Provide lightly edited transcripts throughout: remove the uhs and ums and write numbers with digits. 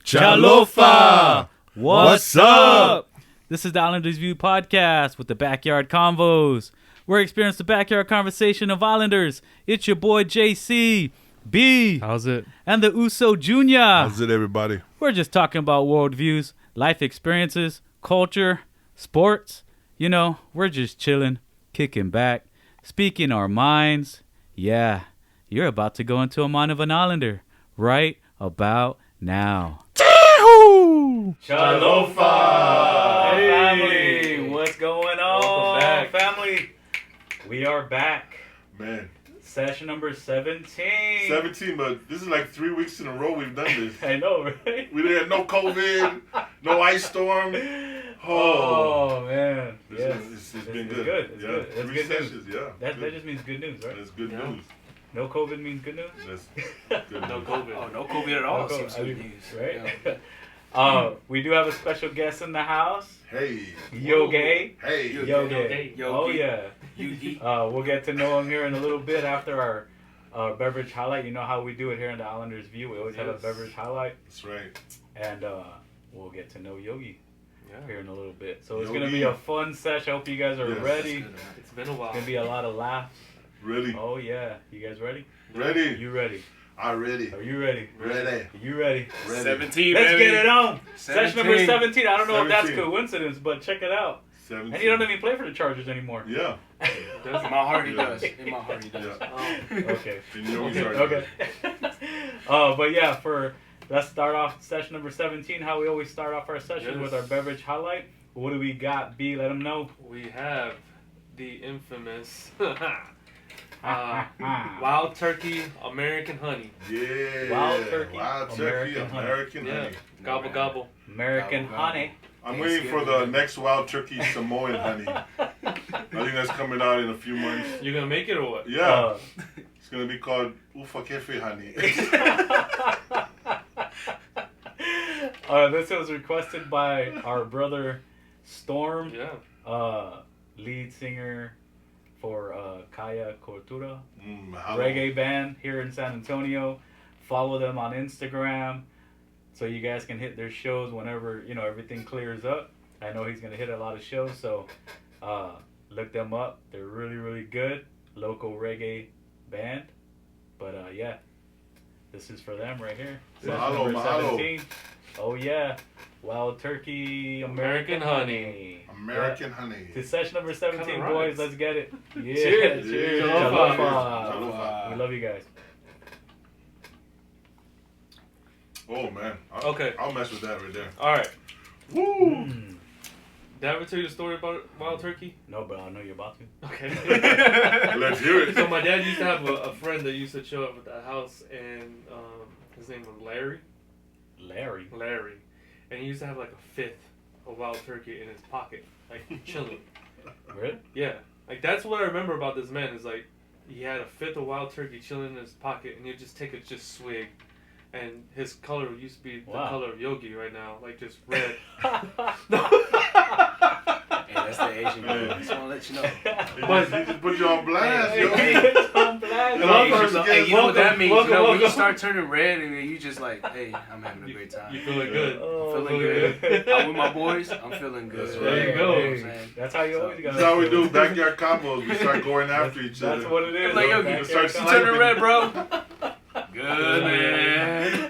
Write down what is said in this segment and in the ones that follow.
Chålofa! What's up? This is the Islanders View podcast with the Backyard Convos. We're experiencing the backyard conversation of Islanders. It's your boy JC, B. How's it? And the Uso Jr. How's it, everybody? We're just talking about worldviews, life experiences, culture, sports. You know, we're just chilling, kicking back, speaking our minds. Yeah, you're about to go into a mind of an Islander right about now. Chålofa! Hey, family, what's going on? Welcome back. Family, we are back. Man, Session number 17. 17, but this is like 3 weeks in a row we've done this. I know, right? We didn't have no COVID, no ice storm. Oh man. This Yes. It's It's been good. good. It's yeah, good. It's 3 good sessions, news. yeah. That good. just means good news, right? That's good Yeah. news. No COVID means good news? That's good No news. COVID. Oh, no COVID at all. No Seems COVID. good news. Right? Yeah. We do have a special guest in the house. Hey. Yogi. Hey. Yogi. Yogi. Oh yeah. Yogi. We'll get to know him here in a little bit after our beverage highlight. You know how we do it here in the Islanders View. We always have a Yes. beverage highlight. That's right. And we'll get to know Yogi Yeah. here in a little bit. So it's Yogi. going to be a fun session. I hope you guys are Yes. ready. It's been a while. It's going to be a lot of laughs. Ready. Oh yeah. You guys ready? Ready. You ready? I'm ready. Are you ready? Ready. You ready? Ready. 17, Let's baby. get it on. Session number 17. I don't know if that's 17. coincidence, but check it out. 17. And you don't even play for the Chargers anymore. Yeah. In my heart, he Yeah. does. In my heart, he does. Yeah. Oh, Okay. And you always Okay. are. But yeah, let's start off session number 17. How we always start off our session Yes. with our beverage highlight. What do we got? B, let them know. we have the infamous wild turkey American honey. Yeah. Wild turkey, Wild turkey, American honey. American Yeah. honey. Gobble gobble. American Gobble, gobble. honey. I'm waiting for the next wild turkey Samoan honey. I think that's coming out in a few months. You gonna make it or what? Yeah. It's going to be called Ufa Kefe honey. This was requested by our brother Storm, Yeah. lead singer for Kaya Cultura, Mahalo. reggae band here in San Antonio. Follow them on Instagram so you guys can hit their shows whenever, you know, everything clears up. I know he's going to hit a lot of shows, so look them up. They're really, really good. Local reggae band. But yeah, this is for them right here. Session Mahalo, number mahalo. 17. Oh yeah, Wild Turkey American Honey. American honey. To session number 17, Kinda boys. rhymes. Let's get it. Yeah, Cheers. cheers. Chålofa. Chålofa. We love you guys. Oh, man. Okay. I'll mess with that right there. All right. Woo! Did I ever tell you the story about wild turkey? No, but I know you're about to. Okay. Let's hear it. So my dad used to have a friend that used to show up at the house, and his name was Larry. Larry. And he used to have like a fifth of wild turkey in his pocket, like chilling. Really? Yeah, like that's what I remember about this man is like he had a fifth of wild turkey chilling in his pocket, and he'd just take a swig, and his color used to be the color of Yogi right now, like just red. Hey, that's the Asian girl. I just want to let you know. He just put you on blast, Hey, yo. hey. On blast. Hey, you know what that means? welcome, You know, when you welcome. start turning red and you just like, hey, I'm having a great time. You feeling good? Oh, I'm feeling man. good. I'm with my boys. I'm feeling good. That's There you right. go. You know what I'm saying? That's how you always got. That's how we do backyard combos. We start going after each other. That's what it is. Like, yo, bro. you start You Backyard turning red, bro. combo. Good, man.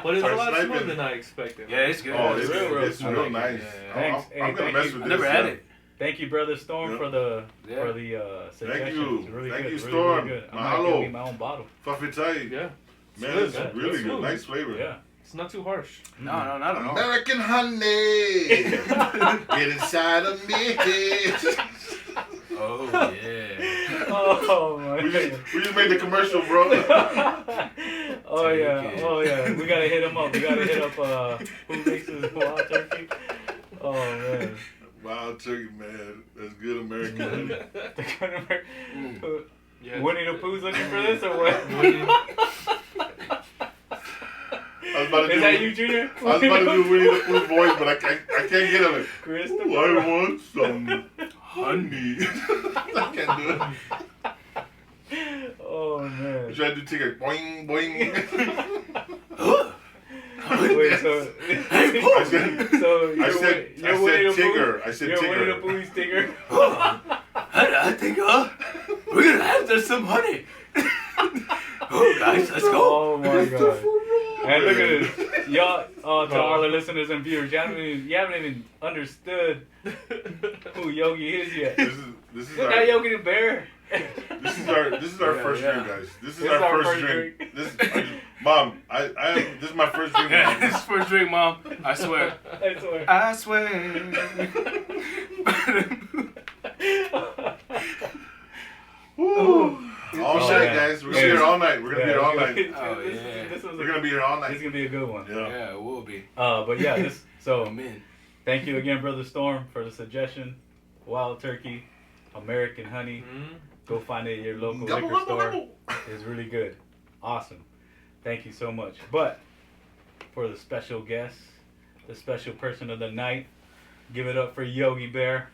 But it's a Start lot sniping. smoother than I expected. Yeah, it's good. Oh, it's real real nice. Yeah. Thanks. I'm Hey, gonna thank mess you. with I this. never had it. Thank you, brother Storm, Yeah. for the Yeah. suggestion. you. It's really Thank good. you, really, Storm. Really good. I Mahalo. might give me my own bottle. Fafitai. Yeah, Man, good, it's man. really It's good. smooth. Nice flavor. Yeah. it's not too harsh. No, not at all. American honey. Get inside of me. Oh, yeah. Oh my We god. just made the commercial, bro. Oh yeah, Take it. oh yeah. We gotta hit him up. We gotta hit up who makes this wild turkey. Oh man. Wild turkey, man. That's good American honey. Yeah. Winnie the Pooh's looking for this or what? I was about to Is do, that you, Junior? I was about to do Winnie the Pooh voice, but I can't get it. Christopher. Ooh, I want some honey. I can't do it. Oh man. I tried to take a boing, boing. So, I said, so I said Tigger. I said you're Winnie the Tigger. Pooh's Tigger. I think we're gonna have there's some honey. Oh, guys, let's go. Oh my god. And look at this. Y'all, to all the listeners and viewers, you haven't even understood who Yogi is yet. This is Look our at Yogi the Bear. this is our Yeah, first yeah. drink, guys. This is our first drink. Mom, this is my first drink. Yeah, Mom. this is first drink, Mom. I swear. I swear. I swear. Woo. All Oh, night, yeah. guys. We're gonna be here all night. We're gonna be here all night. Oh, yeah. We're gonna be here all This is night. gonna be a good one. Yeah. Yeah, it will be. But yeah, so I'm in. thank you again, Brother Storm, for the suggestion. Wild turkey, American honey. Mm-hmm. Go find it at your local Gobble, liquor gobble, store. gobble. It's really good. Awesome. Thank you so much. But for the special guest, the special person of the night, give it up for Yogi Bear.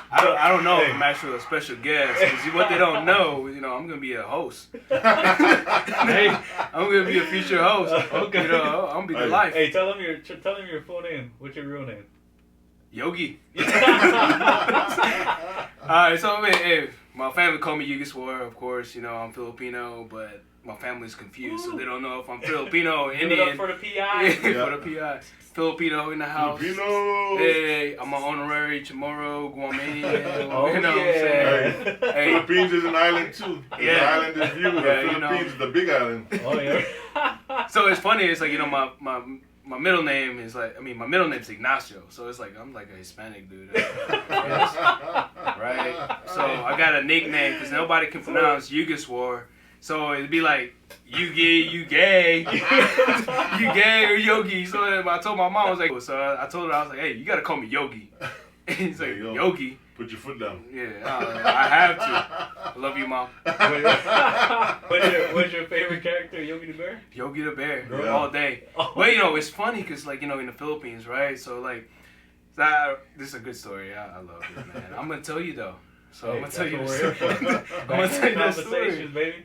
I don't know if I'm actually a special guest. 'Cause what they don't know, I'm gonna be a host. Hey, I'm gonna be a feature host. Okay. I'm gonna be the Hey. life. hey, tell him your full name. What's your real name? Yogi. Alright, so hey, my family call me YouGuessWar, of course. I'm Filipino, but my family's confused, so they don't know if I'm Filipino or Give it up Indian. for the PI. Yeah, for the PI. Filipino in the house. Filipinos. Hey, I'm an honorary Chamorro, Guamanian. Oh, you know what I'm saying? yeah. Hey, Philippines is an island too. Yeah. The island is you. The Yeah, Philippines is the big island. Oh, yeah. so it's funny. It's like my middle name is my middle name's Ignacio, so it's like I'm like a Hispanic dude, right? So I got a nickname because nobody can pronounce YouGuessWar, so it'd be like you gay, you gay, you gay or Yogi. So I told my mom, I was like, so I told her, I was like, hey, you gotta call me Yogi. And he's like, There you go. Yogi. Put your foot down. Yeah, I have to. I love you, Mom. What's your favorite character, Yogi the Bear? Yogi the Bear, Yeah. all day. Oh. But it's funny because in the Philippines, right? So this is a good story. I love it, man. I'm gonna tell you though. So I'm gonna tell you the story. I'm gonna tell you the story. Conversations, baby.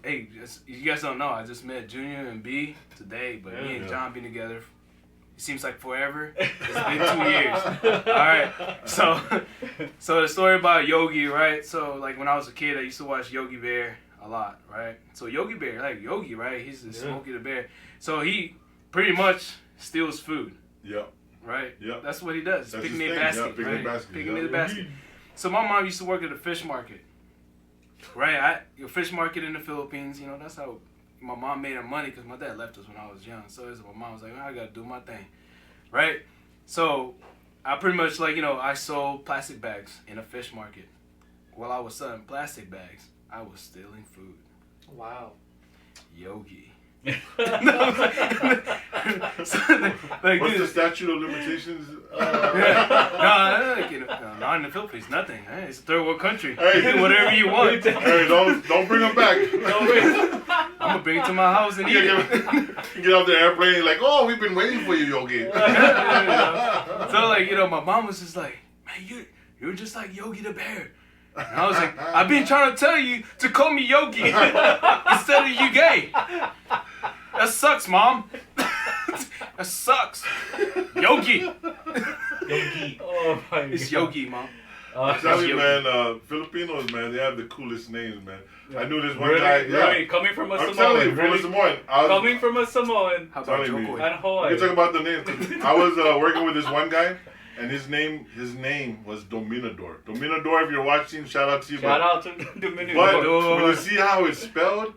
Hey, you guys don't know. I just met Junior and B today, but me and Yeah. John been together. It seems like forever. It's been 2 years. All right. So the story about Yogi, right? So when I was a kid, I used to watch Yogi Bear a lot, right? So Yogi Bear, like Yogi, right? He's the Smokey the Bear. So he pretty much steals food, Yep. right? Yep. That's what he does. That's Picking his me a thing. basket, Yeah, picking right? the basket. Picking yeah. me the basket. So my mom used to work at a fish market, right? A fish market in the Philippines. That's how my mom made her money because my dad left us when I was young. So my mom was like, I gotta do my thing, right? So I pretty much I sold plastic bags in a fish market. While I was selling plastic bags, I was stealing food. Wow. Yogi. What's the statute of limitations? Not in the Philippines, nothing. Right? It's a third world country. Hey. You do whatever you want. Hey, don't bring them back. I'm gonna bring it to my house and eat it. You get off the airplane, you're like, oh, we've been waiting for you, Yogi. So my mom was just like, man, you're just like Yogi the Bear. And I was like, I've been trying to tell you to call me Yogi instead of you gay. That sucks, Mom. That sucks. Yogi. Yogi. Oh my It's God. Yogi, Mom. I'm telling you, Yogi. man, Filipinos, man, they have the coolest names, man. I knew this one Really? guy. Really? Coming from a I'm Samoan. telling you, from really? a Samoan. Coming from a Samoan. How about Telling me. Joko? And Hawaii. You can talk about the name. 'Cause I was working with this one guy, and his name was Dominador. Dominador, if you're watching, shout out to you. Shout out to Dominican. But Dominador. when you see how it's spelled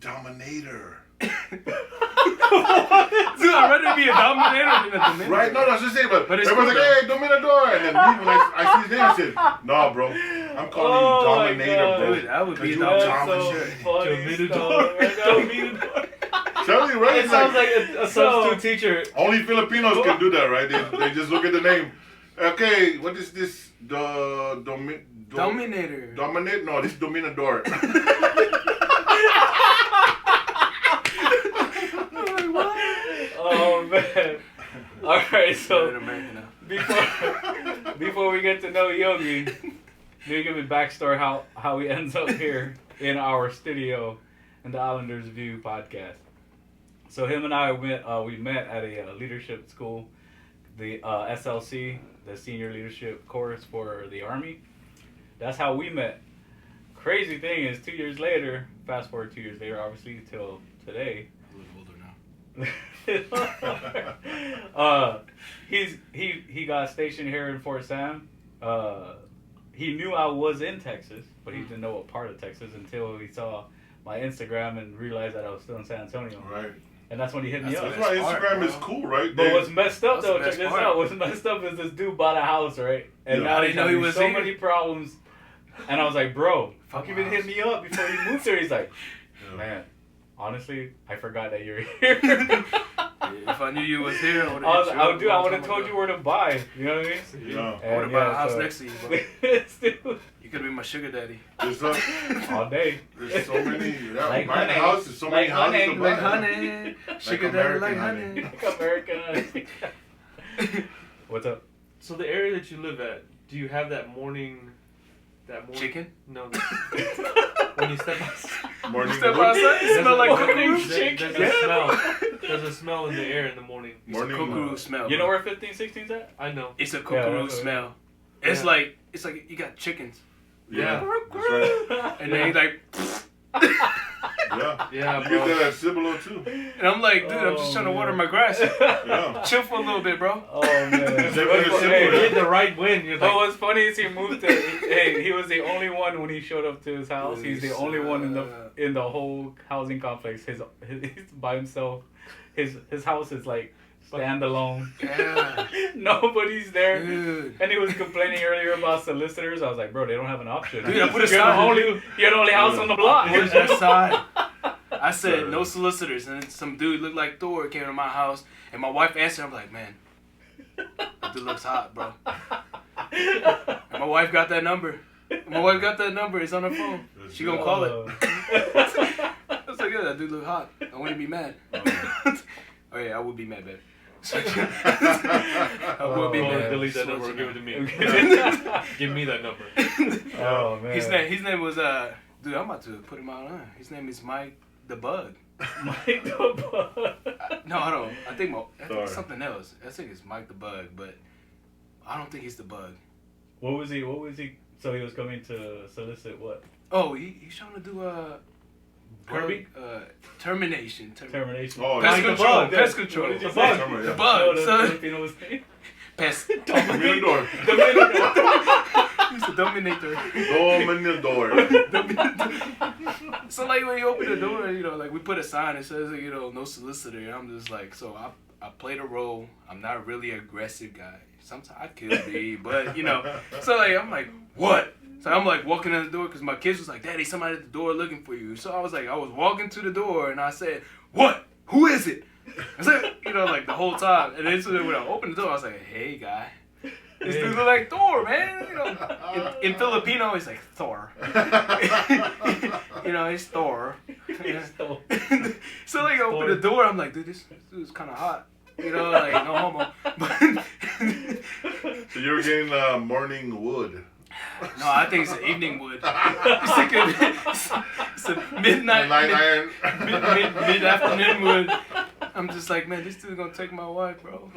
Dominator. Dude, I'd rather be a dominator than a dominator. Right? No, that's just saying, but But it's everyone's cool, like, hey, Dominador. And then me, when I see his name, I said, no, bro. I'm calling Oh, you my Dominator, God. bro. Dude, that would be a That's dominator. That's so funny. Dominador. Tell you, right? It It's sounds like, like a substitute teacher. only Filipinos can do that, right? They just look at the name. Okay, what is this? Dominator. Dominate? No, this is Dominador. Oh man. All right, so You're an American now. before we get to know Yogi, you give me backstory how he ends up here in our studio in the Islanders View podcast. So him and I we met at a leadership school, the SLC, the Senior Leadership Course for the Army. That's how we met. Crazy thing is, 2 years later, fast forward 2 years later, obviously till today. A little older now. He got stationed here in Fort Sam. He knew I was in Texas, but he didn't know what part of Texas until he saw my Instagram and realized that I was still in San Antonio. Right. And that's when he hit me up. That's why Instagram is cool, right? But what's messed up That's though, the check best this part. out. What's messed up is this dude bought a house, right? And Yeah. now I he didn't know he was so here. many problems. And I was like, bro, fuck, you been my hitting me up before you moved here. He's like, Yeah. man, honestly, I forgot that you're here. If I knew you was here, I would I have. would have told you where to buy. You know what I mean? Yeah. I would have bought a house next to you, bro. Dude, You could have been my sugar daddy. all day. There's so many. Yeah, Like buying a honey. house. There's so many Like houses honey. to buy. Like honey, sugar daddy, like American honey. Like American honey. What's up? So the area that you live at, do you have that morning? Chicken? No. When you step outside, Morning Step wood. outside, it smell like Morning cookies. chicken. there's a smell. There's a smell in the air in the morning. It's a Morning, kookaroo smell. You know bro. where 1516's at? I know. It's a Yeah, kookaroo that's what- smell. It's Yeah. like you got chickens, Yeah. Yeah. That's right. and then you like, Yeah. Yeah, You bro. get that at Cibolo too. and I'm like, dude, I'm just trying to water my grass. Yeah. Chill for a little bit, bro. Oh man. They're very simple, Hey, You yeah. hit the right wind. You're But like, what's funny is he moved to. Hey, he was the only one when he showed up to his house. He's the only one in the whole housing complex. He's by himself. His house is like standalone. Yeah, Nobody's there. dude. And he was complaining earlier about solicitors. I was like, bro, they don't have an option. Dude, I put a you're sign. you're the only house on the block. Where's that sign? I said no solicitors, and then some dude looked like Thor came to my house, and my wife answered. I'm like, man, that dude looks hot, bro. And my wife got that number. It's on her phone. She gonna call it. I was like, yeah, that dude look hot. I wouldn't be mad. Oh yeah, I would be mad, babe. I would be oh, mad. delete that So number. you Give know. it to me. Okay. Give me that number. Oh man. His name was dude. I'm about to put him out. His name is Mike the Bug. Mike the Bug. No, I don't. I think Sorry. it's something else. I think it's Mike the Bug, but I don't think he's the Bug. What was he? So he was coming to solicit what? Oh, he's trying to do Kirby? termination. Termination. Oh, Pest yeah. control. Bug. Pest control. What did you The say? bug. Yeah. The Oh, bug. the son. Filipino's name? Pest. Dominador. He's the dominator. Dominador. So like when you open the door, you know, like we put a sign that says, you know, no solicitor. And I'm just like, so I play the role. I'm not really an aggressive guy. Sometimes I could be, but you know. So like I'm like, what? So I'm like walking in the door because my kids was like, Daddy, somebody at the door looking for you. So I was walking to the door and I said, what? Who is it? I said, you know, like the whole time. And then so when I opened the door, I was like, hey guy. This dude look like Thor, man. You know, in Filipino, it's like Thor. You know, it's Thor. Thor. So like I open the door, I'm like, dude, this dude's kind of hot. You know, like no homo. But So you're getting morning wood. no, I think it's an evening wood. It's a midnight, Light iron. mid-afternoon wood. I'm just like, man, this dude's gonna take my wife, bro.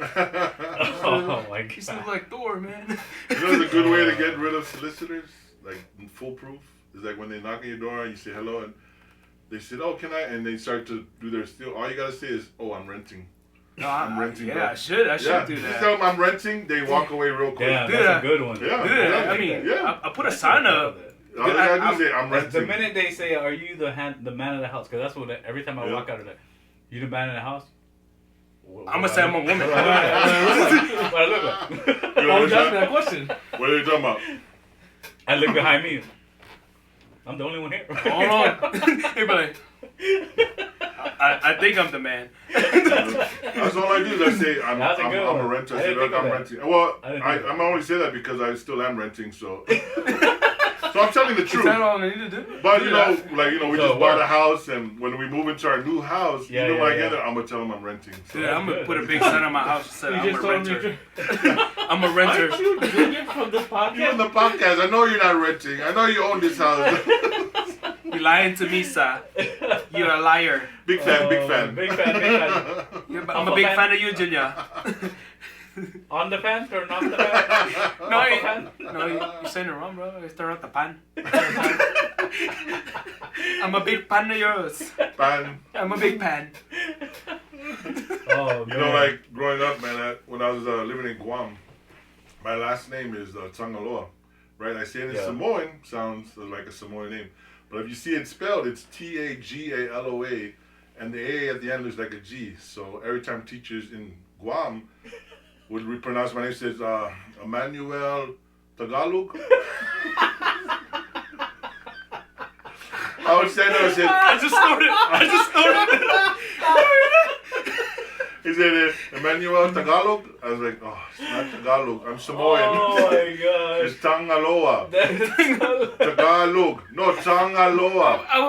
Oh my He god. looks like Thor, man. You know, it's a good way to get rid of solicitors, like foolproof. It's like when they knock on your door and you say hello, and they said, "Oh, can I?" And they start to do their steal. All you gotta say is, "Oh, I'm renting." No, I'm renting, yeah, bro. I should do Just that. tell them I'm renting. They walk away real quick. Damn, Dude, that's a good one. Yeah. Dude, I mean, Yeah. I put a sign up. All you gotta do is say, "I'm renting." The minute they say, "Are you the man of the house?" Because that's what every time I Yeah. walk out of there, you the man of the house. I'm gonna say I'm a woman. What I look like? You know Oh, what that's I'm that question. What are you talking about? I look behind me. I'm the only one here. Hold on. He'd be like, I think I'm the man. That's all I do is I say I'm That's a good a one. renter. I I say, didn't look, think of I'm that. renting. Well, I didn't think of I'm only say that because I still am renting, so. So I'm telling the Is truth. that all I need to do? But Do you know, that? we So just it bought a works. house, and when we move into our new house, Yeah, you know, yeah, when I yeah. get there, I'm gonna tell them I'm renting. So. Dude, I'm gonna good. put a big sign on my house that said You I'm a just told me. renter. I'm a renter. Aren't you doing it from the You're on podcast? the podcast. I know you're not renting. I know you own this house. You lying to me, sir. You're a liar. Big fan, big fan. Big fan, big fan. I'm a big fan of you, Junior. On the fan, turn off the fan. No, Off the fan. you're saying it wrong, bro. It's turn off the pan. I'm a big fan of yours. Pan. I'm a big fan. Oh, You know, like growing up, man, when I was living in Guam, my last name is Chålofa, right? I say it in Samoan, sounds like a Samoan name. But if you see it spelled, it's Tagaloa, and the A at the end is like a G. So every time teachers in Guam would repronounce my name, says Emmanuel Tagalog. I would say that. I said, I just snorted. he said Emmanuel Tagalog. I was like, oh, it's not Tagalog. I'm Samoan. Oh my gosh. It's Tangaloa. That's Tagalog. No, Tangaloa. I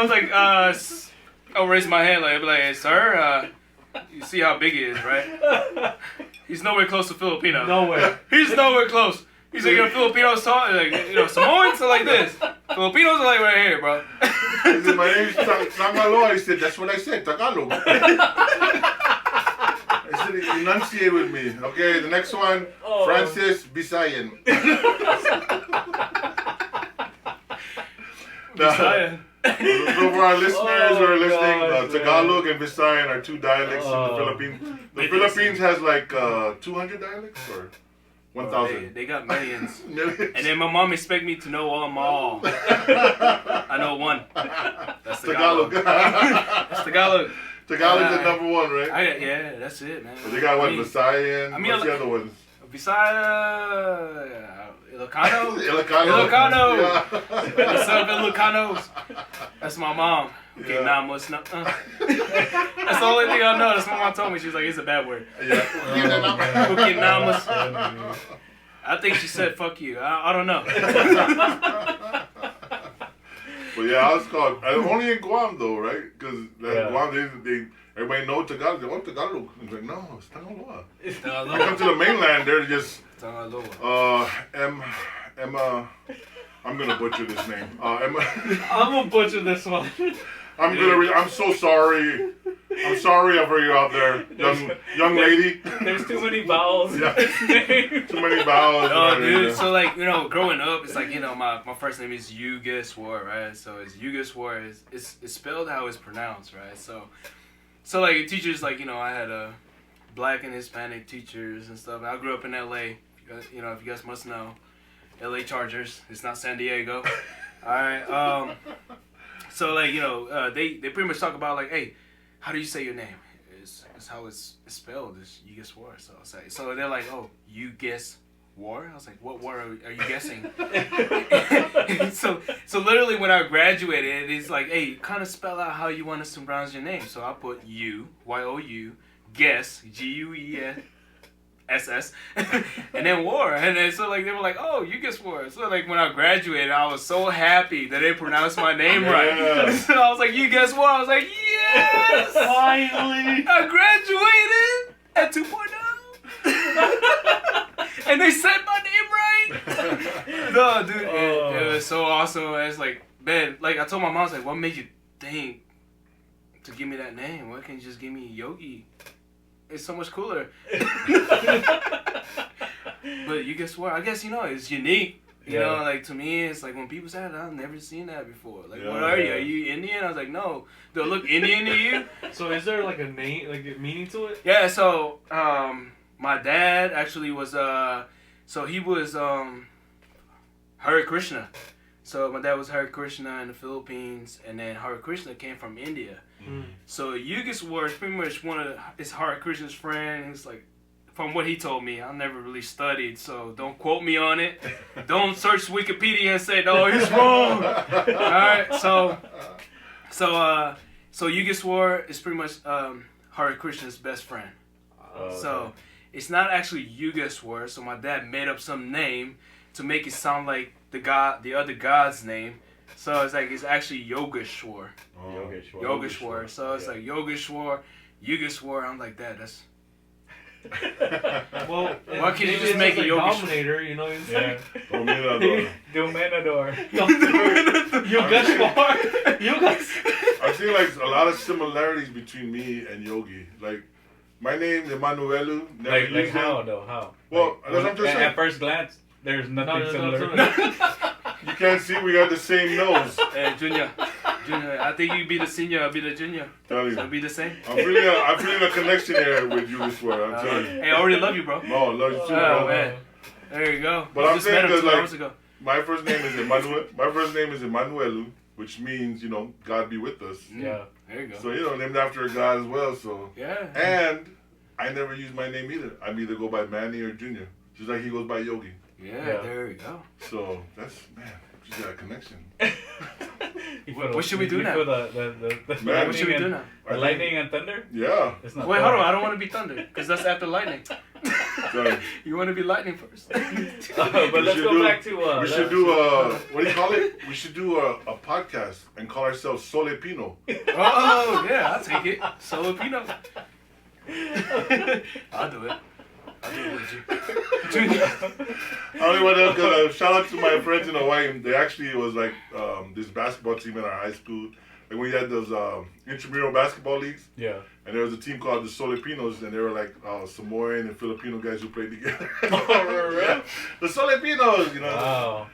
was like, I'll raise my hand, like, I'll be like, hey, sir, you see how big he is, right? He's nowhere close to Filipino. nowhere. He's nowhere close. He's like, Filipinos talk, like, Samoans are like this. Filipinos are like right here, bro. He said, my name is Tangaloa. He said, that's what I said, Tagalog. I said, enunciate with me. Okay, the next one, Francis Bisayan. Bisayan. So for our listeners who are listening, gosh, Tagalog and Visayan are two dialects in the Philippines. The Philippines has like 200 dialects or 1,000. They got millions. Millions. And then my mom expect me to know them all. I know one. That's Tagalog. That's Tagalog. Tagalog's the number one, right? Yeah, that's it, man. But they got what, Visayan? What's the other ones? Visaya, Ilocano. Ilocano. Yeah. What's up, Ilocanos? That's my mom. Okay, Yeah. That's the only thing I know. That's what my mom told me. She was like, it's a bad word. Yeah. Okay, I think she said, fuck you. I don't know. But yeah, I was called. Only in Guam though, right? Because Guam, they everybody know Tagalog. They want Tagalog. I was like, no, it's Tagalog. I come to the mainland, they're just Emma. I'm gonna butcher this name. Emma. I'm gonna butcher this one. I'm so sorry. I'm sorry for you out there, young lady. There's too many vowels. Yeah. In his name. Too many vowels. Oh, dude. So like, growing up, it's like, my first name is YouGuessWar, right? So it's YouGuessWar. It's spelled how it's pronounced, right? So like teachers, like, I had Black and Hispanic teachers and stuff. I grew up in LA. If you guys must know, LA Chargers. It's not San Diego. All right. So like, they pretty much talk about like, hey, how do you say your name? It's how it's spelled. It's YouGuessWar. So they're like, oh, you guess war? I was like, what war are you guessing? so literally when I graduated, it's like, hey, kind of spell out how you want us to pronounce your name. So I put you, Y-O-U, guess, G-U-E-S. SS, and then war, and then so like they were like, oh, you guess war. So like when I graduated, I was so happy that they pronounced my name right. So I was like, you guess war. I was like, yes, Finally, I graduated at 2.0, and they said my name right. No, dude, it was so awesome. It's like, man, like I told my mom, I was like, what made you think to give me that name? Why can't you just give me Yogi? It's so much cooler. But you guess what? I guess, it's unique. You know, like to me, it's like when people say that, I've never seen that before. Like, what are you? Are you Indian? I was like, no. Do I look Indian to you? So is there like a name, like a meaning to it? Yeah, so my dad actually was, he was Hare Krishna. So my dad was Hare Krishna in the Philippines, and then Hare Krishna came from India. Mm. So YouGuessWar is pretty much it's Hare Krishna's friend. It's like, from what he told me, I never really studied, so don't quote me on it. Don't search Wikipedia and say, no, he's wrong. Alright, so YouGuessWar is pretty much Hare Krishna's best friend. So it's not actually YouGuessWar, so my dad made up some name to make it sound like the other god's name. So it's like, it's actually Yogeshwar. Yogeshwar. So it's like Yogeshwar, YouGuessWar. I'm like, Dad, Well, why can't you just make a Yogi Dominator? You know what I'm Yeah. saying? Dominador. YouGuessWar. You guys. I feel like a lot of similarities between me and Yogi. Like, my name is Emanuelu. Never Like used how it. though? How? Well, Like, that's what I'm just saying. at first glance, there's nothing similar. You can't see we got the same nose. Hey, Junior, I think you be the senior, I'll be the junior. Tell you. It'll be the same. I'm feeling a connection here with YouGuessWar. I'm telling you. Hey, I already love you, bro. No, I love you too, Oh, bro. man. There you go. But We I'm just saying met him that, 2 like, hours ago. My first name is Emmanuel. My first name is Emanuelu, which means, God be with us. Yeah. There you go. So, named after a God as well. So, Yeah. and I never use my name either. I either go by Manny or Junior, just like he goes by Yogi. Yeah, there you go. So that's just got a connection. What should we do now? You feel the Man, What should we do now? The lightning and thunder? Yeah. It's not Wait, hold on. I don't want to be thunder because that's after lightning. Sorry. You want to be lightning first. But let's go back to. We should do what do you call it? We should do a podcast and call ourselves Sole Pino. Oh, yeah, I'll take it. Solo Pino. I'll do it. I'll do it with you. Junior. I only want to shout out to my friends in Hawaii. They actually was like this basketball team in our high school. Like when we had those intramural basketball leagues. Yeah. And there was a team called the Solepinos, and they were like Samoan and Filipino guys who played together. Oh, really? The Solepinos, Wow.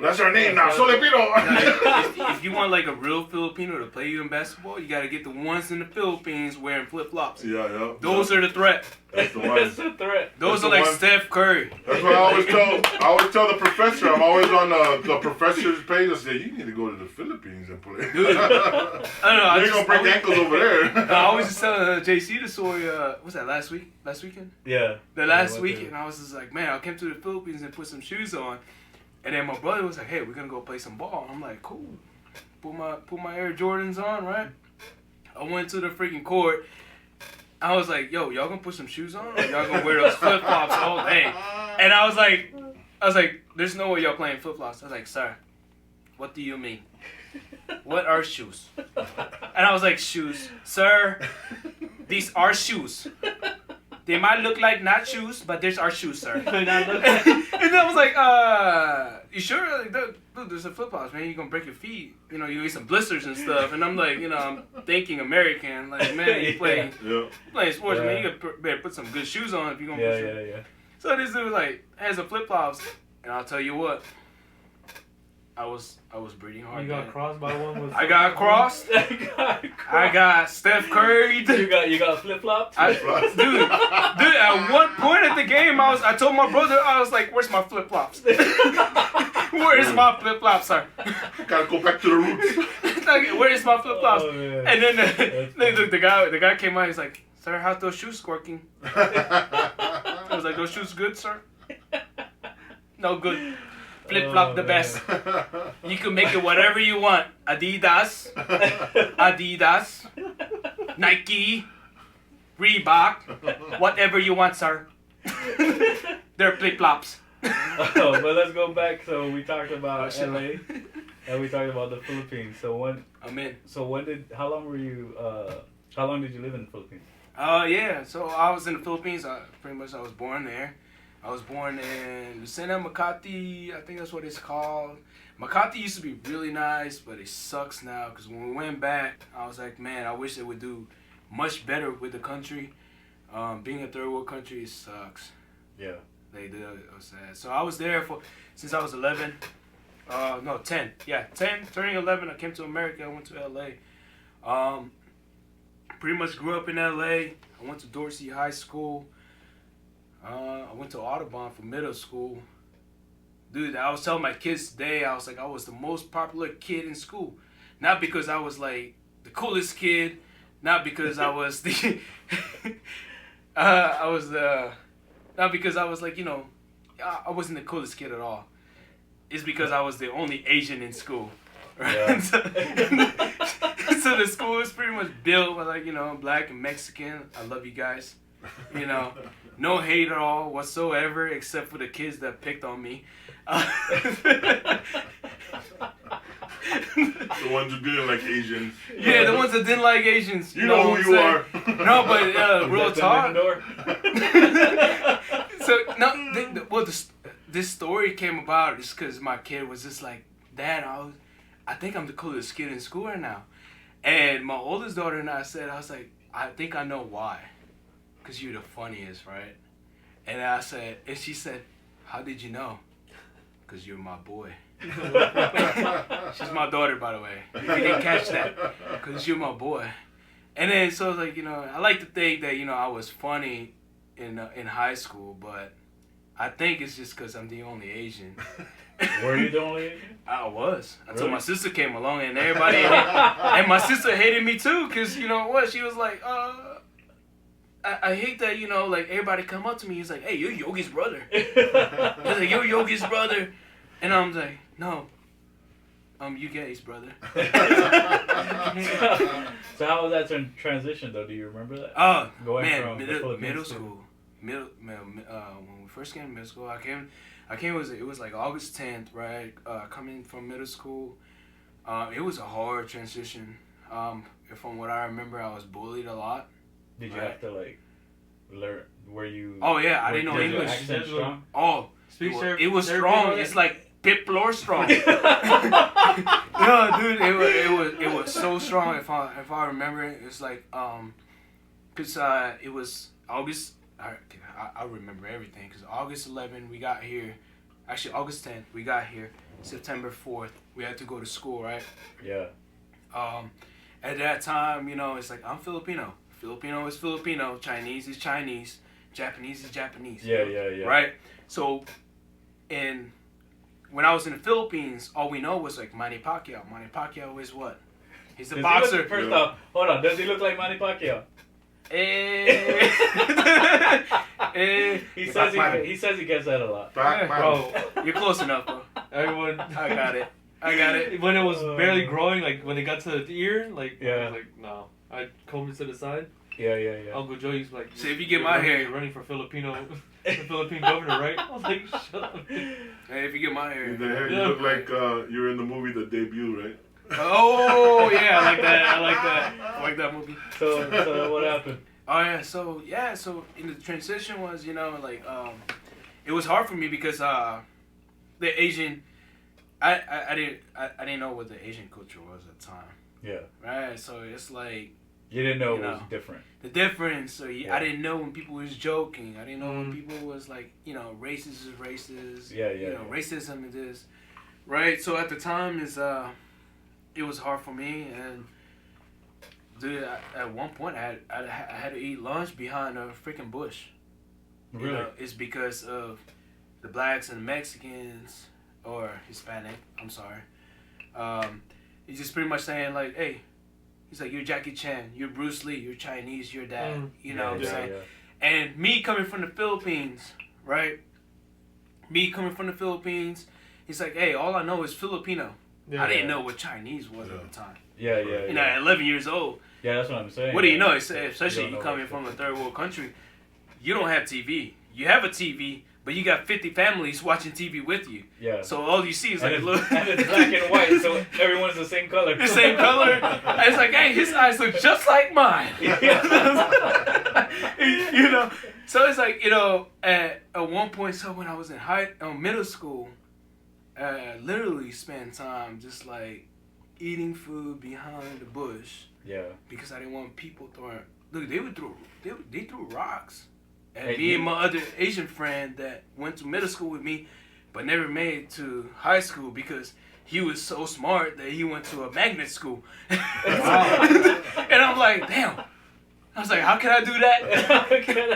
But that's our name now, Solepino. If you want like a real Filipino to play you in basketball, you got to get the ones in the Philippines wearing flip-flops. Yeah. Those are the threat. That's the That's ones. the threat. Those That's are the like one. Steph Curry. That's what I always tell. I always tell the professor. I'm always on the professor's page. I say, you need to go to the Philippines and play. Dude. I don't know. You're gonna break ankles over there. I always just tell JC the story. What's that? Last weekend? Yeah. The last weekend, I was just like, man, I came to the Philippines and put some shoes on, and then my brother was like, hey, we're gonna go play some ball. I'm like, cool. Put my Air Jordans on, right? I went to the freaking court. I was like, yo, y'all gonna put some shoes on? Or y'all gonna wear those flip flops all day? And I was like, there's no way y'all playing flip flops. I was like, sir, what do you mean? What are shoes? And I was like, shoes, sir. These are shoes. They might look like not shoes, but there's our shoes, sir. And I was like, you sure? Like, dude, there's a flip flops, man. You're gonna break your feet. You get some blisters and stuff. And I'm like, I'm thinking American. Like, man, you playing sports, man. You better put some good shoes on if you're gonna put shoes. Yeah. So this dude like has a flip flops, and I'll tell you what, I was breathing hard. You got crossed by one with. I got crossed. I got Steph Curry. You got flip flops. Dude. At one point at the game, I told my brother, I was like, "Where's my flip flops? Where's my flip flops, sir? Gotta go back to the roots. Like, where is my flip flops?" Oh, man. And then the guy came out. He's like, "Sir, how's those shoes squirking?" I was like, "Those shoes good, sir?" No good. Flip flop the best. You can make it whatever you want. Adidas, Nike, Reebok, whatever you want, sir. They're flip flops. But let's go back. So we talked about LA, and we talked about the Philippines. So how long were you? How long did you live in the Philippines? Yeah. So I was in the Philippines. I was born there. I was born in Lucena, Makati. I think that's what it's called. Makati used to be really nice, but it sucks now because when we went back, I was like, man, I wish they would do much better with the country. Being a third world country, it sucks. Yeah. They did. It was sad. So I was there since I was 11. 10. Yeah, 10. Turning 11, I came to America. I went to LA. Pretty much grew up in LA. I went to Dorsey High School. I went to Audubon for middle school. Dude, I was telling my kids today, I was like, I was the most popular kid in school. Not because I was like the coolest kid, not because I was the not because I was like, I wasn't the coolest kid at all. It's because I was the only Asian in school. Right? Yeah. So the school is pretty much built with like, black and Mexican. I love you guys. No hate at all whatsoever, except for the kids that picked on me. The ones who didn't like Asians. Yeah, the ones that didn't like Asians. You know who you are. No, but real talk. So no, this story came about just because my kid was just like, Dad, I think I'm the coolest kid in school right now. And my oldest daughter and I was like, I think I know why. Because you're the funniest, right? And and she said, how did you know? Because you're my boy. She's my daughter, by the way. If you didn't catch that. Because you're my boy. And then, so like, I like to think that, I was funny in high school, but I think it's just because I'm the only Asian. Were you the only Asian? I was. Really? Until my sister came along and everybody and my sister hated me too, because you know what? She was like, I hate that, like everybody come up to me, he's like, hey, you're Yogi's brother. He's like, you're Yogi's brother. And I'm like, no, you gay's brother. So how was that transition though? Do you remember that? Going from middle school. When we first came to middle school, it was like August 10th, right? Coming from middle school, it was a hard transition. From what I remember, I was bullied a lot. Did you have to like learn? Were you? Oh yeah, I didn't know English. Accent strong? Oh, it was strong. It's like pit floor strong. No, dude, it was so strong. If I remember it, it's like cause it was August. I remember everything because August 11 we got here. Actually, August 10th we got here. September 4th we had to go to school, right? Yeah. At that time, it's like I'm Filipino. Filipino is Filipino. Chinese is Chinese. Japanese is Japanese. Yeah. Right? So, when I was in the Philippines, all we know was like Manny Pacquiao. Manny Pacquiao is what? He's a boxer. First off, hold on. Does he look like Manny Pacquiao? He says he gets that a lot. Bro, you're close enough, bro. Everyone, I got it. When it was barely growing, like when it got to the ear, like yeah. I was like, no. I combed it to the side. Yeah. Uncle Joey's like, so if you get my hair, you're running for the Philippine governor, right? I was like, shut up. Hey, if you get my hair, you look like you're in the movie The Debut, right? Oh yeah, I like that movie. So what happened? Oh yeah, so in the transition was it was hard for me because the Asian, I didn't know what the Asian culture was at the time. Yeah. Right, so it's like you didn't know it was different. The difference, so I didn't know when people was joking. I didn't know when people was like, racist is racist. Yeah. Racism is this, right? So at the time it was hard for me, and dude, at one point I had to eat lunch behind a freaking bush. Really? It's because of the blacks and Mexicans or Hispanic. I'm sorry. He's just pretty much saying like, hey, he's like, you're Jackie Chan, you're Bruce Lee, you're Chinese, you're that. You know what I'm saying? Yeah. And me coming from the Philippines, right? He's like, hey, all I know is Filipino. Yeah, I didn't know what Chinese was at the time. Yeah. At 11 years old. Yeah, that's what I'm saying. What do you know? Especially you coming from a third world country, you don't have TV. You have a TV, but you got 50 families watching TV with you. Yeah. So all you see is like a little... And it's black and white, so everyone's the same color. The same color. And it's like, hey, his eyes look just like mine. So it's like, at one point, so when I was in middle school, literally spent time just like eating food behind the bush. Yeah. Because I didn't want people throwing... Look, they threw rocks. And me and my other Asian friend that went to middle school with me, but never made it to high school because he was so smart that he went to a magnet school. And I'm like, damn. I was like, how can I do that?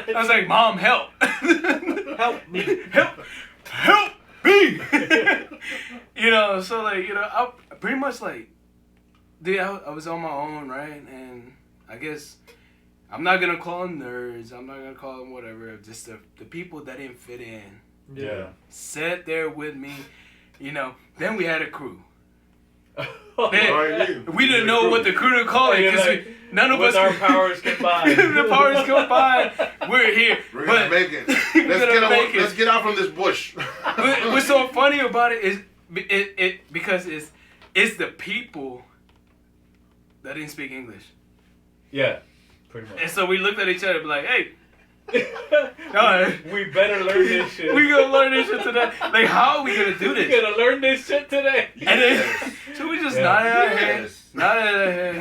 I was like, Mom, help. Help me. Help me. So like, I pretty much like, dude, I was on my own, right? And I guess... I'm not going to call them nerds. I'm not going to call them whatever. Just the people that didn't fit in. Yeah. Sat there with me. Then we had a crew. We didn't know what the crew to call it because none of us... our powers combined. The powers combined. We're here. We're going to make it. Let's get out from this bush. What's so funny about it is because It's the people that didn't speak English. Yeah, pretty much. And so we looked at each other and be like, hey, we better learn this shit. We gonna learn this shit today. Like, how are we gonna do this? We gonna learn this shit today. And then, so we just nodded our head. Nodded our head.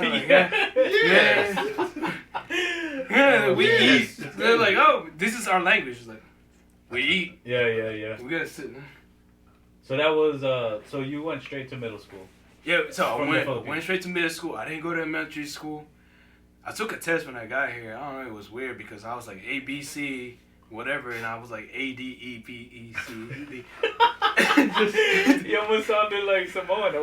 Yeah, we eat. They're like, oh, this is our language. It's like, we eat. Yeah. We gotta sit. So that was, so you went straight to middle school. Yeah, so I went straight to middle school. I didn't go to elementary school. I took a test when I got here. I don't know, it was weird because I was like A, B, C, whatever, and I was like A, D, E, P, E, C, D. You almost sounded like Samoan.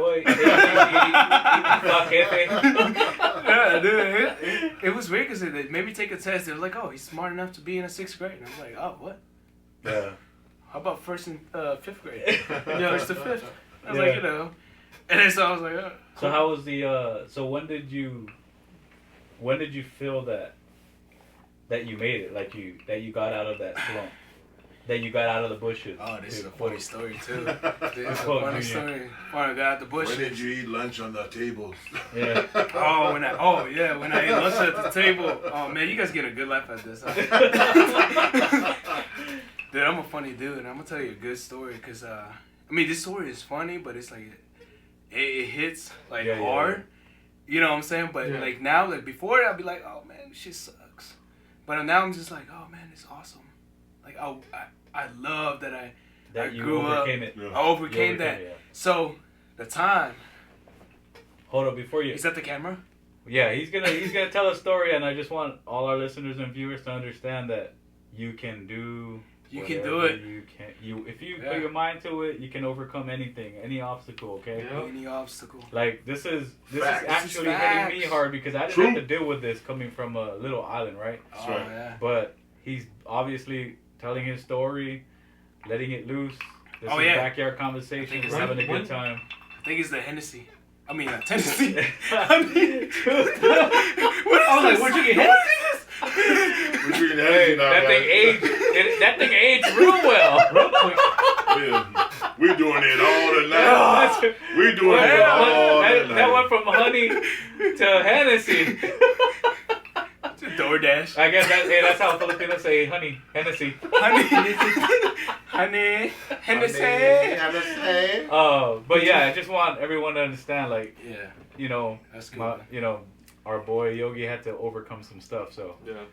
Yeah, dude, it was weird because they made me take a test. They were like, oh, he's smart enough to be in a 6th grade. And I was like, oh, what? Yeah. How about 1st and 5th grade? Yeah, 1st to 5th. I was like, you know. And then so I was like, oh. So how was the, so when did you feel that you made it, like that you got out of that slump, that you got out of the bushes? Oh, this is a funny story too. This is a funny story. When I got out the bushes. When did you eat lunch on the tables? Yeah. When I ate lunch at the table. Oh man, you guys get a good laugh at this. Huh? Dude, I'm a funny dude, and I'm gonna tell you a good story because I mean this story is funny, but it's like it hits like hard. Yeah. You know what I'm saying? But like now, like before, I'd be like, oh man, this shit sucks. But now I'm just like, oh man, it's awesome. Like I love that I grew up. I overcame that. Yeah. So the time. Hold up, before you. Is that the camera? Yeah, he's gonna tell a story, and I just want all our listeners and viewers to understand that you can do. You can do it. If you put your mind to it, you can overcome anything, any obstacle. Okay. Yeah. Any obstacle. Like this is actually hitting me hard because I didn't have to deal with this coming from a little island, right? Oh, right. Yeah. But he's obviously telling his story, letting it loose. This is backyard conversation. He's having a good time. I think it's the Hennessy. I mean, Tennessee. What is this? Where'd you get Hennessy? That thing aged real well. Real quick. We're doing it all tonight. We're doing it all tonight. That went from honey to Hennessy. To DoorDash. I guess that's how Filipinos say honey, Hennessy. Honey, Hennessy. But yeah, I just want everyone to understand, like, you know, that's good. You know, our boy Yogi had to overcome some stuff, so. Yeah.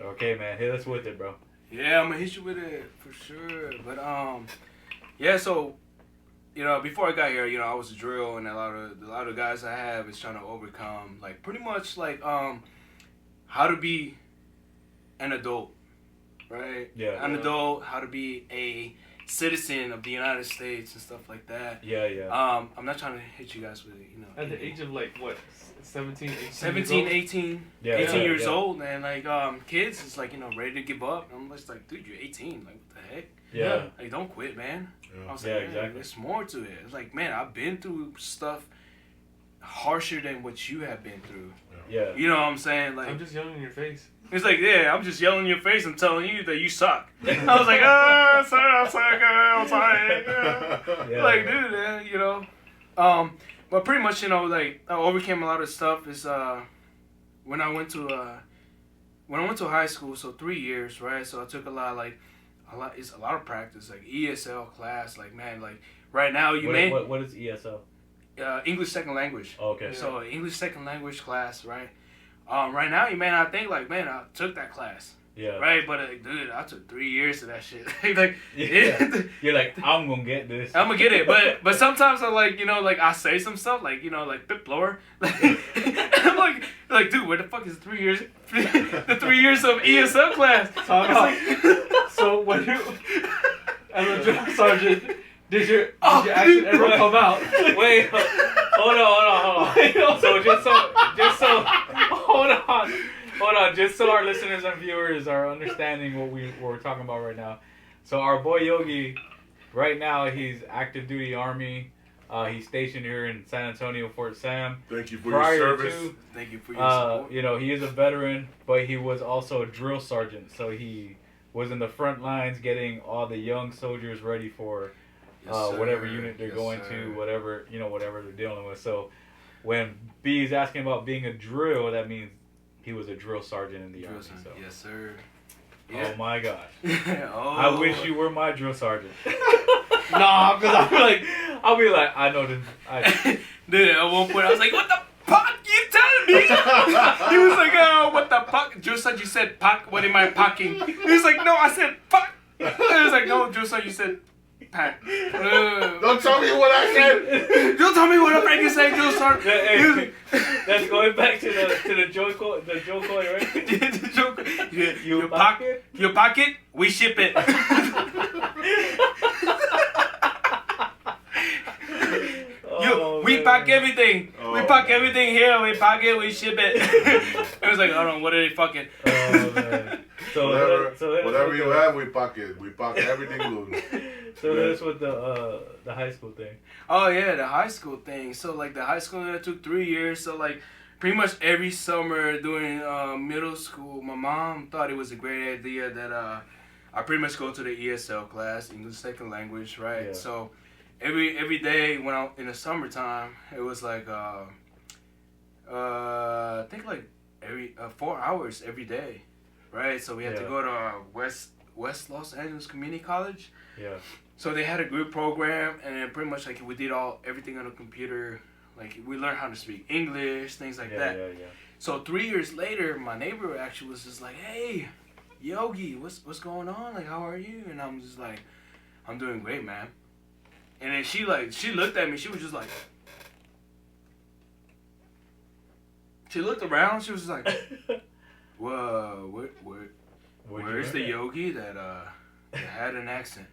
Okay, man, hit us with it, bro. Yeah, I'm gonna hit you with it for sure. But yeah. So, you know, before I got here, you know, I was a drill, and a lot of guys I have is trying to overcome, like, pretty much like how to be an adult, right? Yeah. An adult, how to be a citizen of the United States and stuff like that. Yeah. I'm not trying to hit you guys with it, you know. At the age of like what, 17, 18 years old, and like kids is like, you know, ready to give up. I'm just like, dude, you're 18, like what the heck? Yeah. Like, don't quit, man. Yeah. I was like, exactly. There's more to it. It's like, man, I've been through stuff harsher than what you have been through. Yeah. You know what I'm saying? Like, I'm just yelling in your face. It's like, yeah, I'm just yelling in your face and telling you that you suck. I was like, oh, I'm sorry. Yeah. Like, dude, man, you know. But pretty much, you know, like, I overcame a lot of stuff is when I went to high school, so 3 years, right? So I took it's a lot of practice, like ESL class, like, man, like right now what is ESL? English second language. Oh, okay. So English second language class, right? Right now, you may not think like, man, I took that class. Yeah. Right, but dude, I took 3 years of that shit. Like, you're like, I'm gonna get this. I'm gonna get it, but sometimes I like, you know, like I say some stuff like, you know, like bit blower. I'm like, dude, where the fuck is 3 years? The 3 years of ESL class. So when you, as a drill sergeant, did your accent ever come out? Wait, hold on. So just so, hold on, just so our listeners and viewers are understanding what we're talking about right now. So our boy Yogi, right now he's active duty Army. He's stationed here in San Antonio, Fort Sam. Thank you for your service. Thank you for your support. You know, he is a veteran, but he was also a drill sergeant. So he was in the front lines getting all the young soldiers ready for Yes, whatever sir. unit they're Yes, going sir. to, whatever they're dealing with. So when B is asking about being a drill, that means he was a drill sergeant in the army. So. Yes, sir. Oh my gosh! Oh. I wish you were my drill sergeant. Nah, because I'll be like, I know this. Dude, at one point I was like, what the fuck you telling me? He was like, oh, what the fuck? Drill sergeant, you said fuck. What am I packing? He was like, no, I said fuck. He was like, no, drill sergeant, you said pack. Don't tell me what I said. Don't tell me what I'm freaking saying, drill sergeant. Hey, that's going back to the Joe Coy, right? The joke. You pocket? You pocket, we ship it. We pack everything. We pack everything here. We pack it. We ship it. It was like, hold on, what are they fucking? Oh man. So whatever you have, we pack it. We pack everything good. So that's what the high school thing. Oh yeah, the high school thing. So like the high school that took 3 years. So like pretty much every summer during middle school, my mom thought it was a great idea that I pretty much go to the ESL class, English Second Language, right? Yeah. So every day when I in the summertime, it was like I think like every 4 hours every day, right? So we had to go to West Los Angeles Community College. Yeah. So they had a group program, and then pretty much like we did everything on the computer. Like we learned how to speak English, things like that. Yeah. So 3 years later, my neighbor actually was just like, "Hey, Yogi, what's going on? Like, how are you?" And I'm just like, "I'm doing great, man." And then she looked at me. She was just like, she looked around. She was just like, "Whoa, where's the Yogi that had an accent?"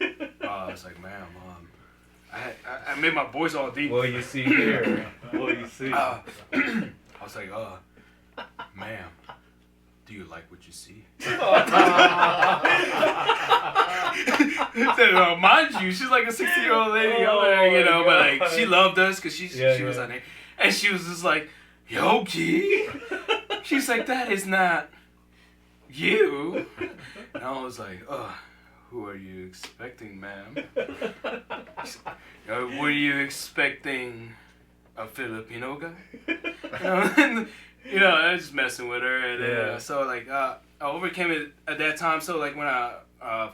I was like, "Man, I made my voice all deep." Well, you see here. Well, you see. I was like, "Ma'am, do you like what you see?" So, mind you, she's like a 60-year-old lady, but like she loved us because she was on there, and she was just like, "Yogi," she's like, "That is not you," and I was like, "Who are you expecting, ma'am? Were you expecting a Filipino guy?" I was just messing with her, and so like I overcame it at that time. So like when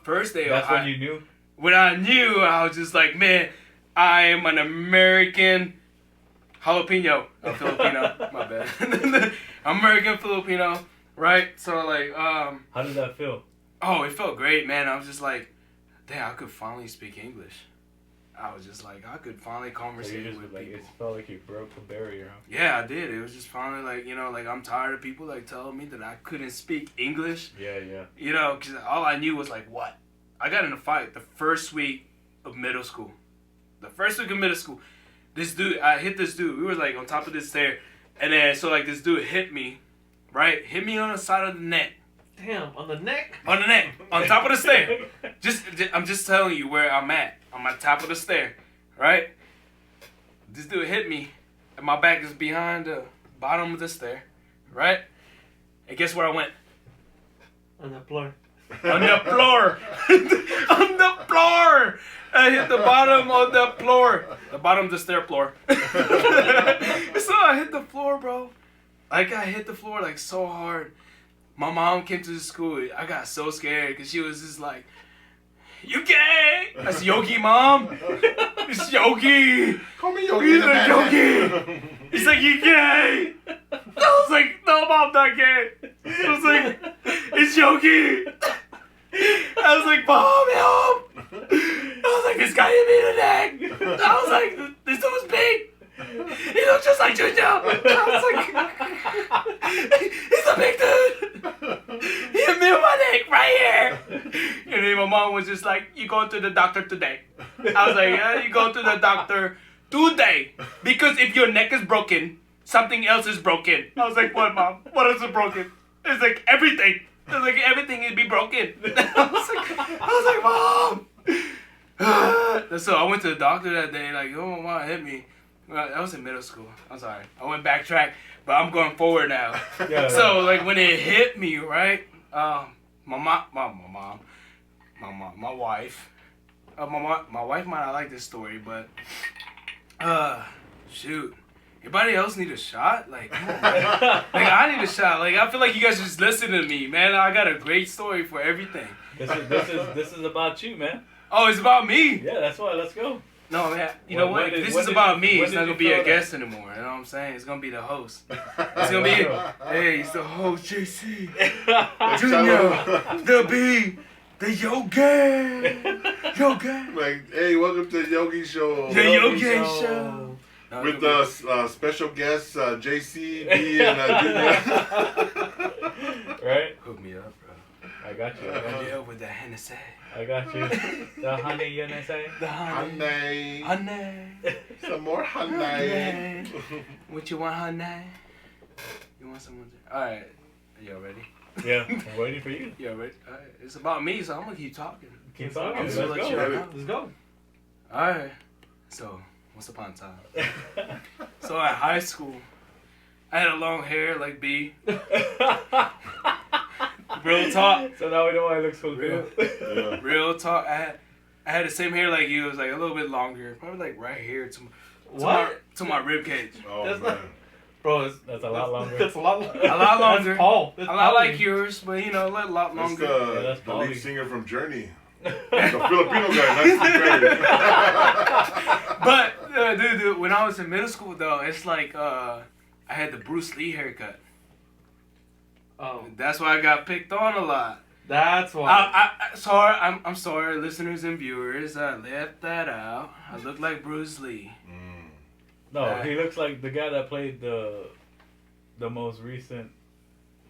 first day, that's when you knew. When I knew, I was just like, man, I am an American jalapeno, a Filipino. My bad, American Filipino, right? So like, how did that feel? Oh, it felt great, man. I was just like, damn, I could finally speak English. I was just like, I could finally conversate with people. It felt like you broke a barrier, huh? Yeah, I did. It was just finally like, like I'm tired of people like telling me that I couldn't speak English. Yeah. Because all I knew was like, what? I got in a fight the first week of middle school. This dude, I hit this dude. We were like on top of this stair. And then, so like this dude hit me, right? Hit me on the side of the neck. Damn, on the neck? On the neck. On top of the stair. I'm just telling you where I'm at. I'm on top of the stair, right? This dude hit me, and my back is behind the bottom of the stair, right? And guess where I went? On the floor. On the floor. On the floor. I hit the bottom of the floor. The bottom of the stair floor. So I hit the floor, bro. Like I hit the floor like so hard. My mom came to the school. I got so scared because she was just like, "You gay?" That's Yogi, Mom. It's Yogi. Call me Yogi. He's like, Yogi. He's like, "You gay?" I was like, "No, Mom, not gay." I was like, "It's Yogi." I was like, "Mom, help." I was like, "This guy hit me in the neck." I was like, "This dude was big. He looked just like Junior." I was like, "He's a big dude. He hit me on my neck right here." And then my mom was just like, "You go to the doctor today." I was like, "Yeah, you go to the doctor today. Because if your neck is broken, something else is broken." I was like, "What, Mom? What is broken?" It's like, everything. It's like, everything would be broken. I was like, "Mom." So I went to the doctor that day, like, "Oh, my mom hit me." Well, that was in middle school. I'm sorry. I went backtrack, but I'm going forward now. So like when it hit me, right? My wife, my wife might not like this story, but shoot. Anybody else need a shot? Like, come on, man. Like, I need a shot. Like, I feel like you guys just listen to me, man. I got a great story for everything. This is about you, man. Oh, it's about me. Yeah, that's why. Let's go. No, man. You know what? This is about me. It's not gonna be a guest anymore. You know what I'm saying? It's gonna be the host. It's gonna be, hey, he's the host, JC, Junior, the B, the Yogi. Like, hey, welcome to the Yogi Show. The Yogi Show. No, with the special guests, JC, B, and Junior. Right? Hook me up, bro. I got you. Yeah, with the Hennessy. I got you. The honey, you know say? The honey. Honey. Some more honey. What you want, honey? You want someone to... Alright. Y'all ready? Yeah, I'm waiting for you. Y'all ready? Alright. It's about me, so I'm gonna keep talking. Keep talking. Let's go. Alright. So, once upon a time. So at high school, I had a long hair like B. Real talk. So now we know why it looks so good. Yeah. Real talk. I had the same hair like you. It was like a little bit longer. Probably like right here to my rib cage. Oh, That's man. Bro, That's a lot longer. That's a lot longer. A lot longer. That's Paul. A lot like yours, but you know, a lot longer. That's that's the lead Paulie. singer from Journey. The Filipino guy. That's But dude, when I was in middle school though, it's like I had the Bruce Lee haircut. Oh, That's why I got picked on a lot. that's why. I'm sorry, listeners and viewers. I left that out. I look like Bruce Lee. No, he looks like the guy that played the most recent.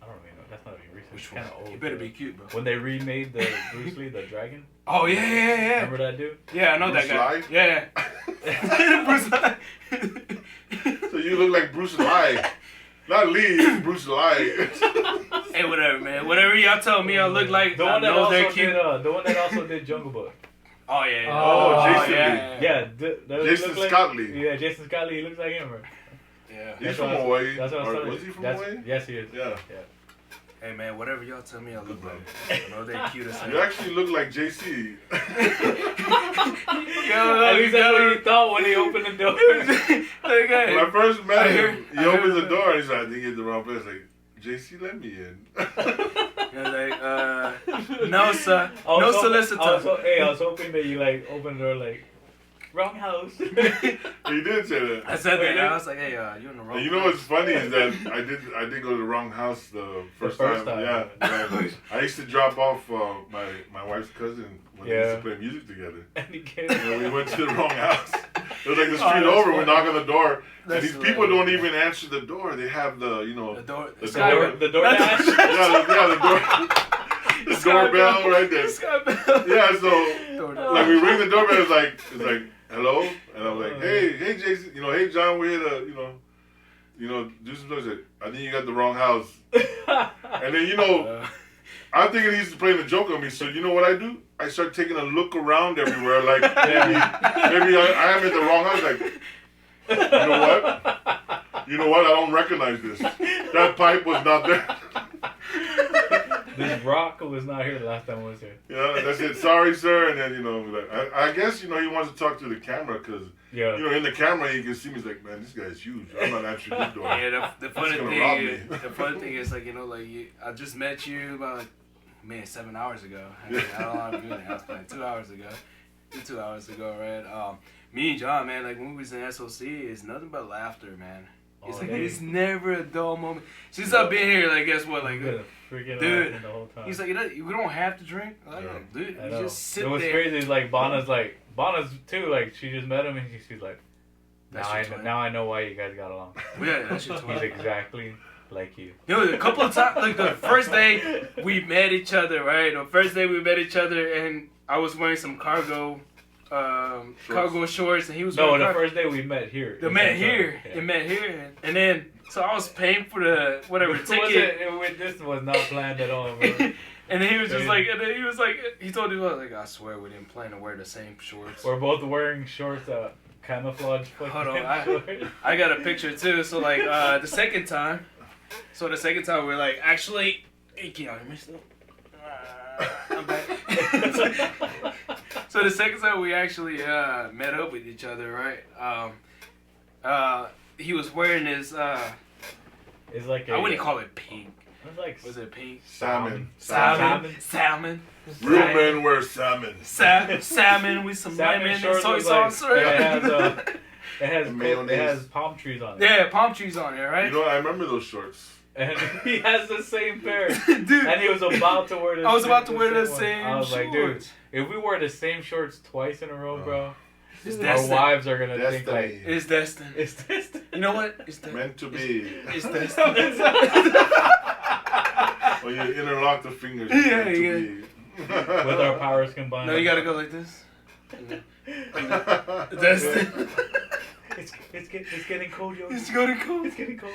I don't even know. That's not even recent. It's kind of old. You better be cute, bro. When they remade the Bruce Lee, the dragon. Oh yeah. Remember that dude? Yeah, I know Bruce that guy. Lee? Yeah. Bruce Lee. So you look like Bruce Lee. Not Lee, it's Bruce Lee. Hey, whatever, man. Whatever y'all tell me I look like, The I one that know they're also cute. did. The one that also did Jungle Book. Oh yeah. Oh, Jason yeah. Jason Scott Lee. Yeah, Jason Scott Lee. He looks like him, right? Yeah. He's from Hawaii. That's what I was Or telling was you. he from That's- Hawaii? Yes, he is. Yeah. Hey man, whatever y'all tell me I look like. I know they're cute as hell. You actually look like JC. At least that's what he thought when he opened the door. Okay. When I first met him, he I opens heard the door and he's like, I think he hit the wrong place. Like, JC, let me in. Like, no sir, I no was solicitor. I was hoping that you like opened the door like, wrong house. He did say that. I said that. I was like, hey, you in the wrong. And you know what's funny is that I did go to the wrong house the first time. Yeah. I used to drop off my wife's cousin when we used to play music together. And he came. And we went to the wrong house. It was like the street over. We knock on the door, and these people don't even answer the door. They have the the door. the The door dash. the door. The doorbell right there. Yeah, so like we ring the doorbell. It's like hello, and I'm like, hey Jason, hey John, we're here to do some stuff. I think you got the wrong house. And then I'm thinking he's playing a joke on me. So you know what I do? I start taking a look around everywhere, like maybe I am in the wrong house. Like, you know what? I don't recognize this. That pipe was not there. This rock was not here the last time I was here. Yeah, that's it. Sorry, sir. And then like I guess he wants to talk to the camera because in the camera you can see me. He's like, man, this guy's huge. I'm not answering this door. Yeah, the funny gonna thing rob is, me. the funny thing is I just met you about 7 hours ago. I don't know how to do that. I was playing 2 hours ago. 2 hours ago, right? Me and John, man, like when we was in SOC, it's nothing but laughter, man. It's it's never a dull moment. Since I've been here, like guess what, like dude, the whole time. he's like, we don't have to drink. Like, dude, you just sit there. It was crazy. It's like Bonna's too. Like she just met him and she's like, now I know why you guys got along. Yeah, that's your He's exactly like you. A couple of times, like the first day we met each other, right? The first day we met each other, and I was wearing some cargo shorts, and he was wearing the first day we met here. It met here, and then so I was paying for the whatever ticket. This was not planned at all, bro. And then he was just like, he told me, like, I swear we didn't plan to wear the same shorts. We're both wearing shorts, camouflage. Hold on, I got a picture too. So like the second time we're like, actually, hey, can y'all hear me still? I'm back. So So the second time we actually met up with each other, right? He was wearing his. It's like I wouldn't call it pink. It's like Was it pink? Salmon. Salmon. Real men wear salmon. Salmon with some lemon and shorts soy with, sauce. it has palm trees on it. Yeah, palm trees on it, right? You know, I remember those shorts. And he has the same pair. Dude. And he was about to wear the I was about to same- wear the one. same I was like, dude, shorts. if we wear the same shorts twice in a row, bro, It's our destined. wives are gonna think Destiny. like It's destined. it's this. You know what? It's destined. Meant to be. It's destined. When you interlock the fingers. Yeah, it's meant to yeah. be. With our powers combined. No, you gotta go like this. Destined. It's getting cold, yo. It's getting cold. It's getting cold.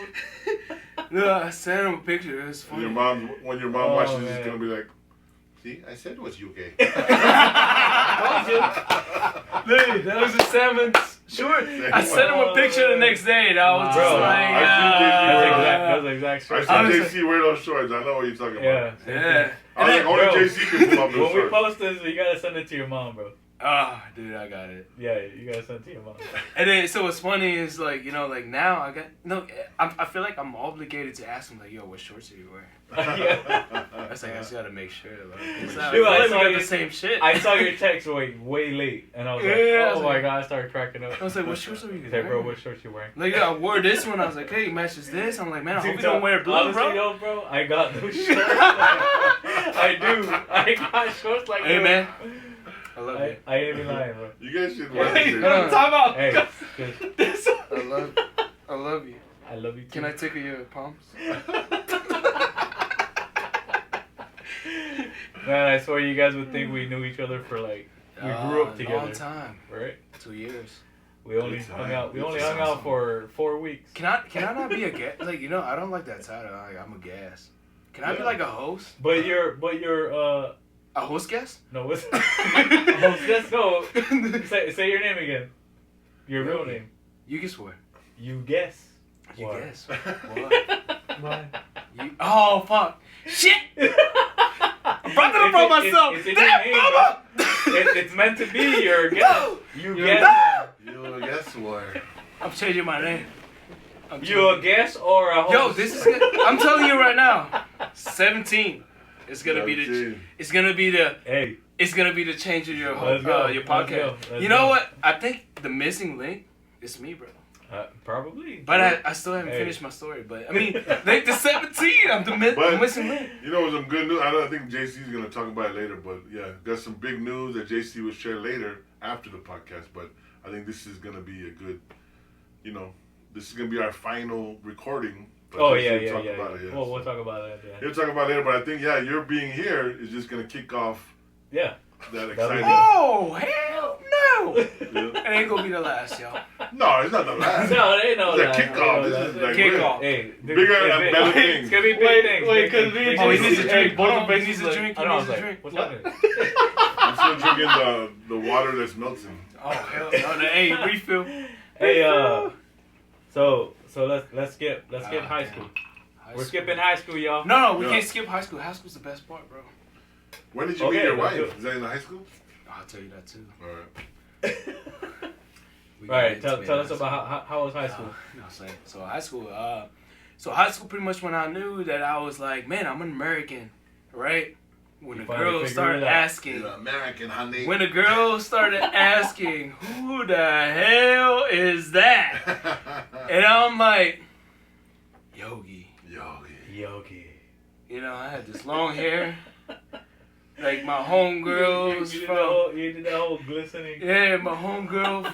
No, I sent him a picture. It was funny. When your mom Oh, watches, man. it's gonna be like, see, I said it was UK. Dude, that was a salmon short. I sent him a picture the next day, and I was Bro, just like, That's the exact I shirt. saw Honestly- JC wear those shorts. I know what you're talking Yeah. about. yeah. I was like, only Bro, JC can pull up those When we shorts. post this, you gotta send it to your mom, bro. Ah, dude, I got it. Yeah, you gotta send it to your mom. And then, so what's funny is like, you know, like now I got no. I feel like I'm obligated to ask him like, yo, what shorts are you wearing? Yeah. I was like, I just gotta make sure. Like, Dude, it's I not, I saw got you- the same shit. I saw your text way late, and I was like, Yeah, I oh was my like- god, I started cracking up. I was like, what shorts are you He's wearing? like, bro, what shorts you wearing? Like, I wore this one. I was like, hey, matches this. I'm like, man, I hope you Dude, don't wear blue, honestly, bro. though, bro, I got those shorts. I do. I got shorts like Hey, those. man. I love you. I ain't even lying, bro. You guys should wear Hey, the hold on. same. Time out. Hey, 'cause I love you. I love you too. Can I tickle your palms? Man, I swear you guys would think we knew each other for like we grew up together, Long time. right? 2 years. We only Good hung time. out. We Good only time. hung out for 4 weeks. Can I not be a guest? Like, you know, I don't like that title. Like, I'm a guest. Can I be Yeah. like a host? But you're A host guest? no, what's let's go. Say your name again. Your real name. YouGuessWar. You guess. You What? guess. What? Oh, fuck. Shit! I brought that up on myself. It's in Damn, your name, mama! It's meant to be your guess. You You guess. You guess what? I'm changing my name. You a guess or a host? Yo, this is good. I'm telling you right now. 17. It's gonna be the. 17. It's gonna be the. Hey, It's gonna be the change of your Let's go. your Let's podcast. go. Let's You know go. what? I think the missing link is me, bro. probably. But I still haven't Hey. finished my story. But I mean, like the 17, I'm the But- missing link. You know, some good news. I don't think JC's gonna talk about it later, but yeah, got some big news that JC will share later after the podcast. But I think this is gonna be a good, you know, this is gonna be our final recording. But Oh JC yeah, will yeah, talk yeah. about it, Well, we'll talk about that. Yeah. He'll talk about it later, but I think your being here is just gonna kick off Yeah. that That'll be exciting. Oh hell no! Yeah. It ain't gonna be the last, y'all. No, it's not the last. No, they know It's a that. kickoff. They know This that. is like Kickoff. Hey, Bigger and better things. It's gonna be big things. wait, big 'cause things, me big and Oh, he things. needs a drink. Hey, Both both of us needs a like- drink. I He know, I needs was a like, drink. what's happening? I'm still drinking the water that's melting. Oh hell no! Hey, refill. Hey, so let's skip Ah, high damn. school. High We're school. skipping high school, y'all. No, we Yeah. can't skip high school. High school's the best part, bro. When did you Okay, meet your let's do wife? it. Is that in high school? I'll tell you that too. All right. We All right, get into it tell in us high about how was high school. No, so high school. So high school pretty much when I knew that I was like, man, I'm an American, right? When You the finally girls figured started it out. asking, You're American, honey. when the girls started asking, who the hell is that? And I'm like, Yogi. Yogi. You know, I had this long hair, like my homegirls from. You did that whole glistening. Yeah, my homegirl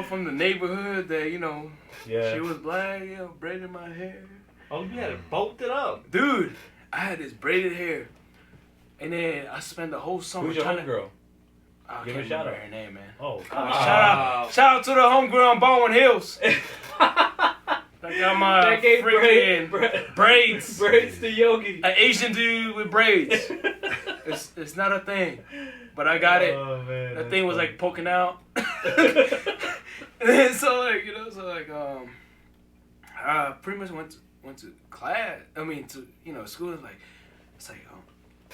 from the neighborhood that, you know, Yeah. she was black, you know, braiding my hair. Oh, you had it bolted up. Dude, I had this braided hair. And then I spent the whole summer Who's your trying to... homegirl? I Give can't a shout remember out. her name, man. Oh, Shout out to the homegirl on Bowen Hills. I got my that gave freaking braids. braids to Yogi. An Asian dude with braids. It's not a thing. But I got it. Oh, man, That thing was like poking out. And then so like, you know, so like I pretty much went to class. I mean to, you know, school. It's like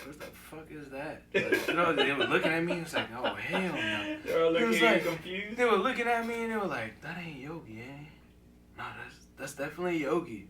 what the fuck is that? Like, you know, they were looking at me. It's like, oh hell no. They're all looking at you confused. They were looking at me and they were like, that ain't Yogi, eh? No, that's definitely Yogi.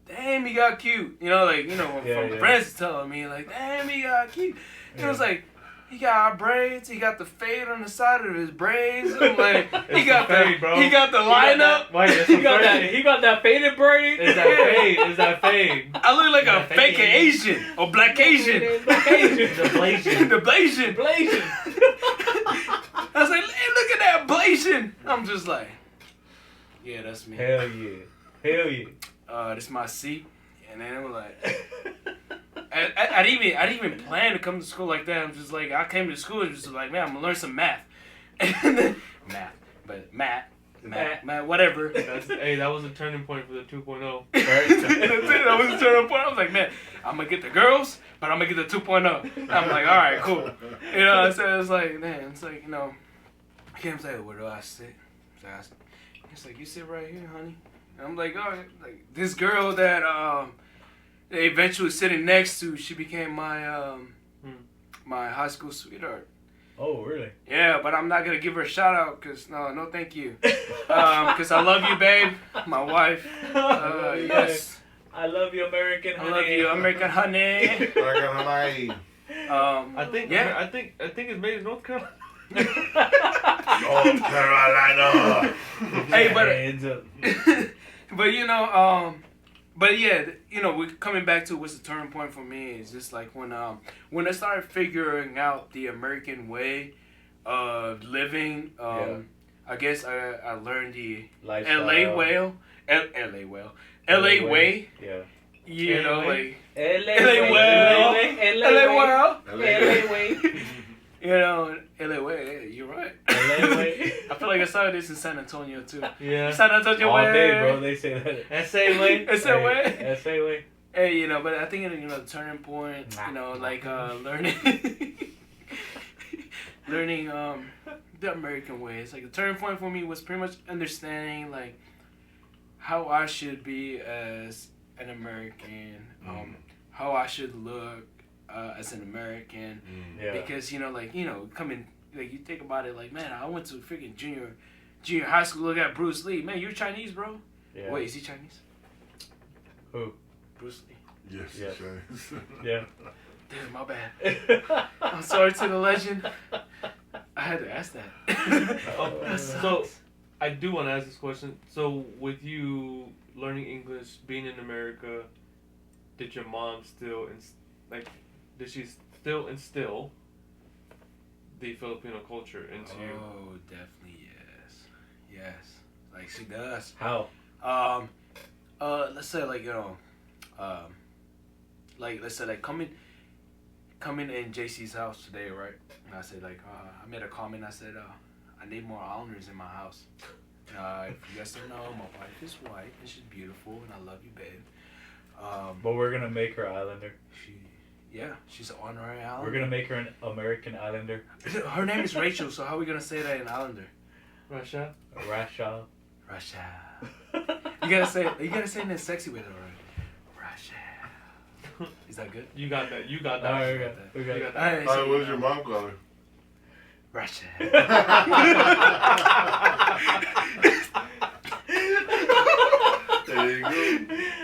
Damn, he got cute. You know, like, you know, from friends telling me, like, damn, he got cute. It was like, he got braids. He got the fade on the side of his braids. I'm like, he got the fade, bro. He got the lineup. He got that faded braid. Is that fade? Is that fade? I look like a fake Asian or black Asian. The Blasian. The Blasian. I was like, hey, look at that Blasian. I'm just like, yeah, that's me. Hell yeah. This is my seat. And then it was like, I didn't even plan to come to school like that. I'm just like, I came to school and just like, man, I'm gonna learn some math. And then, math, whatever. Hey, that was a turning point for the 2.0. Right? That was a turning point. I was like, man, I'm gonna get the girls, but I'm gonna get the 2.0. I'm like, all right, cool. You know, so it's like, man, it's like, you know, I can't say, where do I sit? So it's like, you sit right here, honey. And I'm like, oh, like this girl that they eventually sitting next to, she became my my high school sweetheart. Oh, really? Yeah, but I'm not gonna give her a shout out because no, thank you. Because I love you, babe, my wife. Yes. I love you, American honey. I love you, American honey. American honey. I think it's made in North Carolina. North Carolina. Hey, but you know, but yeah, you know, we're coming back to what's the turning point for me is just like when I started figuring out the American way of living. I guess I learned the lifestyle. LA way. Yeah. You know, like LA way. You know, LA way. You're right. LA way. I feel like I saw this in San Antonio too. Yeah. San Antonio all way. day, bro. They say that. SA way. SA way. SA way. Hey, you know, but I think you know the turning point. You know, like learning, the American way. It's like the turning point for me was pretty much understanding like how I should be as an American, how I should look as an American, because you know, like you know, coming like you think about it, like man, I went to freaking junior high school. Look at Bruce Lee, man, you're Chinese, bro. Yeah. Wait, is he Chinese? Who? Bruce Lee. Yes. Yeah. Damn, my bad. I'm sorry to the legend. I had to ask that. So, I do want to ask this question. So, with you learning English, being in America, did your mom still, did she still instill the Filipino culture into you? Oh, definitely yes. Like she does. How? Let's say like you know, like let's say like coming in JC's house today, right? And I said like I made a comment. I said I need more islanders in my house. If you guys don't know, my wife is white and she's beautiful and I love you, babe. But we're gonna make her islander. She's an honorary islander. We're gonna make her an American islander. Her name is Rachel, so how are we gonna say that in islander? Russia. Russia. You gotta say it in a sexy way though, right? Russia. Is that good? You got that. We got that. Alright, what does your mom call her? Russia. There you go.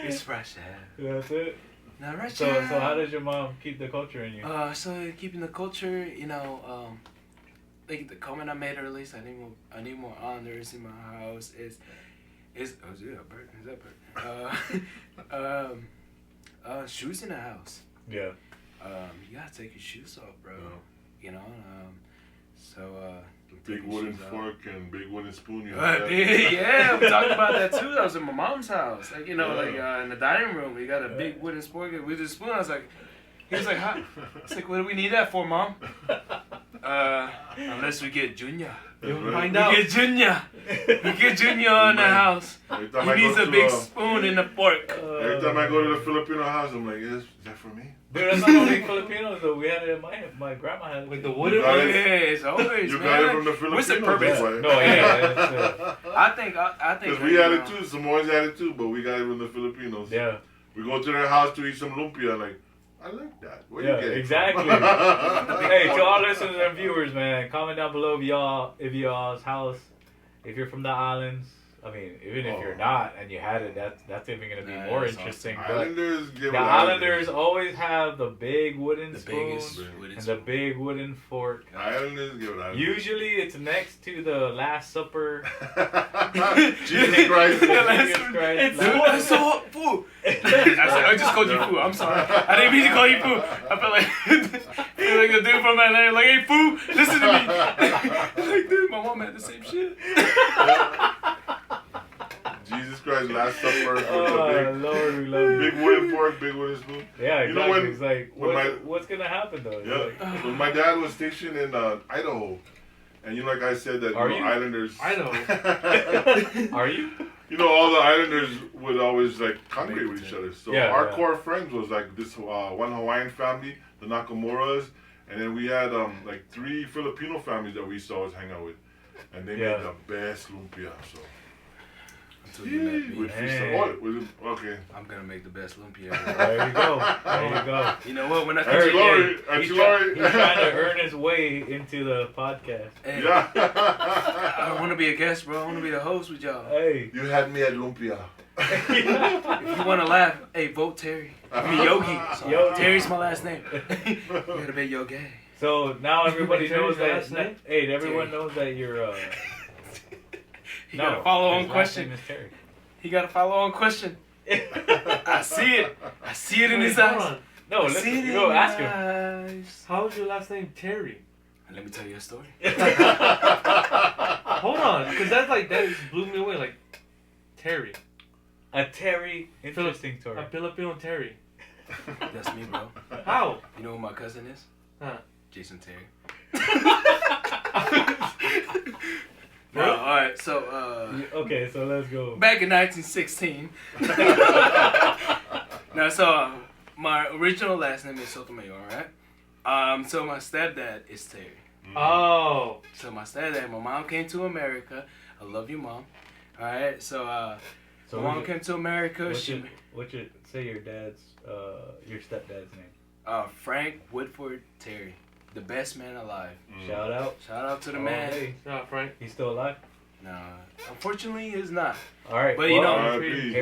It's Russia. That's it. Now Russia. So how does your mom keep the culture in you? So keeping the culture, you know, like the comment I made earlier, I need more honors in my house. Is it a bird? Is that bird? Shoes in the house. Yeah. You gotta take your shoes off, bro. Yeah. You know, Big wooden fork and big wooden spoon. Yeah, we talked about that too. That was in my mom's house. Like you know, like in the dining room, we got a big wooden fork with a spoon. I was like, he was like, "Huh?" It's like, what do we need that for, Mom? Unless we get Junior. You'll find out. We get Junior in the house. He needs a big spoon and a fork. Every time I go to the Filipino house, I'm like, is that for me? Dude, that's not only Filipinos though. We had it in my grandma had it. With the wooden Yeah, it's always, You man. got it from the Filipinos. What's the purpose? Right? No, yeah. I think. Because we had it too. Samoans had it too, but we got it from the Filipinos. Yeah. We go to their house to eat some lumpia. Like, I like that. Where Yeah, you get it exactly. from? Hey, to all listeners and viewers, man, comment down below if y'all's house, if you're from the islands. I mean, even if you're not and you had it, that's even gonna be more that's interesting. awesome. But Islanders give the Islanders always have the big wooden spoon wooden and the big wooden fork. Islanders give it Islanders. Usually, it's next to the Last Supper. Jesus Christ. Jesus Christ. It's so fool. I just called you fool. I'm sorry. I didn't mean to call you fool. I felt like a dude from Atlanta, like, hey fool, listen to me. Like, dude, my mom had the same shit. Jesus Christ, Last Supper with Oh, the Lord, we love you. big wooden fork, big wooden spoon. Yeah, exactly. You know when- it's like, when what's gonna happen though? It's Yeah. like, When my dad was stationed in Idaho, and like I said that Are you? Islanders. Idaho. are you? All the Islanders would always like congregate with each other. So Yeah, our yeah. core friends was like this one Hawaiian family, the Nakamuras, and then we had like 3 Filipino families that we used to always hang out with, and they Yeah. made the best lumpia. So. Until you met me. With Hey. fish sauce. Okay. I'm gonna make the best lumpia. There you go. There you go. You know what? When I Hey, come Glory. He's Glory. trying to earn his way into the podcast. hey, Yeah. I don't want to be a guest, bro. I want to be the host with y'all. Hey. You had me at lumpia. If you want to laugh, hey, vote Terry. I mean Yogi. Yogi. Terry's my last name. You gotta be Yogi. So now everybody knows Terry's that. last name? Hey, everyone Terry. knows that you're. He got a follow-on his last question. name is Terry. He got a follow-on question. I see it. I see it in his Hold eyes. on. No, I let's see it in go his ask him. eyes. How is your last name Terry? Let me tell you a story. Hold on, because that just blew me away. Like Terry, A Terry, interesting a story. Filipino Terry. That's me, bro. How? You know who my cousin is? Huh? Jason Terry. No, all right. So Okay, so let's go. back in 1916. Now, so my original last name is Sotomayor, right? So my stepdad is Terry. Oh. So my stepdad, my mom came to America. I love you, mom. All right. So So my mom came to America. What's your say your stepdad's name? Frank Woodford Terry, the best man alive. Shout out. Shout out to the Oh, man. hey, Yeah, Frank. he's still alive. No, unfortunately, he's not. All right, But you know, R.I.P.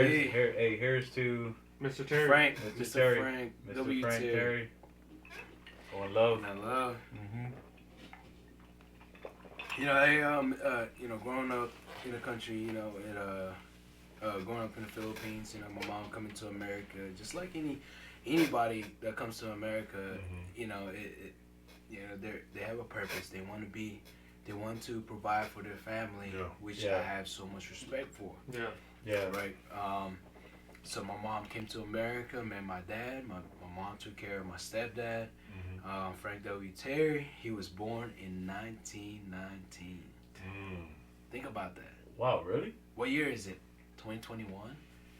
here's to Mr. Terry. Frank, Mr. Mr. Terry. Frank, Mr. W. Frank Terry. Terry. One love. And I love. Mm-hmm. You know, growing up in the country, growing up in the Philippines, my mom coming to America, just like anybody that comes to America, they have a purpose. They want to provide for their family, which I have so much respect for. Yeah. Yeah. Right. So my mom came to America, met my dad. My mom took care of my stepdad, Frank W. Terry. He was born in 1919. Think about that. Wow, really? What year is it? 2021?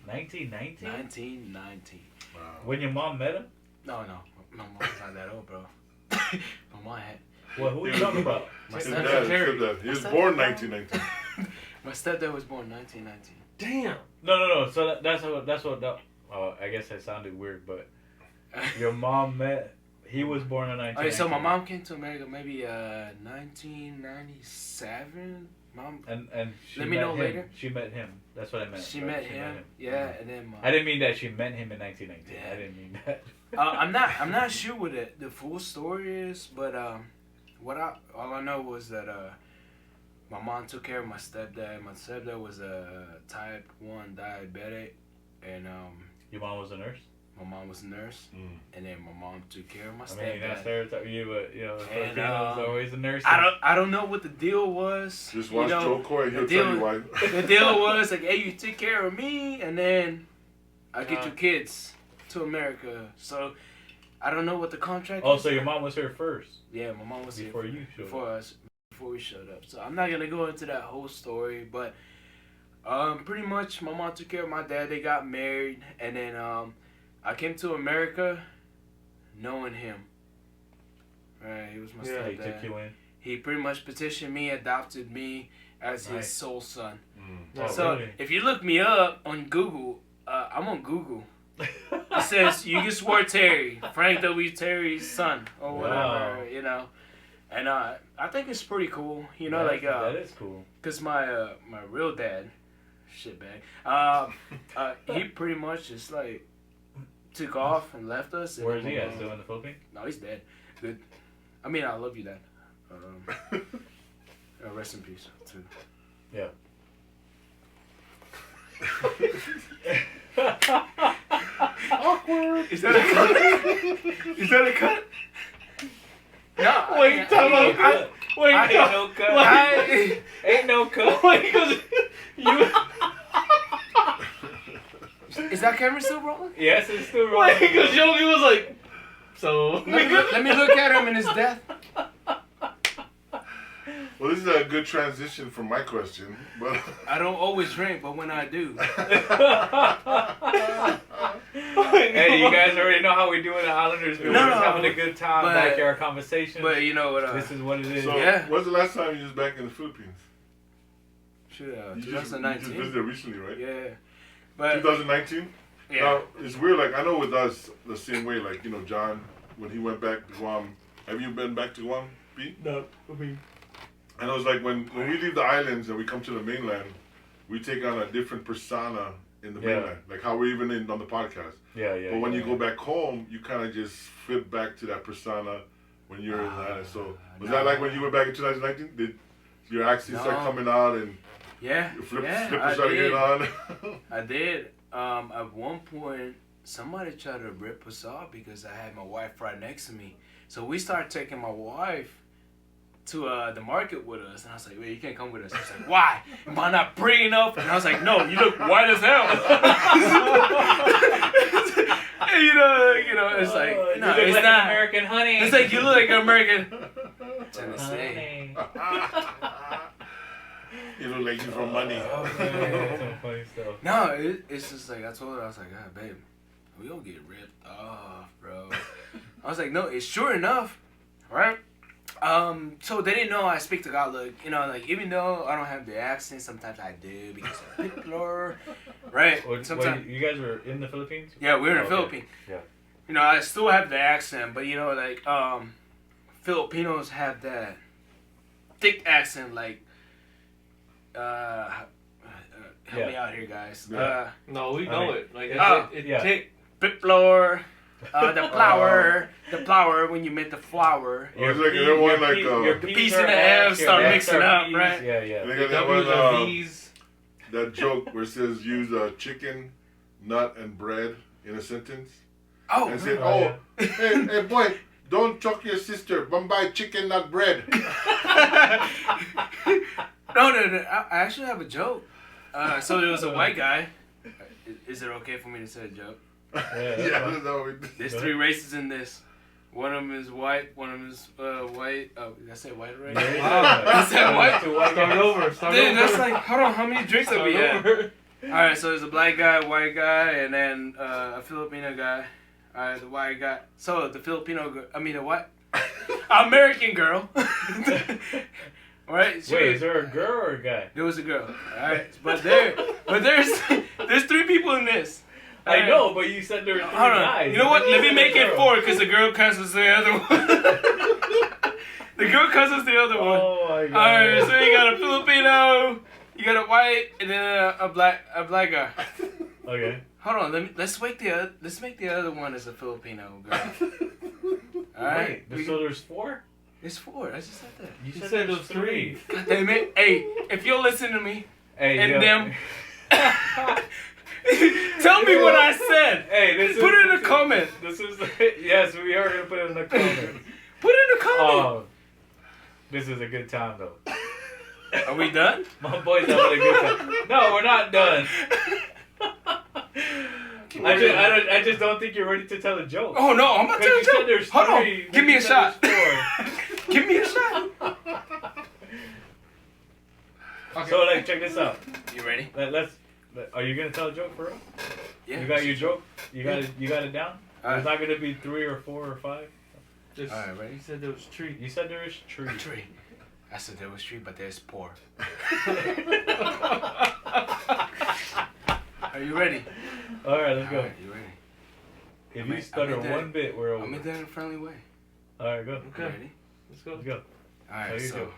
1919? 1919. Wow. When your mom met him? No. My mom's not that old, bro. My mom had... Well, who are you talking about? My His stepdad. dad, Terry. stepdad. He was My born stepdad. 1919. My stepdad was born 1919. Damn. No. So that's what. I guess that sounded weird, but your mom met. He was born in 1919. Alright, so my mom came to America maybe 1997. Mom, And she Let me met know him. later. She met him. That's what I meant. she right? met him. Yeah, and then I didn't mean that she met him in 1919. Yeah. I didn't mean that. I'm not sure what the full story is, but all I know was that my mom took care of my stepdad. My stepdad was a type 1 diabetic, and Your mom was a nurse? my mom was a nurse, and then my mom took care of my I mean, not stepdad. stereotype you, but And, Filipinos always a nurse. I don't know what the deal was. Just watch Joe Coy, he'll the tell you why. The deal was like, hey, you take care of me, and then I get your kids to America. So I don't know what the contract. Oh, is. so your mom was here first Yeah, my mom was here before you showed up. before we showed up. So I'm not gonna go into that whole story, but pretty much my mom took care of my dad. They got married, and then I came to America knowing him. Right, he was my He stepdad. took you in. He pretty much petitioned me, adopted me as his Nice. sole son. Oh, So really? if you look me up on Google, I'm on Google. It says YouGuessWar Terry, Frank W. Terry's son or whatever, Wow. you know. And I think it's pretty cool, you know, that is cool. cause my real dad, shitbag, he pretty much just like took off and left us. Where is he at? Still in the Philippines? No, he's dead. Good. I mean, I love you, Dad. Rest in peace, too. Yeah. Awkward. Is that a cut? Is that a cut? No. Wait, time out. Wait, Ain't no cut. Ain't no cut. Wait, because you. Is that camera still rolling? Yes, it's still Wait, rolling. because Yogi was like, so. Let me look at him in his death. Well, this is a good transition from my question, but I don't always drink, but when I do. Hey, you guys already know how we do in the Islanders. We're No, just having a good time, but- backyard conversation. But you know what? This is what it is. so Yeah. when's the last time you was back in the Philippines? Shoot, You just 2019. visited recently, right? Yeah. But 2019. yeah. Now it's weird. Like I know with us the same way. Like John, when he went back to Guam. Have you been back to Guam, Pete? No, I mean. And it was like when we leave the islands and we come to the mainland, we take on a different persona in the Yeah. mainland. Like how we're even on the podcast. Yeah, yeah. But when yeah, you go back home, you kind of just flip back to that persona when you're in the island. So was that like when you went back in 2019? Did your accent start No. coming out and Yeah. your yeah, flipper I started did. getting on? I did. At one point, somebody tried to rip us off because I had my wife right next to me. So we started taking my wife to the market with us, and I was like, "Wait, you can't come with us." She's like, "Why? Am I not pretty enough?" And I was like, "No, you look white as hell." And, you know, it's like, Oh, no, you look it's like not. American honey. It's like you look like American. Tennessee. Honey. You look like you from money. Oh, Some funny stuff. No, it's just like I told her, I was like, "Ah, babe, we don't get ripped off, bro." I was like, "No, it's sure enough, right?" So they didn't know I speak Tagalog. Like even though I don't have the accent, sometimes I do because I'm Hitler, right? Sometimes. You guys were in the Philippines? Yeah, we're in the Okay. Philippines. Yeah. I still have the accent, but Filipinos have that thick accent, like. Help me out here, guys. Yeah. No, we I know mean, it. Like, yeah. Pipplor, the flour when you make the flour. Oh, it's like everyone like The P's and the F's start mixing up, right? Yeah, yeah. They got that W's one, and V's. that joke where it says use chicken, nut, and bread in a sentence. Oh, And said, Oh, hey boy, don't choke your sister. Bombay chicken, nut, bread. no. I actually have a joke. So there was a white guy. Is it okay for me to say a joke? Yeah, That's how we do. There's 3 races in this. One of them is white. One of them is white. Oh, did I say white already? Wow. Is that white? Start over. Dude, that's like, hold on, how many drinks have we had? Alright, so there's a black guy, white guy, and then a Filipino guy. Alright, the white guy. So the Filipino girl, the white American girl. Alright, Wait, is there a girl or a guy? there was a girl. Alright, but there's 3 people in this. I know, but you said there were 3 Hold on. guys. You know what? Let me make it Girl. 4 because the girl counts as the other one. The girl counts as the other one. Oh my god. Alright, so you got a Filipino, you got a white, and then a black guy. Okay. Hold on, let's make the other one as a Filipino girl. Alright, Wait, so there's 4? it's 4. I just said that. You said said there there's was 3. God damn it! Hey, if you'll listen to me Hey, and yo. them, tell me what I said. Hey, Put it in a comment. This is yes, we are gonna put it in the comment. Put it in a comment. Oh, this is a good time though. Are we done? My boy's having a good time. No, we're not done. I just don't think you're ready to tell a joke. Oh no, I'm gonna tell You said you. there's Hold on, 3. give me You a said shot. there's 4. Give me a shot. Okay. So like, check this out. You ready? Are you gonna tell a joke for real? Yeah. You got your joke? You got it down? Alright. It's not gonna be 3 or 4 or 5. Just, Alright, ready? He said there was tree. You said there is tree. Tree. I said there was tree, but there's poor. Are you ready? All right, let's go. Alright, you ready? If you stutter one bit, we're over. I'm in that in a friendly way. All right, go. Okay. Ready? Let's go. Let's go. Alright, you so go.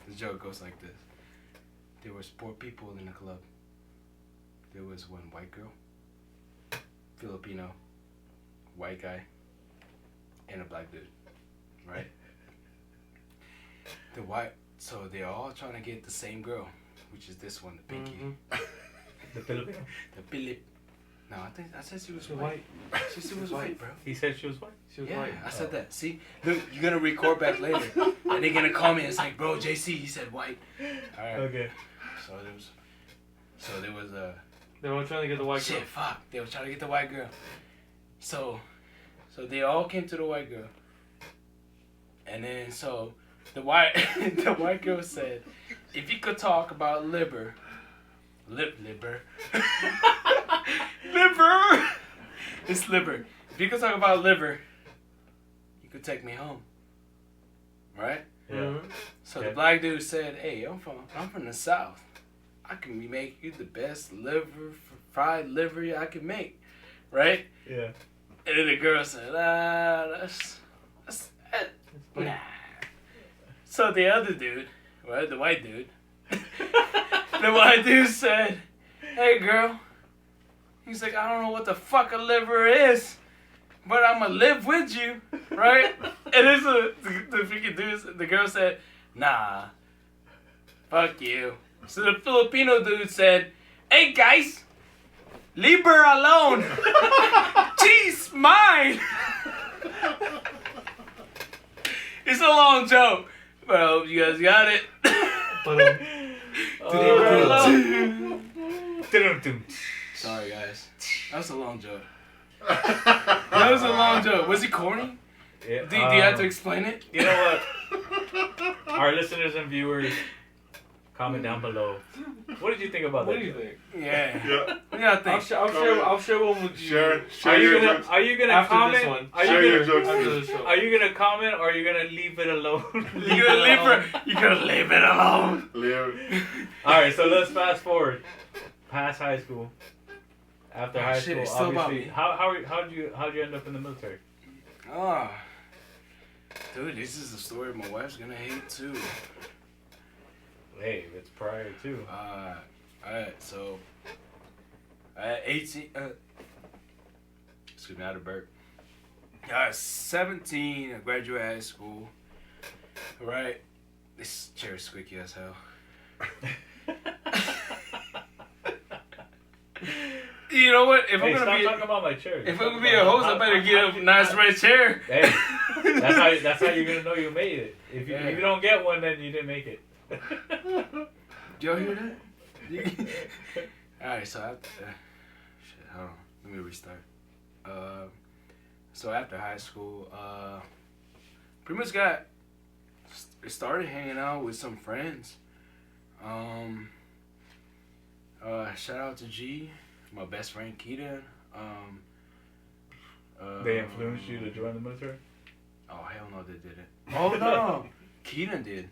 the joke goes like this. There was 4 people in the club. There was one white girl, Filipino, white guy, and a black dude. Right? So they're all trying to get the same girl, which is this one, the pinky. Mm-hmm. The Filipino. The Philip. No, I said she was She's white. She was white, bro. He said she was white. She was Yeah, white. I said that. See, look, you're gonna record back later, and they're gonna call me and it's like, bro, JC, he said white. All right. Okay. So there was a. They were trying to get the white girl. Shit, fuck. They were trying to get the white girl. So they all came to the white girl, and then the white the white girl said, if you could talk about liver. It's liver. If you could talk about liver, you could take me home. Right? Yeah. Mm-hmm. So Okay. the black dude said, hey, I'm from the South. I can make you the best fried liver I can make. Right? Yeah. And then the girl said, that's nah. So the other dude, right, the white dude, the white dude said, hey girl, he's like, I don't know what the fuck a liver is, but I'm gonna live with you, right? And the freaking dude, the girl said, nah, fuck you. So the Filipino dude said, hey guys, leave her alone. She's mine. It's a long joke, but I hope you guys got it. Sorry guys, that was a long joke. That was a long joke. Was it corny? Yeah, Do you have to explain it? You know what? Our listeners and viewers, comment down below. What did you think about What that? do you think? Yeah. Yeah. What do y'all think? I'll share one with you. Share Are you your gonna jokes. Are you gonna After comment? this one. Are Share you your gonna jokes. After the show. Are you gonna comment or are you gonna leave it alone? You gonna leave her? You gonna leave it alone? Live. All right, so let's fast forward. Past high school. After Oh, high shit, school, it's still about obviously. me. How'd you end up in the military? Oh, dude, this is the story my wife's gonna hate too. Hey, it's prior too. Alright, so at 18, excuse me, I had a burp. 17, I graduated high school. Right, this chair is squeaky as hell. You know what? If Hey, I'm stop gonna be, talking about my chair. if I'm gonna be a host, I better get a nice red chair. Hey, that's how you're gonna know you made it. If you don't get one, then you didn't make it. Y'all hear that? Alright, so after shit, hold on. Let me restart. So after high school, pretty much started hanging out with some friends. Shout out to G, my best friend Keaton. They influenced you to join the military? Oh hell no, they didn't. Oh no, Keaton did.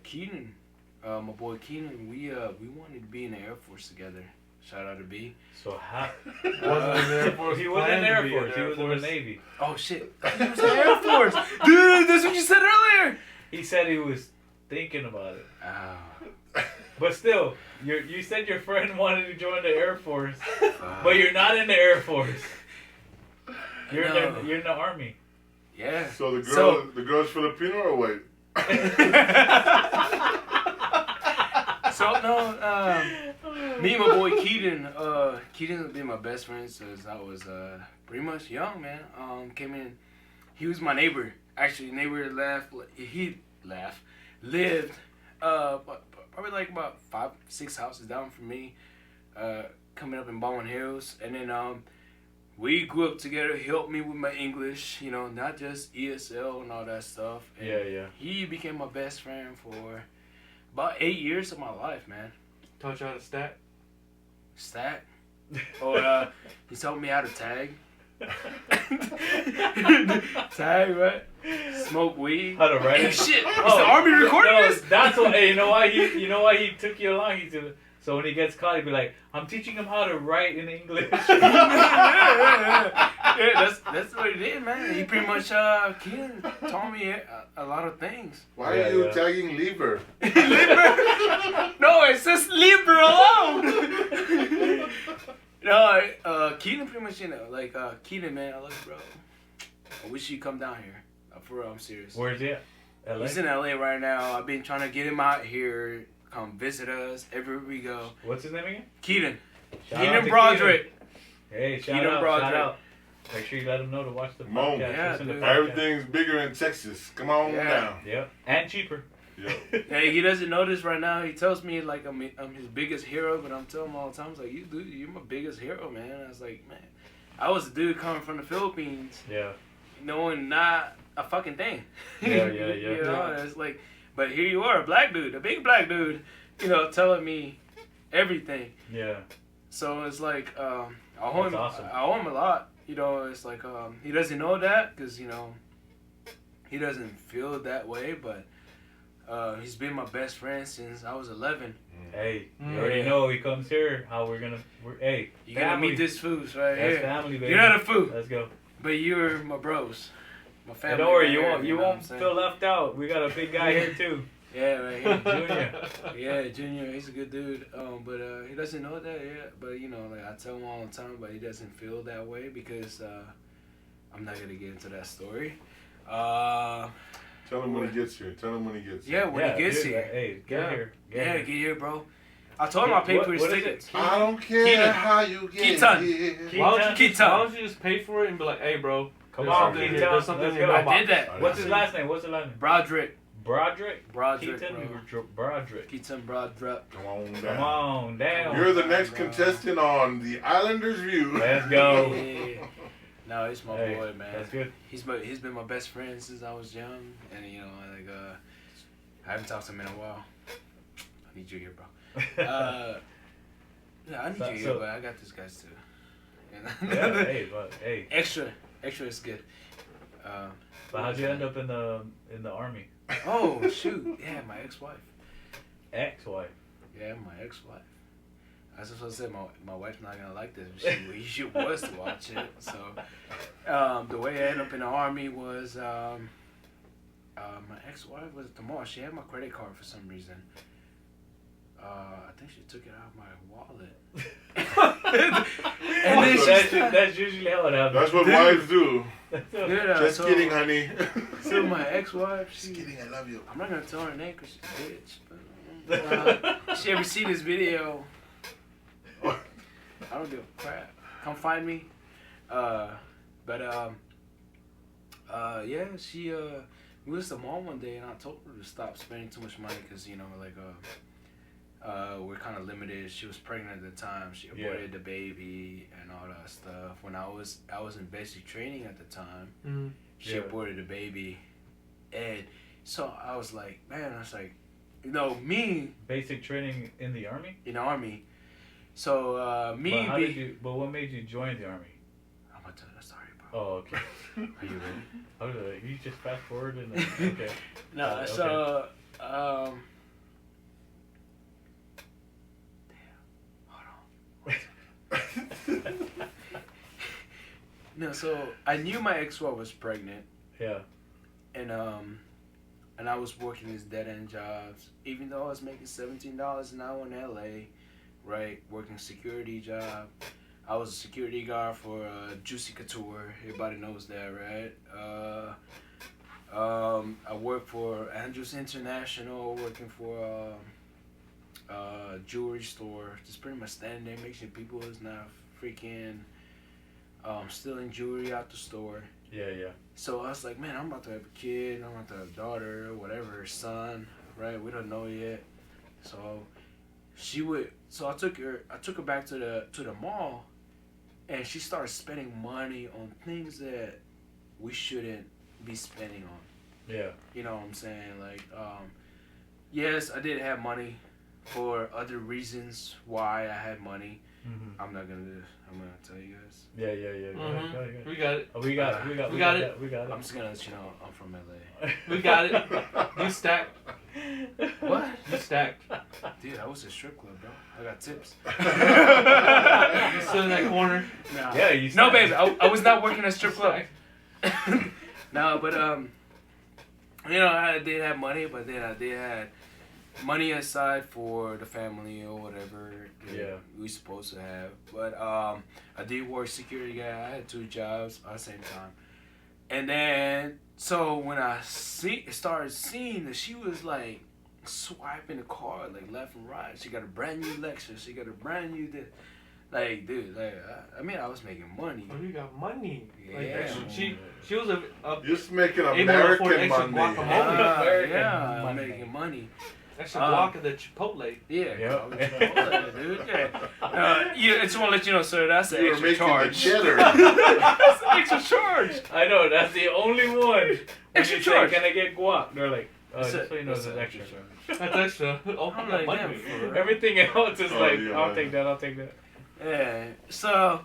Keaton, my boy Keaton, we wanted to be in the Air Force together. Shout out to B. So how? Wasn't in the Air Force. He wasn't in the planned to Air be Force. He Air was in the Force. Navy. Oh shit, he was in the Air Force, dude. That's what you said earlier. He said he was thinking about it. Oh, But still, you said your friend wanted to join the Air Force, but you're not in the Air Force. You're in the Army. yeah. So the girl's Filipino or white? So no, me and my boy Keaton, Keaton been my best friend since I was pretty much young, man. Came in, he was my neighbor. Actually, neighbor lived probably like about 5-6 houses down from me, coming up in Baldwin Hills, and then we grew up together. He helped me with my English, you know, not just ESL and all that stuff. And Yeah. he became my best friend for about 8 years of my life, man. Taught you how to stat? Stat. Or he taught me how to tag. Tag, right? Smoke weed. How to write Hey, it? shit! Is the Army recording No, this? that's what. Hey, you know why he took you along? So when he gets caught, he'd be like, "I'm teaching him how to write in English." Yeah. that's what he did, man. He pretty much Keenan taught me a lot of things. Why are you tagging Lieber? No, it says leave her alone. No, Keenan pretty much, like Keenan, man, I love you, bro. I wish you'd come down here. For real, I'm serious. Where's he at? LA? He's in LA right now. I've been trying to get him out here. Come visit us everywhere we go. What's his name again? Keaton. Shout out Keaton to Broderick. Hey, shout Keaton out, Broderick. shout out. Make sure you let him know to watch the Mo. podcast. Yeah, Listen to dude. the podcast. Everything's bigger in Texas. Come on down. Yep, and cheaper. Yep. Hey, he doesn't know this right now. He tells me like I'm his biggest hero, but I'm telling him all the time, I was like, you're my biggest hero, man. I was like, man, I was a dude coming from the Philippines, Yeah. knowing not a fucking thing. Yeah. You know, it's like, but here you are, a black dude, a big black dude, telling me everything. Yeah. So it's like, I owe him, awesome. I owe him a lot. It's like, he doesn't know that because, he doesn't feel that way, but he's been my best friend since I was 11. Hey, you already know he comes here, how we're hey, You're going to meet this fools right That's here. family, baby. You're not a fool, Let's go. but you're my bros. My Hey, family. don't worry, right you here, won't know what I'm feel saying? left out. We got a big guy here too. Yeah, right here. Junior. Yeah, Junior, he's a good dude. But he doesn't know that yet. But like I tell him all the time, but he doesn't feel that way because I'm not gonna get into that story. Tell him when he gets here. Yeah, when he gets dude, here. Hey, get here. Get here, bro. I told him I'll pay for his What is tickets. it? I don't care Keaton. how you get Keaton. here. Why Keaton. don't you just pay for it and be like, hey, bro, Come there's on, something Keaton. here, there's something Let's in your go. I mailbox. did that. What's his last name? Broderick. Broderick. Keaton, Keaton Broderick. Keaton Broderick. Come on down. Come on down. You're the next contestant on the Islanders View. Let's go. Yeah. No, he's my Hey, boy, man. That's good. He's been my best friend since I was young, and I haven't talked to him in a while. I need you here, bro. Yeah, I need you here, but I got these guys too. Yeah, hey. Extra is good. But how'd you end up in the army? Oh shoot! Yeah, my ex-wife. Ex-wife. Yeah, my ex-wife. I was supposed to say my wife's not gonna like this. But she was to watch it. So the way I ended up in the army was my ex-wife was tomorrow. She had my credit card for some reason. I think she took it out of my wallet. And then that's usually how it happens. That's what wives do. Yeah, Just so, kidding, honey. So my ex-wife, Just kidding, I love you. I'm not gonna tell her name because she's a bitch. But, she ever see this video? I don't give a crap. Come find me. Yeah, she we was at the mall one day and I told her to stop spending too much money because we're kind of limited. She was pregnant at the time. She aborted the baby and all that stuff. When I was in basic training at the time, she aborted the baby, and so I was like, me Basic training in the army. in the army. So But what made you join the army? I'm gonna tell you the story, bro. Oh, okay. Are you ready? I was like, you just fast forward and okay. No, Okay. so no, so I knew my ex-wife was pregnant, Yeah. and I was working these dead-end jobs, even though I was making $17 an hour in LA, right? Working security job. I was a security guard for Juicy Couture. Everybody knows that, right? I worked for Andrews International, working for a jewelry store. Just pretty much standing there, making sure people is not freaking stealing jewelry out the store. Yeah. So I was like, man, I'm about to have a kid. I'm about to have a daughter, whatever, son, right? We don't know yet. So I took her back to the mall, and she started spending money on things that we shouldn't be spending on. Yeah. You know what I'm saying? Like, yes, I did have money for other reasons why I had money. Mm-hmm. I'm gonna tell you guys. Yeah. Mm-hmm. Go ahead. We got it. Oh, we got it. We got it. We got I'm it. just gonna let you know I'm from LA. We got it. You stack. What? You stacked. Dude, I was a strip club, bro. I got tips. You stood in that corner. Nah. Yeah, you No, stacked. baby, I was not working at strip club. No, but you know, I did have money, but then I did have money aside for the family or whatever Yeah. we supposed to have. But I did work security guy. I had 2 jobs at the same time. And then, so when I started seeing that she was like swiping the card like left and right. She got a brand new Lexus. She got a brand new this. Like, dude, like I mean, I was making money. Oh, you got money. Like, Yeah. she was a Just making able to afford American extra money. guacamole. American Yeah, I'm money. making money. extra guac at the Chipotle. Yeah, Yep. I was Chipotle, dude. Yeah. I just want to let you know, sir, that's an You were extra making charge. the cheddar. That's an extra charge. I know, that's the only one. When Extra you say, charge. can I get guac? They're like, That's just so you know, that's it's an extra. That's extra. Oh, I'm I like, got damn, money. for real. Everything else is Oh, like, yeah. I'll take that, I'll take that. Yeah. So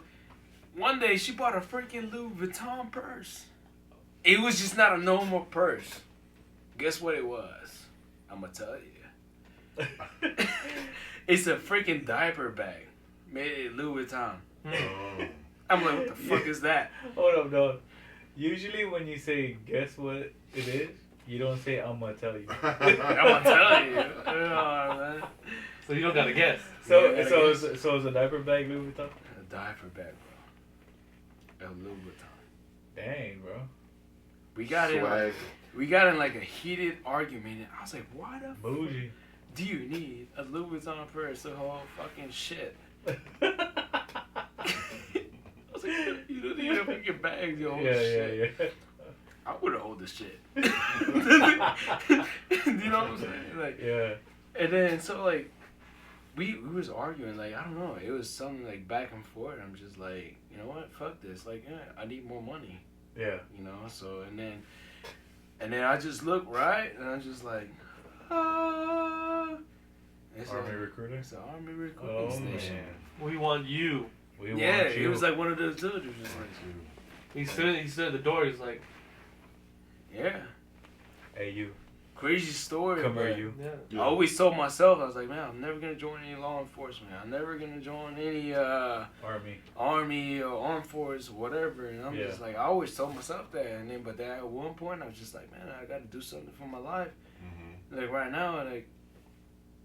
one day she bought a freaking Louis Vuitton purse. It was just not a normal purse. Guess what it was? I'm gonna tell you. It's a freaking diaper bag made in Louis Vuitton. Oh. I'm like, what the fuck is that? Hold up, dog. Usually when you say, guess what it is, you don't say, I'm gonna tell you. I'm gonna tell you. Man. So you don't gotta guess. So, Yeah, I so, guess. it's, so it's a diaper bag, Louis Vuitton? A diaper bag, bro. A Louis Vuitton. Dang, bro. We got in. Swag. We got in like a heated argument. And I was like, why the fuck Bougie. do you need a Louis Vuitton purse to hold fucking shit? I was like, you don't need a fucking bag to hold shit. Yeah. I would have hold this shit. You know what I'm saying? Like, Yeah. and then so like, we was arguing, like, I don't know, it was something like back and forth. I'm just like, you know what, fuck this. Like, yeah, I need more money. Yeah. You know, so and then I just look right, and I'm just like, it's Army a, recruiter? it's an army recruiting Oh, station. man. We want you. We Yeah, want you. it was like one of those dudes. It was just like, He stood at the door. He's like, yeah, Hey, you. crazy story. Come here, but you. yeah. I always told myself, I was like, man, I'm never gonna join any law enforcement. I'm never gonna join any Army. army or armed force or whatever. And I'm Yeah. just like, I always told myself that. And then, but then at one point, I was just like, man, I got to do something for my life. Mm-hmm. Like right now, like.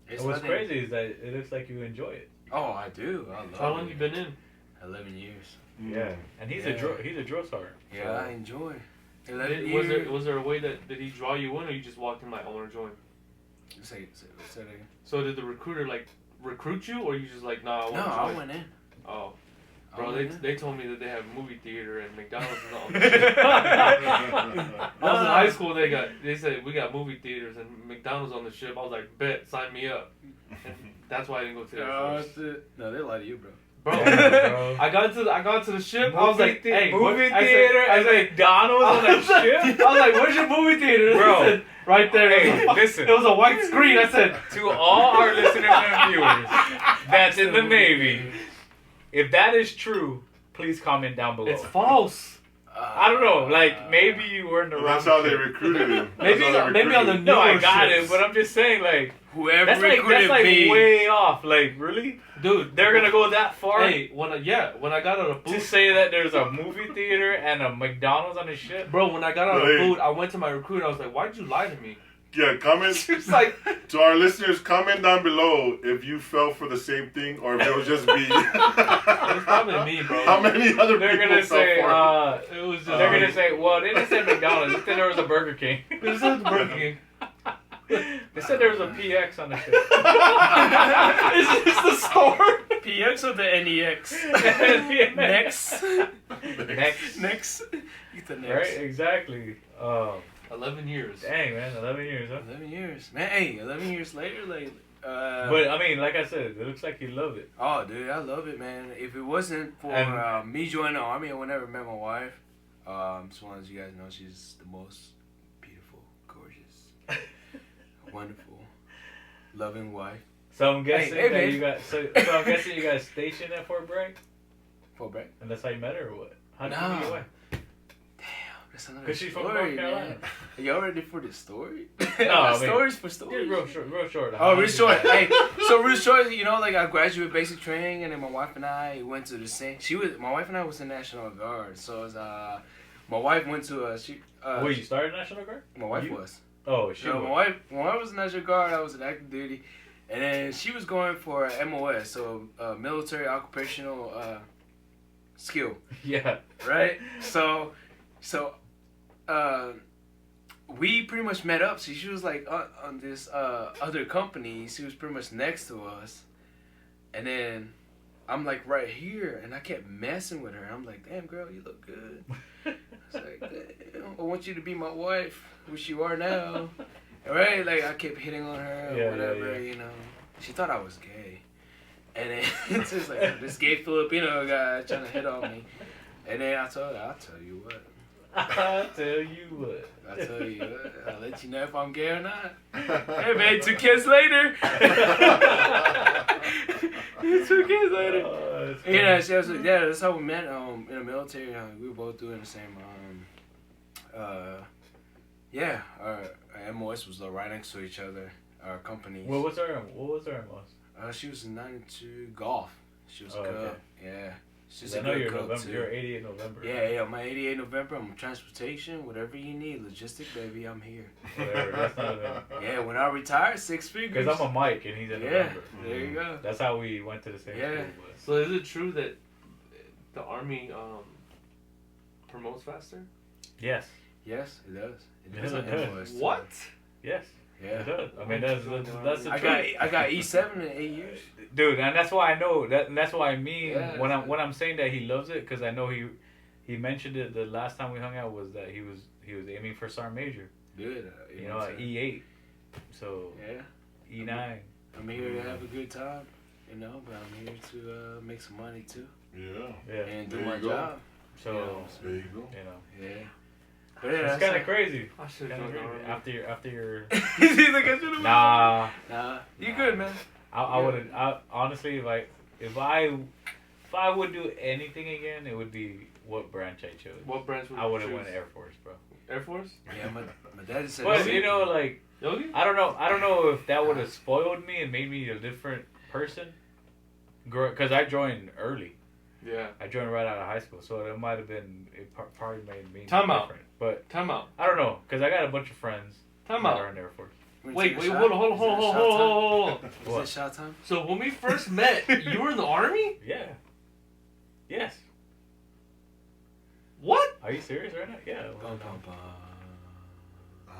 And what's nothing- crazy is that it looks like you enjoy it. Oh, I do. I love How long it. you been in? 11 years. Yeah. And he's Yeah. he's a drill sergeant. Yeah, I enjoy. 11 Was years. there a way that did he draw you in, or you just walked in like I want to join? Say that again. So did the recruiter like recruit you, or you just like nah I No, want to I join? went in. Oh, I bro, went in. they told me that they have a movie theater and McDonald's is on. I was in high school. They said we got movie theaters and McDonald's on the ship. I was like, bet, sign me up. And that's why I didn't go to the Air Force. No, they lie to you, bro. Bro, Damn, bro. I got to the ship. I was like, hey, movie what? theater I and said, McDonald's on I a ship? was like, where's your movie theater? Bro. They said, right there. Hey, listen. It was a white screen. I said, To all our listeners and viewers that's in the Navy, if that is true, please comment down below. it's false. I don't know, like maybe you weren't around. That's how they recruited him. Maybe That's how they maybe on the recruited No, I newer got ships. it, but I'm just saying, like Whoever that's recruited like me. way off. Like really, Dude, they're gonna go that far Hey, when I got out of to boot, say that there's a movie theater and a McDonald's on the ship. bro, when I got out of Hey. boot, I went to my recruiter. I was like, why'd you lie to me? Yeah, comment It's like, to our listeners. Comment down below if you fell for the same thing or if it was just me. it's probably me, bro. How many other They're people gonna fell say, for it? It was just. they're gonna say, well, they didn't say McDonald's. They said there was a Burger King. This is Burger King. They said there was a PX on the ship. Is this the store? PX or the NEX? Next. Next. Next. Get the next. Right? Exactly. 11 years. Dang, man, 11 years, huh? 11 years. Man, hey, 11 years later, like, But I mean, like I said, it looks like you love it. oh, dude, I love it, man. If it wasn't for And- me joining the army, I would never met my wife. Just want to let you guys know she's the most beautiful, gorgeous, wonderful, loving wife. So I'm guessing hey, that babe. you got. So I'm guessing you got stationed at Fort Bragg, For Brett. and that's how you met her, or what? How did Nah. you meet your wife? That's another 'Cause she's from story, North Carolina. man. Are y'all ready for the story? No, I mean, stories for stories. Yeah, real short, real short. Oh, real short. Hey, so real short. You know, like I graduated basic training, and then my wife and I went to the same. My wife and I was in National Guard. So it was, my wife went to Wait, you started National Guard? My wife was. Oh, she So was. my wife was in National Guard. I was in active duty, and then she was going for MOS, so military occupational skill. Yeah. Right. So, we pretty much met up. So she was like on this other company. She was pretty much next to us, and then I'm like right here, and I kept messing with her. I'm like, damn girl, you look good. I was like, damn, I want you to be my wife, which you are now. Right? Like I kept hitting on her or whatever, you know. She thought I was gay. And then it's just like this gay Filipino guy trying to hit on me. And then I told her, I'll tell you what. I'll tell you what. I'll let you know if I'm gay or not. Hey man, 2 kids later. 2 kids later. Oh, Yeah, she was like, yeah, that's how we met in the military. We were both doing the same our MOS was right next to each other. Our companies. What was her MOS? She was in 92 golf. She was a okay. cook. Yeah. She's I a know good you're cook November. too. You're 88 November. Yeah, I'm 88 November. I'm transportation, whatever you need, logistic, baby. I'm here. Whatever. That's not even. Yeah, when I retire, 6 figures. Because I'm a Mike and he's in November. There you go. That's how we went to the same school. But. So is it true that the Army promotes faster? Yes. Yes, it does. It Yes, does. it does. What? Yes. Yeah. It does. I mean, that's the I truth. got E7 in 8 years. Dude, and that's why I know that. And that's why I mean Yeah, when I'm saying that he loves it, because I know he mentioned it the last time we hung out was that he was aiming for Sergeant Major. Good. You know, at E8. So Yeah. E9. I'm here to have a good time, you know, but I'm here to make some money too. Yeah. And do There my you go. job. So There you go. you know, Yeah. But yeah, it's that's kind of how- crazy. I should Kinda join the crazy. Army. After your He's like, I should've- nah. Nah, you good, man. I wouldn't. Honestly, if I would do anything again, it would be what branch I chose. What branch would I you would have choose? went Air Force, bro. Air Force? Yeah, my dad said. But the same you know, thing. like Yogi? I don't know if that would have spoiled me and made me a different person. Because I joined early. Yeah. I joined right out of high school, so it might have been probably made me Time out. different. But Time out. I don't know, because I got a bunch of friends Time that out. are in the Air Force. Wait, hold on. Is What? it shot time? So when we first met, you were in the Army? Yeah. Yes. What? Are you serious right now? Yeah. Bum, bum, bum. Oh,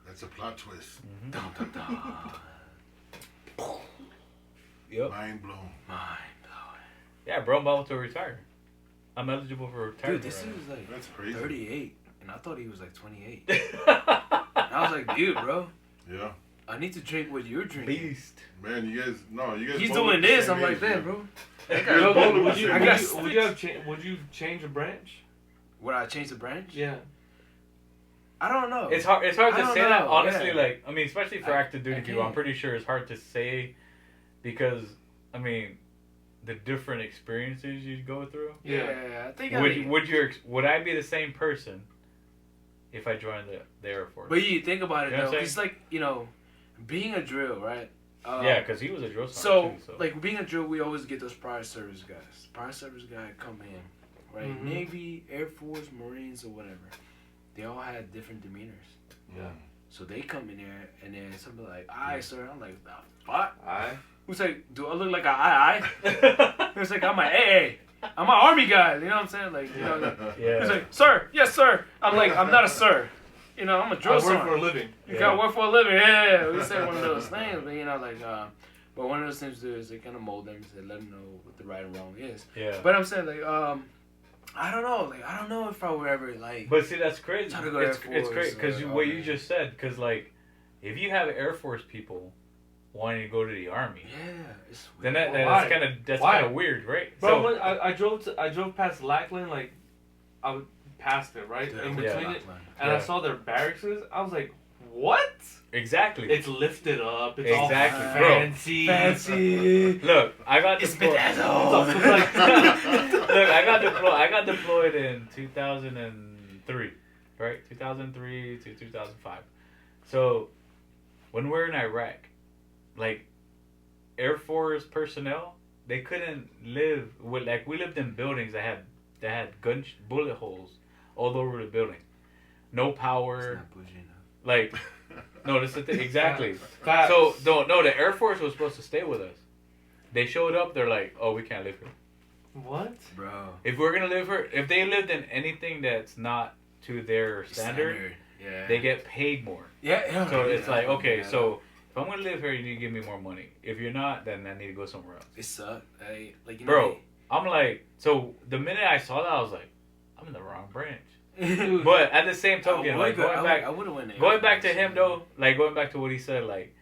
that's a plot twist. Mhm. Dum, dum, dum. Yep. Mind blown. Mind blowing. Yeah, bro, I'm about to retire. I'm eligible for retirement. Dude, this right is like That's crazy. 38, and I thought he was like 28. now. I was like, dude, bro, Yeah. I need to drink what you're drinking. Beast. Man, you guys He's both doing at the this. same I'm like, age, damn, yeah. bro. Yogi, would you I got would you change a branch? Would I change the branch? Yeah. I don't know. It's hard. It's hard I to don't say that know, honestly. yeah. Like, I mean, especially for active duty I people, I'm can't. pretty sure it's hard to say because, I mean, the different experiences you go through. Yeah, I think Would I be the same person if I joined the Air Force? But you think about it You know what though, I'm it's like, you know, being a drill, right? Yeah, because he was a drill So, sergeant too. So like being a drill, we always get those prior service guys. Prior service guy come in, right? Mhm. Navy, Air Force, Marines, or whatever. They all had different demeanors. Yeah. So they come in there and then something like, "Aye, sir." I'm like, "The fuck?" Aye. Who's like, "Do I look like a aye?" It's like, "I'm a hey, I'm an Army guy." You know what I'm saying? Like, you know. yeah. He's like, "Sir, yes, sir." I'm like, "I'm not a sir." You know, I'm a I drill work sergeant. for a living. You Yeah. gotta work for a living. Yeah, we say one of those things, but you know, like, but one of those things to do is they kind of mold them, to let them know what the right and wrong is. Yeah. But I'm saying, like, I don't know, like, I don't know if I would ever like. But see, that's crazy. Try to go It's Air Force crazy because or what you Army. just said. Because like, if you have Air Force people wanting to go to the Army, Yeah, it's then weird. Why? that's Why? kind of weird, right? Bro, So when I drove past Lackland, like I would past it, right? Dude, In yeah. between it, and I Yeah. saw their barracks. I was like, what? exactly. It's lifted up. It's Exactly, all bro. fancy. Fancy. Look, I got It's deployed. bedazzled. It's like- Look, I got deployed in 2003. right? 2003 to 2005. So when we're in Iraq, like Air Force personnel, they couldn't live with, like, we lived in buildings that had bullet holes all over the building. No power. It's not bougie enough. Like, no, this is the thing. Exactly. Facts. So, no, the Air Force was supposed to stay with us. They showed up, they're like, oh, we can't live here. What? Bro. If we're going to live here, if they lived in anything that's not to their standard, Yeah. they get paid more. Yeah. So it's like, okay, yeah. so if I'm going to live here, you need to give me more money. If you're not, then I need to go somewhere else. It sucked. Like, you Bro, know, I'm like, so the minute I saw that, I was like, I'm in the wrong branch. Dude, But at the same token, like, going back to him, though, like, going back to what he said, like,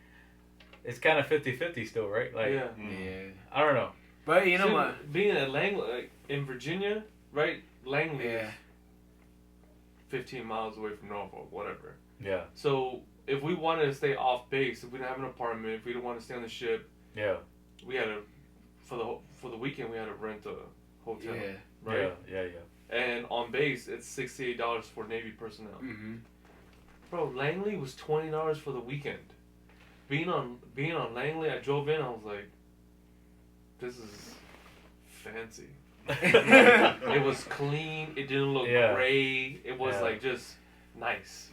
it's kind of 50-50 still, right? Like, Yeah. Yeah. I don't know. But you know See, what? Being at Langley, like, in Virginia, right? Langley Yeah. is 15 miles away from Norfolk, whatever. Yeah. So if we wanted to stay off base, if we didn't have an apartment, if we didn't want to stay on the ship, Yeah. we had to, for the weekend, we had to rent a hotel, Yeah. right? Yeah. And on base, it's $68 for Navy personnel. Mm-hmm. Bro, Langley was $20 for the weekend. Being on Langley, I drove in. I was like, this is fancy. It was clean. It didn't look Yeah. gray. It was Yeah. like just nice.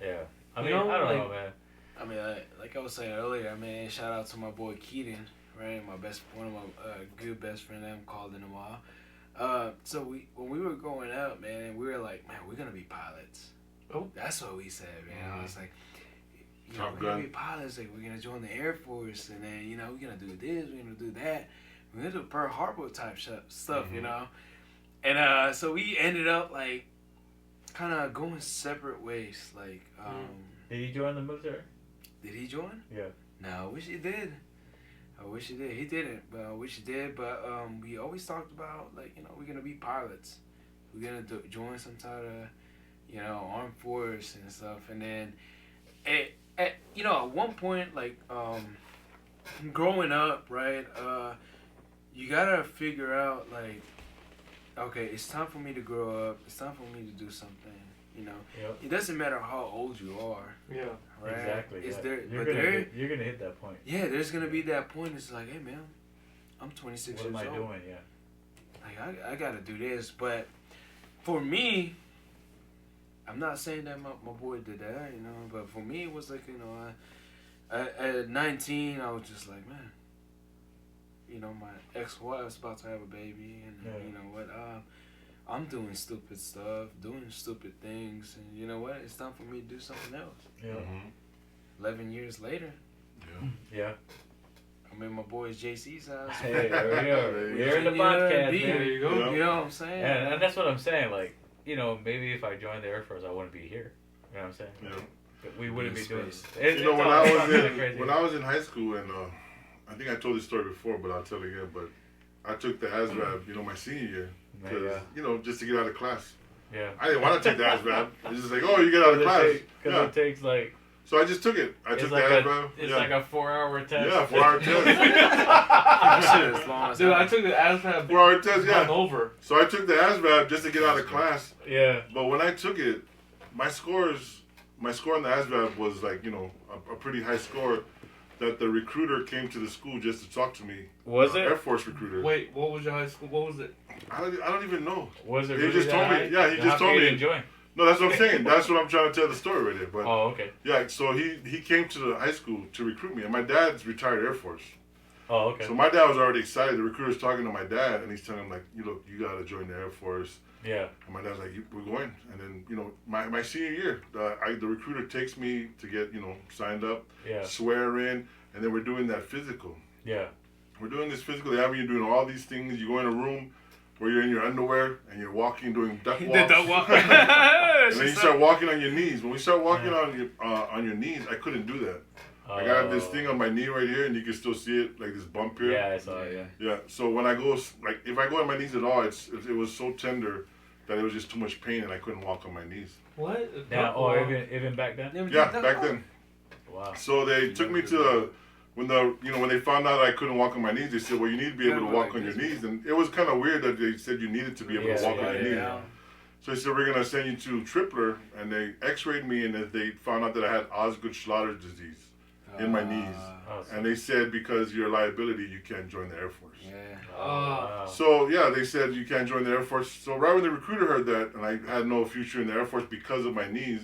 Yeah. I You mean, know, I don't like- know, man. I mean, like I was saying earlier, I mean, shout out to my boy Keaton, right? One of my good best friend I haven't called in a while. So when we were growing up, man, we were like, man, we're gonna be pilots. Oh. That's what we said, man. I was like, you know, Top we're gonna Gun. be pilots. Like, we're gonna join the Air Force, and then you know, we're gonna do this, we're gonna do that. We're gonna do Pearl Harbor type stuff, you know. And so we ended up like kind of going separate ways. Like, Did you join the military? did he join? Yeah. No, I wish he did. He didn't, but I wish he did. But we always talked about, like, you know, we're gonna be pilots. We're gonna join some type of, you know, armed force and stuff. And then, you know, at one point, like, growing up, right, you gotta figure out, like, okay, it's time for me to grow up. It's time for me to do something. You know, Yep. it doesn't matter how old you are, Yeah. right? Exactly. Is yeah. there? You're But gonna there. you're gonna hit that point. Yeah, there's gonna be that point. It's like, hey man, I'm 26 What am years I old. doing? Yeah. Like I gotta do this. But for me, I'm not saying that my boy did that, you know. But for me, it was like, you know, at 19, I was just like, man, you know, my ex-wife's about to have a baby, and Yeah. you know what, I'm doing stupid stuff, doing stupid things, and you know what, it's time for me to do something else. Yeah. 11 years later, Yeah. I'm in my boy's JC's house. Hey, there we go. There We're in the you go. podcast, Be- There man. you go. Yeah. You know what I'm saying? And that's what I'm saying. Like, you know, maybe if I joined the Air Force, I wouldn't be here. You know what I'm saying? Yeah. But we wouldn't be doing this. You know, when I was in high school, and I think I told this story before, but I'll tell it again. But I took the ASVAB, you know, my senior year, because you know, just to get out of class. Yeah. I didn't want to take the ASVAB. It's just like, oh, you get out of class. Because it takes like. So I just took it. I took the like ASVAB. It's like a 4-hour test. Yeah, 4-hour test. That shit is long as Dude, hell. I took the ASVAB 4-hour test, run yeah. over. So I took the ASVAB just to get out of class. Yeah. But when I took it, my score on the ASVAB was like, you know, a pretty high score. That the recruiter came to the school just to talk to me. Was it? Air Force recruiter. Wait, what was your high school? What was it? I don't even know. Was it He really just that told me. high? Yeah, he Then just how told come you me. didn't join? No, that's what I'm saying. That's what I'm trying to tell the story right there. But Oh, okay. yeah, so he came to the high school to recruit me, and my dad's retired Air Force. Oh, okay. So my dad was already excited. The recruiter's talking to my dad, and he's telling him like, you gotta join the Air Force. Yeah. And my dad's like, we're going. And then, you know, my senior year, the recruiter takes me to get, you know, signed up, Yeah. swear in, and then we're doing that physical. Yeah. We're doing this physical. They have you doing all these things. You go in a room where you're in your underwear and you're walking, doing duck walks. The duck walk. And then you start walking on your knees. When we start walking on your knees, I couldn't do that. I got this thing on my knee right here, and you can still see it, like this bump here. Yeah, I saw it. Yeah. Yeah. So when I go, like, if I go on my knees at all, it was so tender that it was just too much pain, and I couldn't walk on my knees. What? Now, even back then. Yeah, back then. Wow. So they took me to when they found out I couldn't walk on my knees, they said, well, you need to be able to walk on your knees, and it was kind of weird that they said you needed to be able to walk on your knees. So they said, we're going to send you to Tripler, and they x-rayed me, and they found out that I had Osgood-Schlatter disease in my knees. And they said, because you're a liability, you can't join the Air Force. Yeah. So, yeah, they said you can't join the Air Force. So right when the recruiter heard that, and I had no future in the Air Force because of my knees,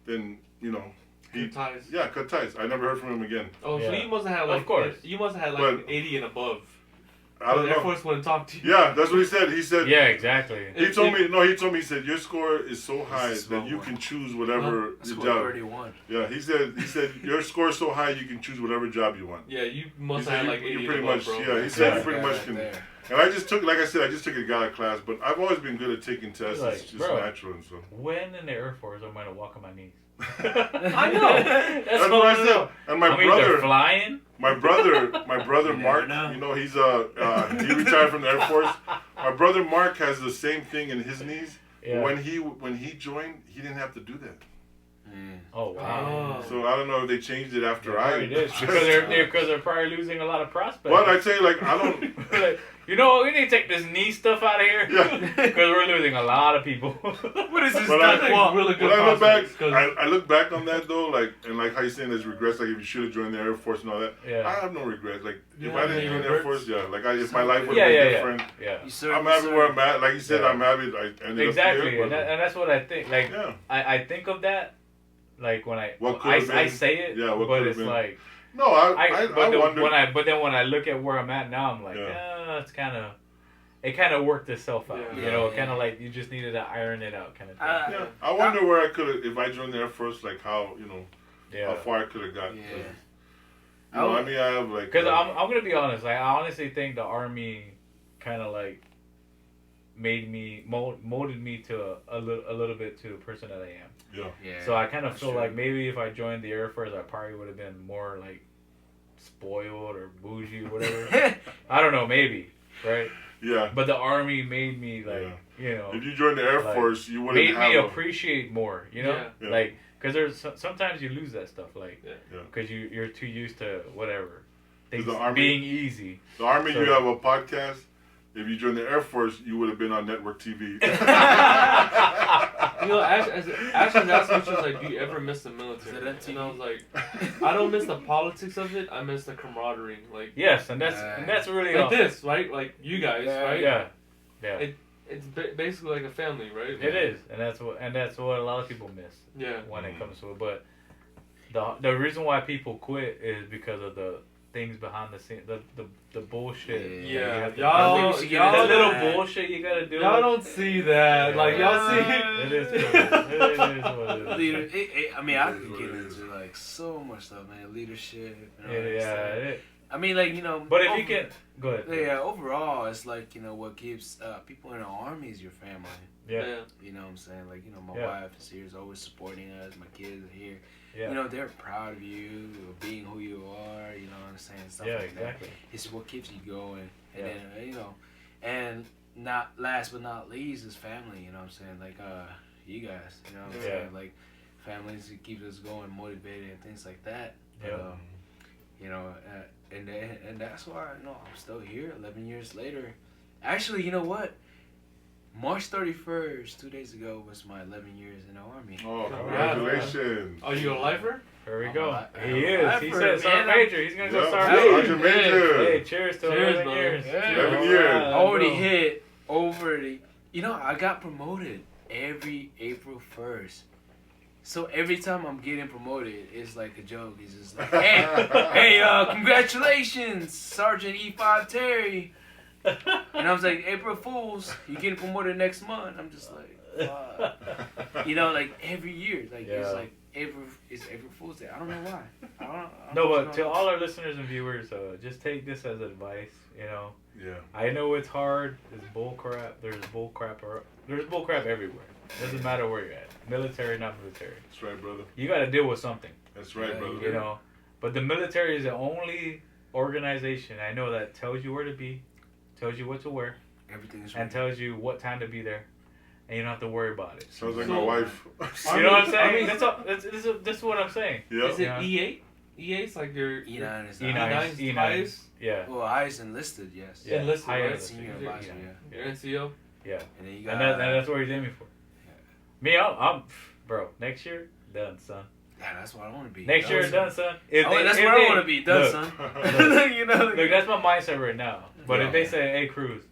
then, you know, cut ties. Yeah, cut ties. I never heard from him again. Oh, so you must have had like, of course. You must have had like 80 and above. I don't the know. Air Force wouldn't talk to you. Yeah, that's what he said. He said. Yeah, exactly. He told me. He said your score is so high that you can choose whatever job. 31. Yeah, he said your score is so high you can choose whatever job you want. Yeah, you must have like 80 you pretty above, much. bro. Yeah, he said you pretty much can. There. And I just took, like I said, I just took a gala class, but I've always been good at taking tests. Like, it's just bro, natural and so. When in the Air Force am I gonna walk on my knees? I know. That's what I said. And my brother, flying. my brother You Mark, never know. you know, he retired from the Air Force. My brother Mark has the same thing in his knees. Yeah. When he joined, he didn't have to do that. Oh wow. So I don't know if they changed it after I. It is because they're probably losing a lot of prospects. But I tell you, like I don't. Like, you know, we need to take this knee stuff out of here. Yeah. Because we're losing a lot of people. What is this? But Really good when I look back, prospects, 'cause- I look back on that though, like and like how you saying there's regrets, like if you should have joined the Air Force and all that. Yeah. I have no regrets. Like You if have I didn't any join the Air regrets? Force, yeah. Like if my life would have Yeah, been yeah, different. Yeah. You serve, I'm happy where I'm at. Like you said, Yeah. I'm happy. I ended Exactly, up here. and that's what I think. Like, Yeah. I think of that, like when What could have I been. say it, Yeah, what but could have it's been. like No, I wonder. but then when I look at where I'm at now, I'm like, it's it kind of worked itself out. Yeah. You know, Yeah. kind of like you just needed to iron it out, kind of thing. Yeah, I wonder where I could have, if I joined the Air Force, like how Yeah. how far I could have got. Yeah. You know, I mean, I have like. Because I'm gonna be honest. Like, I honestly think the Army kind of like made me molded me to a little bit to the person that I am. Yeah. So I kind of that's feel true. like maybe if I joined the Air Force, I probably would have been more like spoiled or bougie or whatever. I don't know, maybe, right? Yeah. But the Army made me like, you know, If you joined the Air like, Force, you wouldn't made have. me appreciate more, you know, Yeah. like because there's sometimes you lose that stuff, like Yeah. because you're too used to whatever things the Army- being easy. The Army, So- you have a podcast. If you joined the Air Force, you would have been on network TV. You know, Ashley asked me, she was like, do you ever miss the military? Is it And I was like, I don't miss the politics of it. I miss the camaraderie. Like, Yes, and that's really like all. this, right? Like you guys, Yeah. right? Yeah. It's basically like a family, right? It is, and that's what a lot of people miss Yeah. when it comes to it. But the reason why people quit is because of the things behind the scenes, the bullshit. Yeah. Yeah. You have to- Y'all, the the y'all, little that. bullshit you gotta do. y'all don't see that. Yeah. Like y'all see. It is cool. It is what it is. Leader, I mean, I It is could what get it is. into like so much stuff, man. Leadership. You know, Yeah. I mean, like, you know. But if you can, go ahead. Yeah, overall, it's like, you know, what keeps people in the Army is your family. Yeah. You know what I'm saying? Like, you know, my Yeah. wife is here, is always supporting us. My kids are here. Yeah. You know, they're proud of you, of being who you are, you know what I'm saying? Stuff Yeah, like exactly. that. It's what keeps you going. And Yeah. then, you know, and not last but not least is family, you know what I'm saying? Like, you guys, you know what I'm Yeah. saying? Like, families that keep us going, motivated, and things like that. But, Yeah. you know, and that's why, you know, I'm still here 11 years later. Actually, you know what? March 31st, 2 days ago, was my 11 years in the Army. Oh, Congrats, congratulations! Are you a lifer? Here we I'm go. a- He I'm a is. He lifer, said Sergeant man. Major. He's gonna go Yeah, Sergeant Sergeant Major. Major. Hey, cheers to Cheers, 11 brother. years. Yeah. 11 years. Already hit over the. You know, I got promoted every April 1st. So every time I'm getting promoted, it's like a joke. It's just like, hey, congratulations, Sergeant E5 Terry. And I was like, April Fools, you're getting promoted next month. I'm just like, fuck. You know, like every year, like Yeah. it's like it's April Fool's Day. I don't know why. I don't No, know but what's to going on. all our listeners and viewers, just take this as advice. You know, Yeah. I know it's hard. It's bull crap. There's bull crap. There's bull crap everywhere. Doesn't matter where you're at. Military, not military. That's right, brother. You got to deal with something. That's right, Yeah, brother. You know, but the military is the only organization I know that tells you where to be, tells you what to wear, Everything is and tells you what time to be there, and you don't have to worry about it. Sounds like So- my wife. You know what I'm I saying? mean- That's what I'm saying. Yeah. Is it Yeah. E8? E8's like your E9 is E9, E9's E9, highest? yeah, Well, I was enlisted, yes. yeah, Enlisted, higher right? enlisted. Senior Yeah. advisor, yeah. Your NCO? Yeah, And then you and got that's what he's aiming for. Me, I'm bro. Next year, done, son. Yeah, that's what I want to be. Next year, done, son. That's what I want to be, done, look, son. Look, You know, look, that's my mindset right now. But Yeah. if they say, "Hey, Cruz,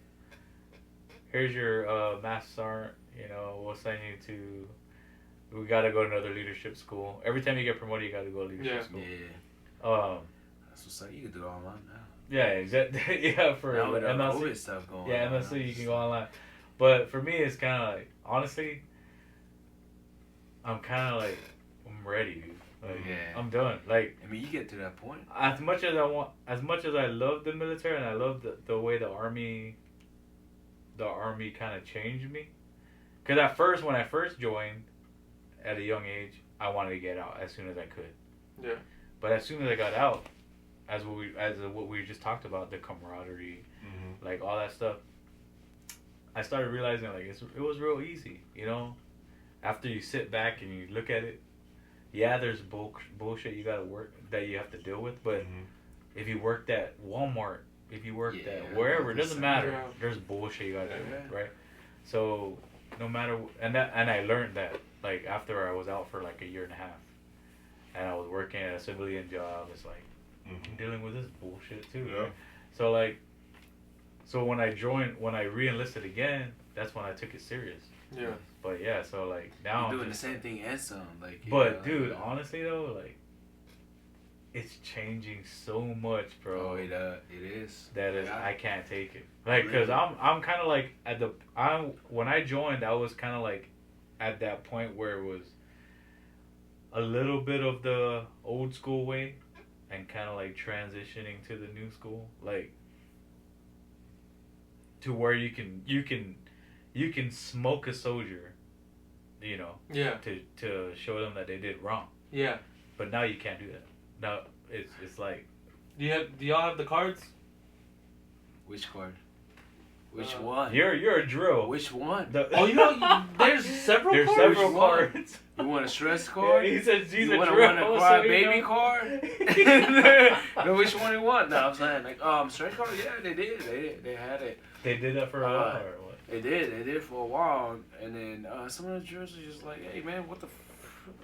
here's your master sergeant, you know, we'll send you to. We gotta go to another leadership school. Every time you get promoted, you gotta go to leadership school. Yeah. That's what's up. You can do it online now. Yeah, exactly. Yeah, for Now with the MLC COVID stuff going Yeah, on. MLC, you can go online. But for me, it's kind of like, honestly, I'm kind of like, I'm ready, dude. Like, Yeah. I'm done. Like, I mean, you get to that point. as much as I love the military and I love the way the army kind of changed me. Because at first, when I first joined, at a young age, I wanted to get out as soon as I could. Yeah. But as soon as I got out, as what we just talked about, the camaraderie, like all that stuff, I started realizing like it was real easy, you know. After you sit back and you look at it, yeah, there's bullshit you gotta work that you have to deal with, but if you worked at Walmart, if you worked at wherever, it doesn't matter. Yeah. There's bullshit you gotta deal with, right? So no matter, and I learned that like after I was out for like a year and a half, and I was working at a civilian job. It's like I'm dealing with this bullshit too. Yeah. Right? So when I re-enlisted again, that's when I took it serious. Yeah. But yeah, so like now You're I'm doing just, the same thing and some. Like, But dude, honestly though, like it's changing so much, bro. Oh, it is. That is, Yeah. I can't take it. Like, cause I'm kind of like when I joined, I was kind of like at that point where it was a little bit of the old school way, and kind of like transitioning to the new school, like to where you can smoke a soldier, you know, Yeah. to show them that they did wrong. Yeah. But now you can't do that. Now it's like. Do y'all have the cards? Which card? Which one? You're a drill. Which one? There's several There's cards. several cards. You want a stress card? Yeah, he's a You want drill. a cry baby card? No, which one you want? No, I'm saying like stress card. Yeah, they did. They had it. They did that for a while or what? They did for a while, and then some of the drills are just like, hey man, what the.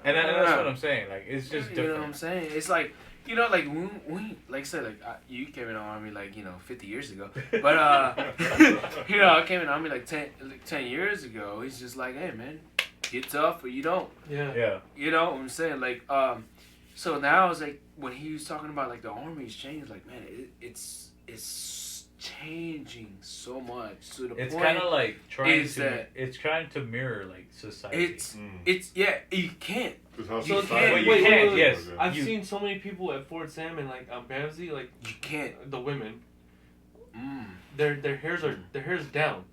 And that's what I'm saying. Like it's just different. You know what I'm saying? It's like. You know, like when like I said, like you came in the army like 50 years ago, but you know I came in the army like 10 years ago. He's just like, hey man, get tough or you don't. Yeah. Yeah. You know what I'm saying? Like so now it's like when he was talking about like the army's changed, like man, it's changing so much to the It's point. kind of like trying is to. that- It's trying to mirror like society. It's yeah, you can't. So You it's can't. like, you wait, can't. wait. Yes. I've You- seen so many people at Fort Sam and like Bamsey, like You can't. the women, Mm. their hair's down.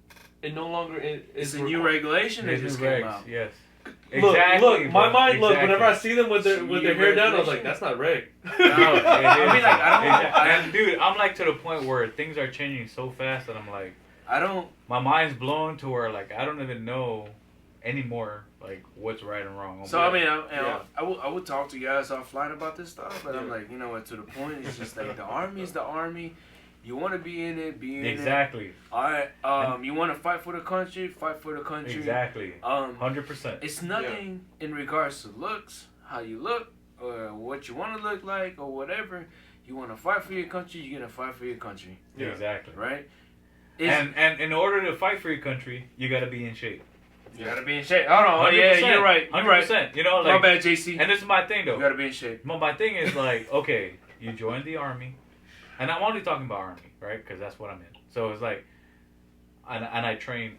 It no longer It's is a new regulation that There's just new came regs, out. Yes. Look, Exactly. my bro. mind. Look, Exactly. whenever I see them with their New hair down, I was regulation? like, that's not reg. No, I mean, like, I don't- And dude, I'm like to the point where things are changing so fast that I'm like, I don't. my mind's blown to where like I don't even know anymore like what's right and wrong. So I mean, Yeah. I would talk to you guys offline about this stuff, but I'm like, you know what? To the point, it's just like the army's the army. You want to be in it, be in it. Exactly. All right. You want to fight for the country, fight for the country. Exactly. 100%. It's nothing in regards to looks, how you look, or what you want to look like, or whatever. You want to fight for your country, you're gonna fight for your country, Yeah. Exactly. right? And in order to fight for your country, you got to be in shape. You gotta be in shape. Hold on. 100%, Yeah, you're right. You're right. 100%. You know, My like, bad, JC. and this is my thing though. You gotta be in shape. My thing is like, okay, you joined the army, and I'm only talking about army, right? Because that's what I'm in. So it's like, and I train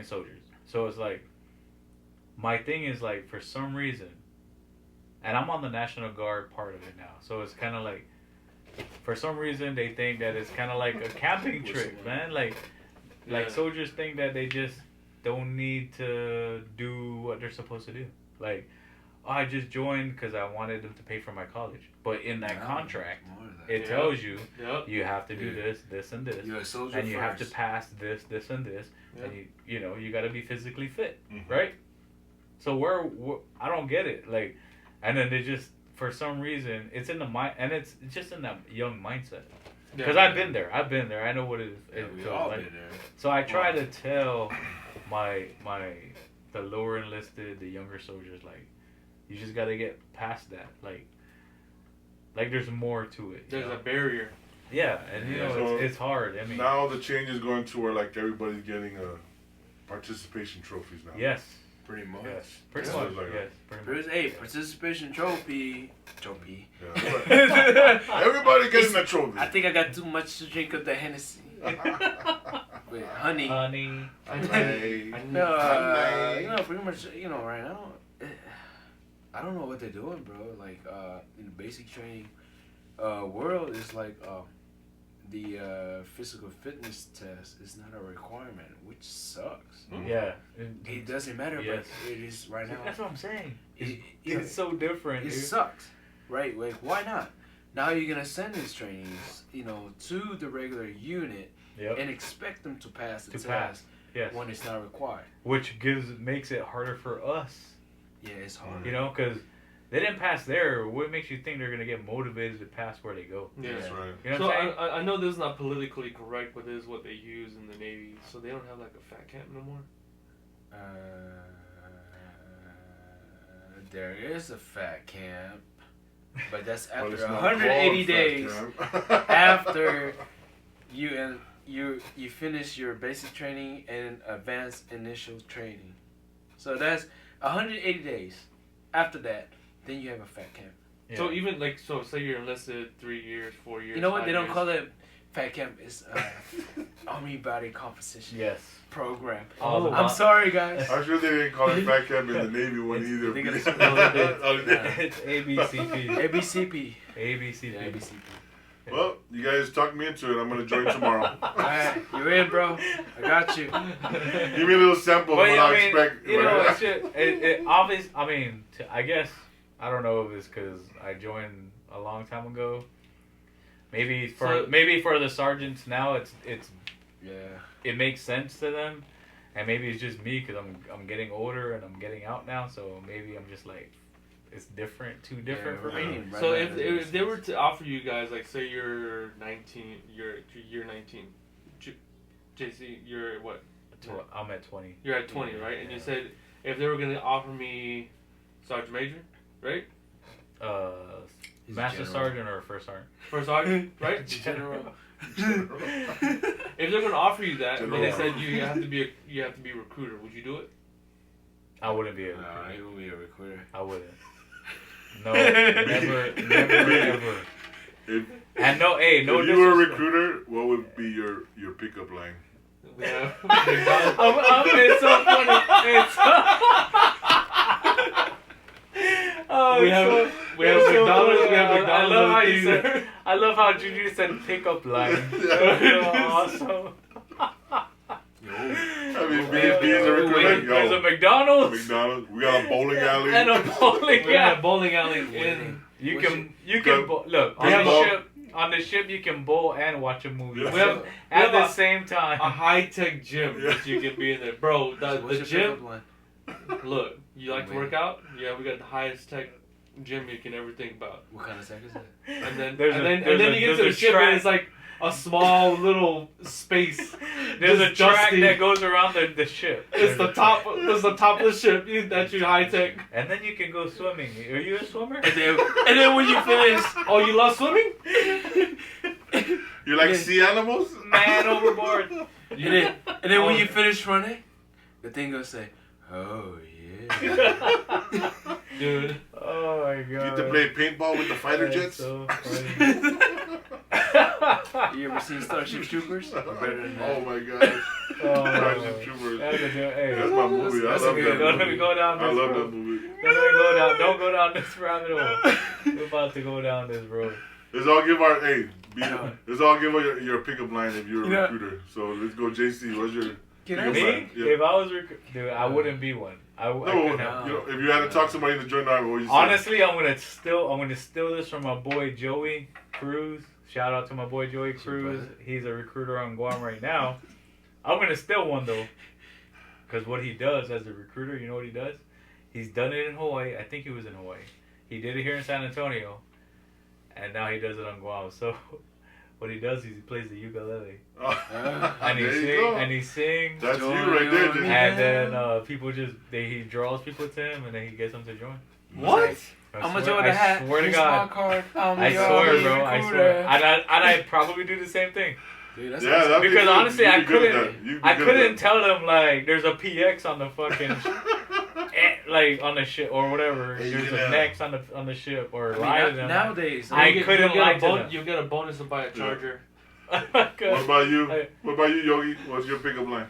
soldiers. So it's like, my thing is like for some reason, and I'm on the National Guard part of it now. So it's kind of like, for some reason they think that it's kind of like a camping trip, man. Like Yeah. soldiers think that they just don't need to do what they're supposed to do. Like, oh, I just joined because I wanted them to pay for my college. But in that contract, it Yeah. tells you Yep. you have to do Yeah. this, and this, You're a soldier and you have to first. pass this, and this, Yeah. and you know you got to be physically fit, Mhm. right? So where I don't get it, like, and then they just for some reason it's in the mind, and it's just in that young mindset. Because I've been there. I know what it Yeah, feels we all like. been there. So I try to tell my the lower enlisted, the younger soldiers. Like, you just gotta get past that. Like there's more to it. There's a barrier. Yeah, and you know So it's hard. I mean, now the change is going to where like everybody's getting participation trophies now. yes, Pretty much. yes, pretty Yeah. much. Like- Yes, pretty much. There's a participation trophy. Yeah. Everybody getting a trophy. I think I got too much to drink of the Hennessy. With honey. Honey. Hey. No, Honey. pretty much, right now, I don't know what they're doing, bro. Like, in the basic training world, is like, the physical fitness test is not a requirement, which sucks. Yeah. It doesn't matter, Yes. but it is right now. That's what I'm saying. It It's so different. It dude. sucks, right? Like, why not? Now you're gonna send these trainees, to the regular unit Yep. and expect them to pass the To test pass, yes. when it's not required. Which makes it harder for us. Yeah, it's hard. You know, because they didn't pass there. What makes you think they're gonna get motivated to pass where they go? Yeah. That's right. You know So what I'm saying? I know this is not politically correct, but this is what they use in the Navy. So they don't have like a fat camp no more. There is a fat camp, but that's But after it's not 180 called days fat camp. after you finish your basic training and advanced initial training. So that's 180 days. After that, then you have a fat camp. Yeah. So even like say you're enlisted 3 years, 4 years. You know what? 5 They don't years. call it fat camp. It's Army Body Composition Yes. Program. All the I'm sorry, guys. I'm sure they didn't call it fat camp in the Navy one It's- either. they gotta Oh, spell it. they did. It's ABCP. ABCP. ABCP. Yeah, ABCP. Well, you guys talked me into it. I'm gonna join tomorrow. Alright, you're in, bro. I got you. Give me a little sample of But what I I mean, expect. you know, right? it's just, it obvious. I mean, I guess I don't know if it's because I joined a long time ago. Maybe for the sergeants now, it's Yeah. it makes sense to them, and maybe it's just me because I'm getting older and I'm getting out now. So maybe I'm just like, it's too different for me. right. So if they were to offer you guys, like, say you're 19, you're 19, JC, you're what? I'm at 20. You're at 20, right? And Yeah. you said if they were gonna offer me Sergeant Major, right? He's Master general. Sergeant or First Sergeant? First Sergeant, right? General. If they're gonna offer you that, and they General. said you have to be a recruiter, would you do it? I wouldn't be a Nah, recruiter. he won't be a recruiter. I wouldn't. No, never, ever. If, And no, hey, no if you were a disrespect. recruiter, what would be your pickup line? We have McDonald's. It's so funny. It's oh, We it's have so- McDonald's. it's so funny. We have I McDonald's. love how on you the said. I love how Juju said pickup line. That was so awesome. I mean, being a recruiter, like, There's a yo, McDonald's McDonald's, we got a bowling alley. and a bowling We have a alley. bowling alley in. You Which can Go- look on We have the a- ship. On the ship, you can bowl and watch a movie Yeah. We have at the a- same time. a high tech gym Yeah. that you can be in there, bro. The What's your gym. pickup line? Look, you like to Wait. work out? Yeah, we got the highest tech gym you can ever think about. What kind of tech is that? And then There's and a- then there's you a- get to there's the a ship track. and it's like a small little space. There's a just track dusty. that goes around the ship. It's There's the a top. track. It's the top of the ship. That's your high tech. And then you can go swimming. Are you a swimmer? And then when you finish, Oh, you love swimming? You like Yeah. sea animals? Man overboard. and then when you finish running, the thing gonna say, "Oh yeah." Dude. Oh my god. You get to play paintball with the fighter That's jets? so funny. You ever seen Starship Troopers? Or better than that. Oh my gosh. Oh, Starship Troopers. that's a good, hey. That's my movie. That's I a love good that Don't let me movie. go down this I love road. that movie. Don't go down this rabbit hole. We're about to go down this road. Let's all give our let's all give your pickup line if you're a Yeah. recruiter. So let's go, JC. What's your Can pickup I Me? line? Yeah. If I was dude, I wouldn't be one. I No, couldn't have. you know, if you had to talk somebody to join the army, what would you say? Honestly, I'm gonna steal this from my boy Joey Cruz. Shout out to my boy Joey Cruz. He's a recruiter on Guam right now. I'm gonna steal one though, because what he does as a recruiter, you know what he does? He's done it in Hawaii. I think he was in Hawaii. He did it here in San Antonio, and now he does it on Guam. So what he does is he plays the ukulele. Oh, And he sings. That's you right there, Jimmy. And then people he draws people to him, and then he gets them to join. What? I'm gonna join the hat. I swear to Here's God. my card. I swear, bro. I swear. And I'd probably do the same thing. Dude, that's that'd be Because good. honestly, You'd I be good at couldn't. that. You'd be I good at couldn't that. tell them like there's a PX on the fucking like on the ship or whatever. Hey, There's yeah. a next on the ship or I lie to mean, them. nowadays, I You couldn't lie to them. You get a bonus to buy a charger. What about you? What about you, Yogi? What's your pickup line?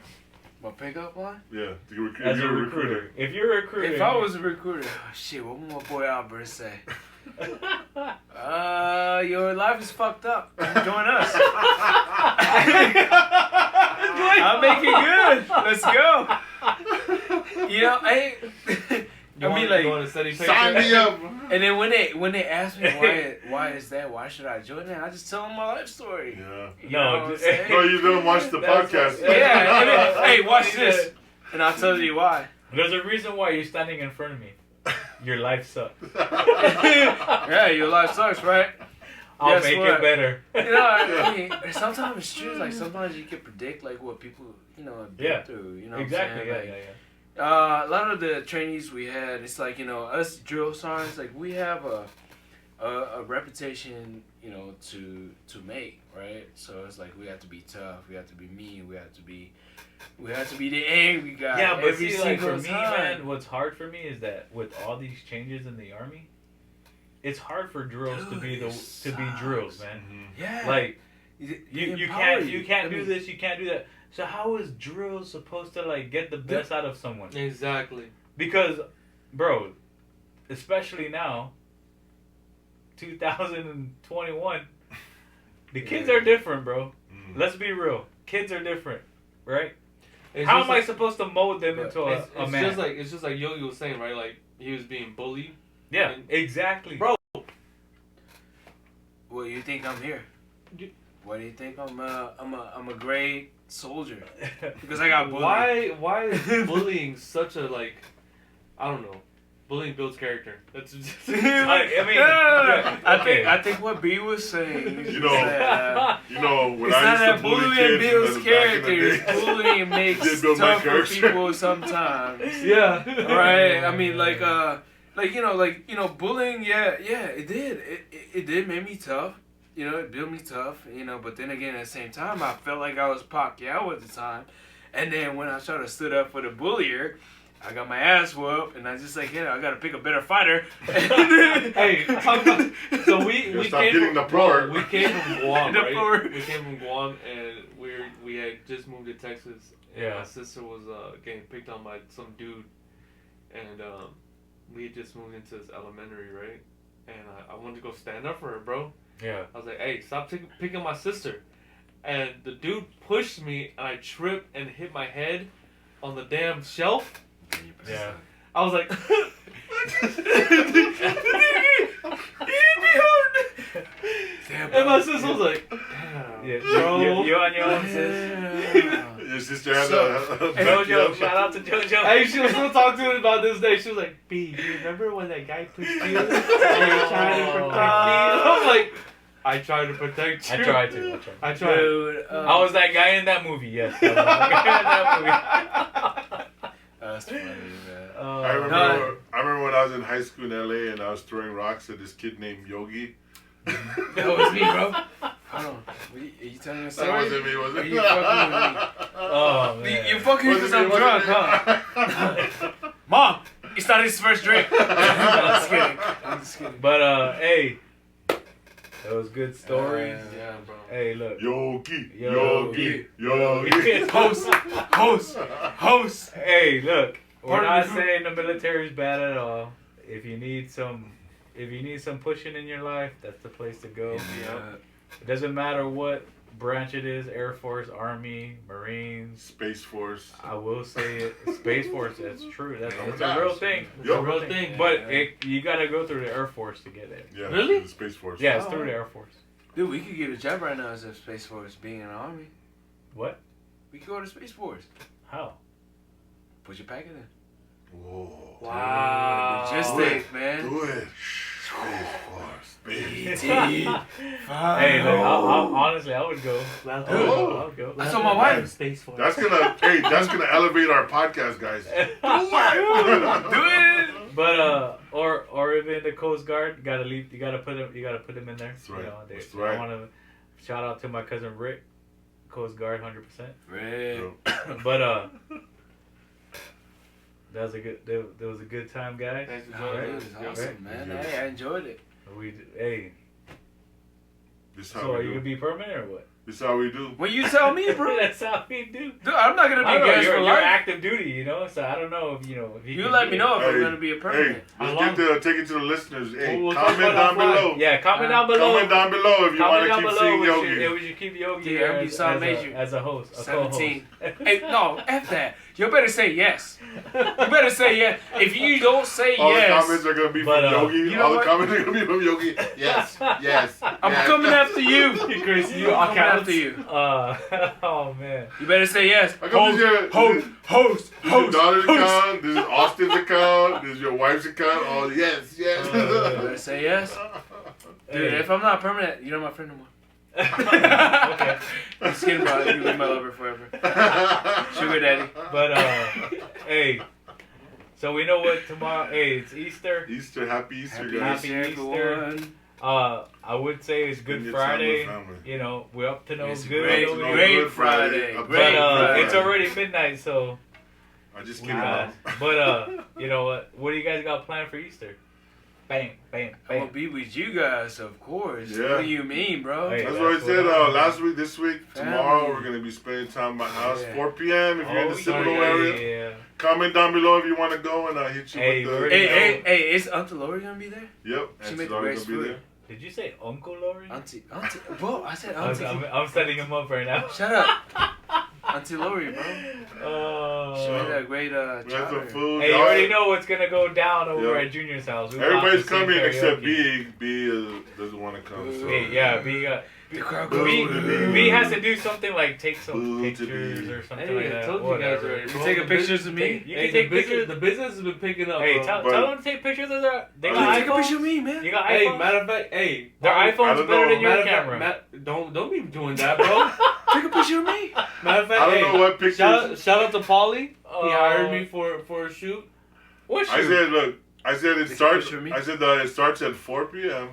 my pickup line. Yeah, As a recruiter. If you're a recruiter. If I was a recruiter, shit, what would my boy Albert say? Your life is fucked up. Join us. I'll make it good. Let's go. You know, You want a steady paycheck? Sign me up. and then when they ask me why is that, why should I join that, I just tell them my life story. Yeah. You know what I'm saying? No, you don't watch the podcast. Yeah, and then, hey, watch this, and I'll tell you why. There's a reason why you're standing in front of me. Your life sucks. Yeah, your life sucks, right? I'll Guess make what? it better. You know, I mean, sometimes it's true. Like sometimes you can predict like what people, have been through. You know, Exactly. what I'm saying? Yeah. Like, a lot of the trainees we had, it's like us drill sergeants, like we have a reputation, to make, right? So it's like we have to be tough, we have to be mean, we have to be the angry guy. Yeah, but every see, like for single me, time. man, what's hard for me is that with all these changes in the army, it's hard for drills to be drills, man. Yeah, Like you you can't do this, you can't do that. So how is drill supposed to like get the best out of someone? Exactly. Because, bro, especially now, 2021, the kids are different, bro. Let's be real, kids are different, right? How am I supposed to mold them into a man? It's just like Yogi was saying, right? Like he was being bullied. Yeah, exactly, Bro. Well, you think I'm here? Why do you think I'm a great soldier? Because I got bullied. Why is bullying such a I don't know. Bullying builds character. That's just I think what B was saying. You is know, that, when it's I not used that to bully bullying kids builds back in the characters. day, Bullying makes did build my tough for character. people sometimes. yeah. Right? I mean, bullying. Yeah, it did. It did make me tough. It built me tough. But then again, at the same time, I felt like I was Pacquiao at the time. And then when I started to stood up for the bullier, I got my ass whooped, and I just I gotta pick a better fighter. Hey, so we stop came getting from the poor. We came from Guam, The right? poor. We came from Guam, and we had just moved to Texas. And Yeah. my sister was getting picked on by some dude, and we had just moved into this elementary, right? And I wanted to go stand up for her, bro. Yeah. I was like, hey, stop picking my sister. And the dude pushed me, and I tripped and hit my head on the damn shelf. Yeah. I was like, and my sister was like, damn, Yeah, bro. you on your own, sis. Your sister had a Jojo, shout out to Jojo. Hey, she was still talking to me about this day. She was like, B, you remember when that guy pushed you? And you were trying to protect me? And I'm like, I tried to protect you. I tried to. I tried. Dude, I was that guy in that movie. Yes. I was that guy in that movie. that's funny, man. I remember when I was in high school in LA and I was throwing rocks at this kid named Yogi. That was me, bro. Hold on. Are you telling me a That story? wasn't me, was Are it? you fucking with me? Oh man. You fucking because I'm drunk, huh? Mom, he started his first drink. I'm just kidding. But hey, that was good stories. Yeah, bro. Hey, look. Yogi. Yogi. Host. Hey, look. We're Part of not the group. saying the military is bad at all. If you need some pushing in your life, that's the place to go. It doesn't matter what branch it is, Air Force, Army, Marines, Space Force. I will say it, Space Force, that's true. That's Oh, it's a real thing. It's Yup. a real thing. But you gotta go through the Air Force to get it. Yeah, Really? the Space Force. Yeah, it's through the Air Force. Dude, we could get a job right now as a Space Force being in the Army. What? We could go to Space Force. How? Put your packet in. Whoa. Wow. Logistics, man. Do it. Space Force. Baby. PT. Hey, look, honestly, I would go. Oh. I would go. I told my wife. Space Force. That's gonna elevate our podcast, guys. Do it. But or even the Coast Guard, gotta leave. You gotta put them in there. That's right. You know, That's right. I want to shout out to my cousin Rick, Coast Guard, 100%. Right. But that was a good time, guys. Thanks for Oh, joining it us. was awesome, man. Yeah. Hey, I enjoyed it. This is how So are we you do. gonna be permanent or what? This is how we do. When you tell me, bro. That's how we do. Dude, I'm not gonna I be don't know, guest you're, for you're life. active duty, you know. So I don't know if you You can let do me it. know if I'm Hey, gonna be a Hey, permanent. let's take it to the listeners. Hey, We'll talk comment about down that offline. below. Yeah, comment down below. Comment down below if you want Comment to down keep below. seeing We Yogi. should, we should keep Yogi Yeah, here I'm Sam Major. as a host, a 17. co-host. Hey, no, F that. You better say yes. You better say yes. If you don't say All yes, the comments are gonna be But, from Yogi. you know All the what? comments are gonna be from Yogi. Yes, yes. I'm yes. coming after you. Chris, I'm coming after you. Oh man. You better say yes. How come this is Host. This is your daughter's account. This is Austin's account. This is your wife's account. Oh yes, yes. You better say yes. Dude, Hey. if I'm not permanent, you're not my friend no more. Okay. I'm just kidding, bro. You be my lover forever. Sugar daddy. But hey. So we know what tomorrow. Hey, it's Easter. Easter, happy Easter, Happy guys. Easter. everyone. I would say it's Spend Good your time with Friday. family. You know, we're up to no It's good. great, over here. great Good Friday. Friday. But, Great But Friday. it's already midnight, so I just kidding. but you know what? What do you guys got planned for Easter? Bam, bam, I'm gonna bam. be with you guys, of course. Yeah. What do you mean, bro? Hey. That's what I said last week, this week. Family. Tomorrow we're going to be spending time at my house. Yeah. 4 p.m. if you're in the Citadel area. Yeah. Comment down below if you want to go and I'll hit you Hey, with we the... already Hey, is Auntie Lori gonna be there? Yep. She and make the Lori's best gonna be food. Did you say Uncle Lori? Auntie, bro, I said Auntie. I'm setting him up right now. Shut up. Auntie Lori, bro. She made Oh. a great We have some chowder. food. Hey, you Y'all- already know what's gonna go down over Yeah. at Junior's house. We Everybody's about to sing coming except karaoke. B. B doesn't want to come. So. Hey, yeah, B. The crowd Boo goes. to me. B has to do something like take some Boo to pictures me. or something Hey, like I that. told you guys Whatever. already. You bro. taking The pictures of me? You Hey, can take pictures. The business has been picking up, Hey, bro. tell But- them to take pictures of their. They Hey, got Take a iPhones. picture of me, man. You got Hey, iPhones. matter of fact, hey. Their I iPhone's don't better know. than your Matter of fact, camera. don't be doing that, bro. Take a picture of me. Matter of fact, I don't hey, know what pictures. shout out to Paulie. Oh. He hired me for a shoot. What I shoot? said, look. I said it Take a starts. picture of me. I said that it starts at 4 p.m.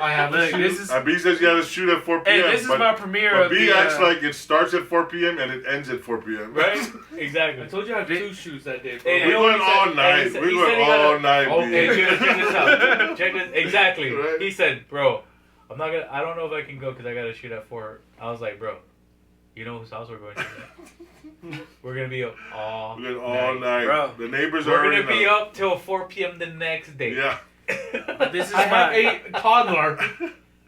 I have Look, a shoot. this is. And B says you got to shoot at 4 p.m. Hey, this is but, my premiere but of B the. acts like it starts at 4 p.m. and it ends at 4 p.m. Right? I Exactly. told you I have Did- 2 shoots that day, bro. Hey, We know went what he said? all Hey, night. he said- We he went said he gotta- all night. Okay, B. check this out. Check this. Exactly. Right? He said, "Bro, I'm not gonna. I don't know if I can go because I gotta shoot at 4." I was like, "Bro, you know whose house we're going to? We're gonna be up all. We went all night. Bro. The neighbors are We're already gonna be know. up till 4 p.m. the next day." Yeah. This is I have my. a toddler.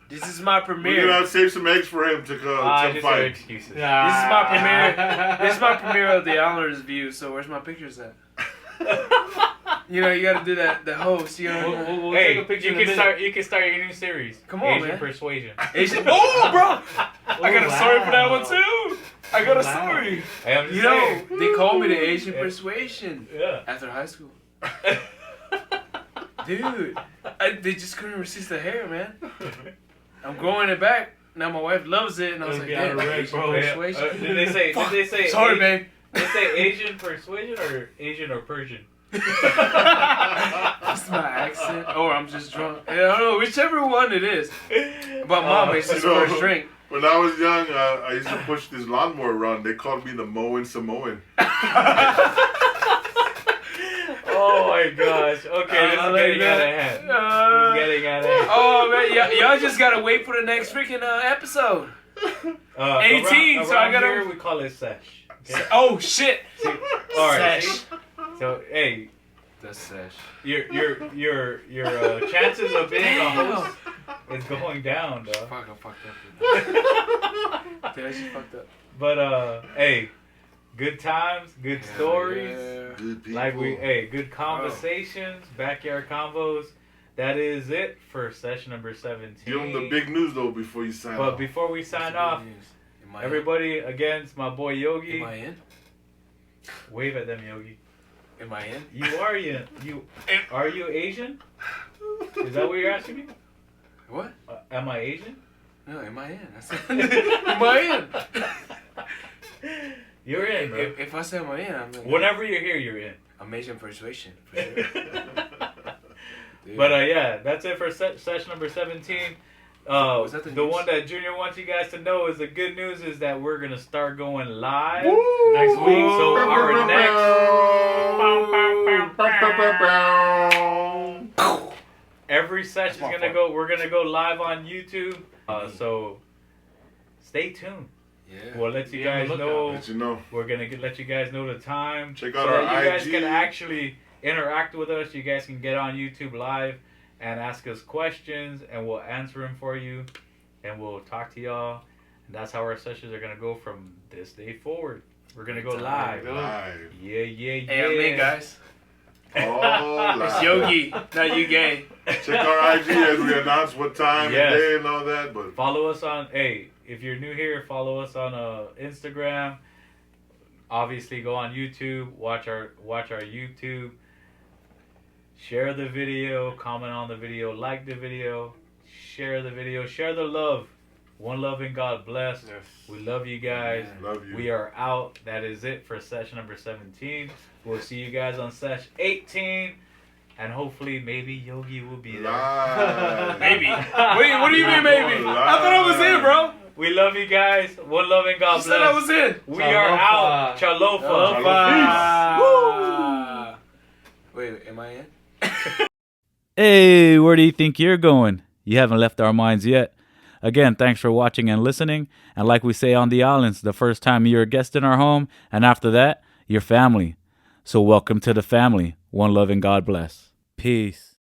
This is my We're premiere. gonna have to save some eggs for him to I just heard fight. excuses. my premiere. This is my premiere of the Islanders view. So where's my pictures at? You know, you gotta do that. The host. You know. We'll Hey, take a picture you in a can minute. start. You can start your new series. Come on, Asian man. Persuasion. Asian. Oh, bro! I got a story for that wow. one too. I got a Wow. story. Hey, I'm just You know, saying. they called me the Asian Yeah. Persuasion Yeah. after high school. Dude, they just couldn't resist the hair, man. I'm growing it back. Now my wife loves it, and I was like, It'll be damn, out of red, Asian bro. Persuasion. Did they say? Fuck. Did they say? Sorry, Asian, babe. Did they say Asian Persuasion or Asian or Persian? That's my accent. Or I'm just drunk. I don't know, whichever one it is. But mom makes this you know, first drink. When I was young, I used to push this lawnmower around. They called me the Moan Samoan. Oh my gosh. Okay, this I is like getting out that. of hand. This is getting out of hand. Oh man, y'all just gotta wait for the next freaking episode. 18, so I gotta- Here we call it SESH. Okay? Oh shit. All right. Sesh. So hey, The sesh. your chances of being a host is going down, dog. Fuck, I fucked up. Dude, I just fucked up. But hey, good times, good Hell stories. yeah. Good people. Like good conversations, backyard combos. That is it for session number 17. Give them the big news though before you sign But off. before we sign off, Am I everybody against my boy Yogi. in? Am I in? Wave at them, Yogi. Am I in? You are are you Asian? Is that what you're asking me? What? Am I Asian? No, am I in? I said, am I in? You're in, bro. If I say am I in, I'm in. Whenever you're here, you're in. Amazing persuasion, for sure. But yeah, that's it for session number 17. The one that Junior wants you guys to know is the good news is that we're gonna start going live next week. So our next every session is gonna go. We're gonna go live on YouTube. So stay tuned. Yeah. We'll let you guys know. Let you know. We're gonna let you guys know the time. Check out so our that you guys IG. can actually interact with us. You guys can get on YouTube live and ask us questions, and we'll answer them for you, and we'll talk to y'all. And that's how our sessions are gonna go from this day forward. We're gonna go live. Live. Yeah, yeah, yeah. Hey, I'm in, guys. Oh, It's Yogi, not you gay. Check our IG as we announce what time Yes. and day and all that. But Follow us on. Hey, if you're new here, follow us on Instagram. Obviously, go on YouTube. Watch our YouTube. Share the video. Comment on the video. Like the video. Share the video. Share the love. One love and God bless. Yes. We love you guys. love you. We are out. That is it for session number 17. We'll see you guys on session 18. And hopefully, maybe Yogi will be there. Live. Maybe. Wait, what do you mean, maybe? I thought I was in, bro. We love you guys. One love and God You bless. said I was in. We are out. Chålofa. Chålofa. Wait, am I in? Hey, where do you think you're going? You haven't left our minds yet. Again, thanks for watching and listening. And like we say on the islands, the first time you're a guest in our home, and after that, you're family. So welcome to the family. One love and God bless. Peace.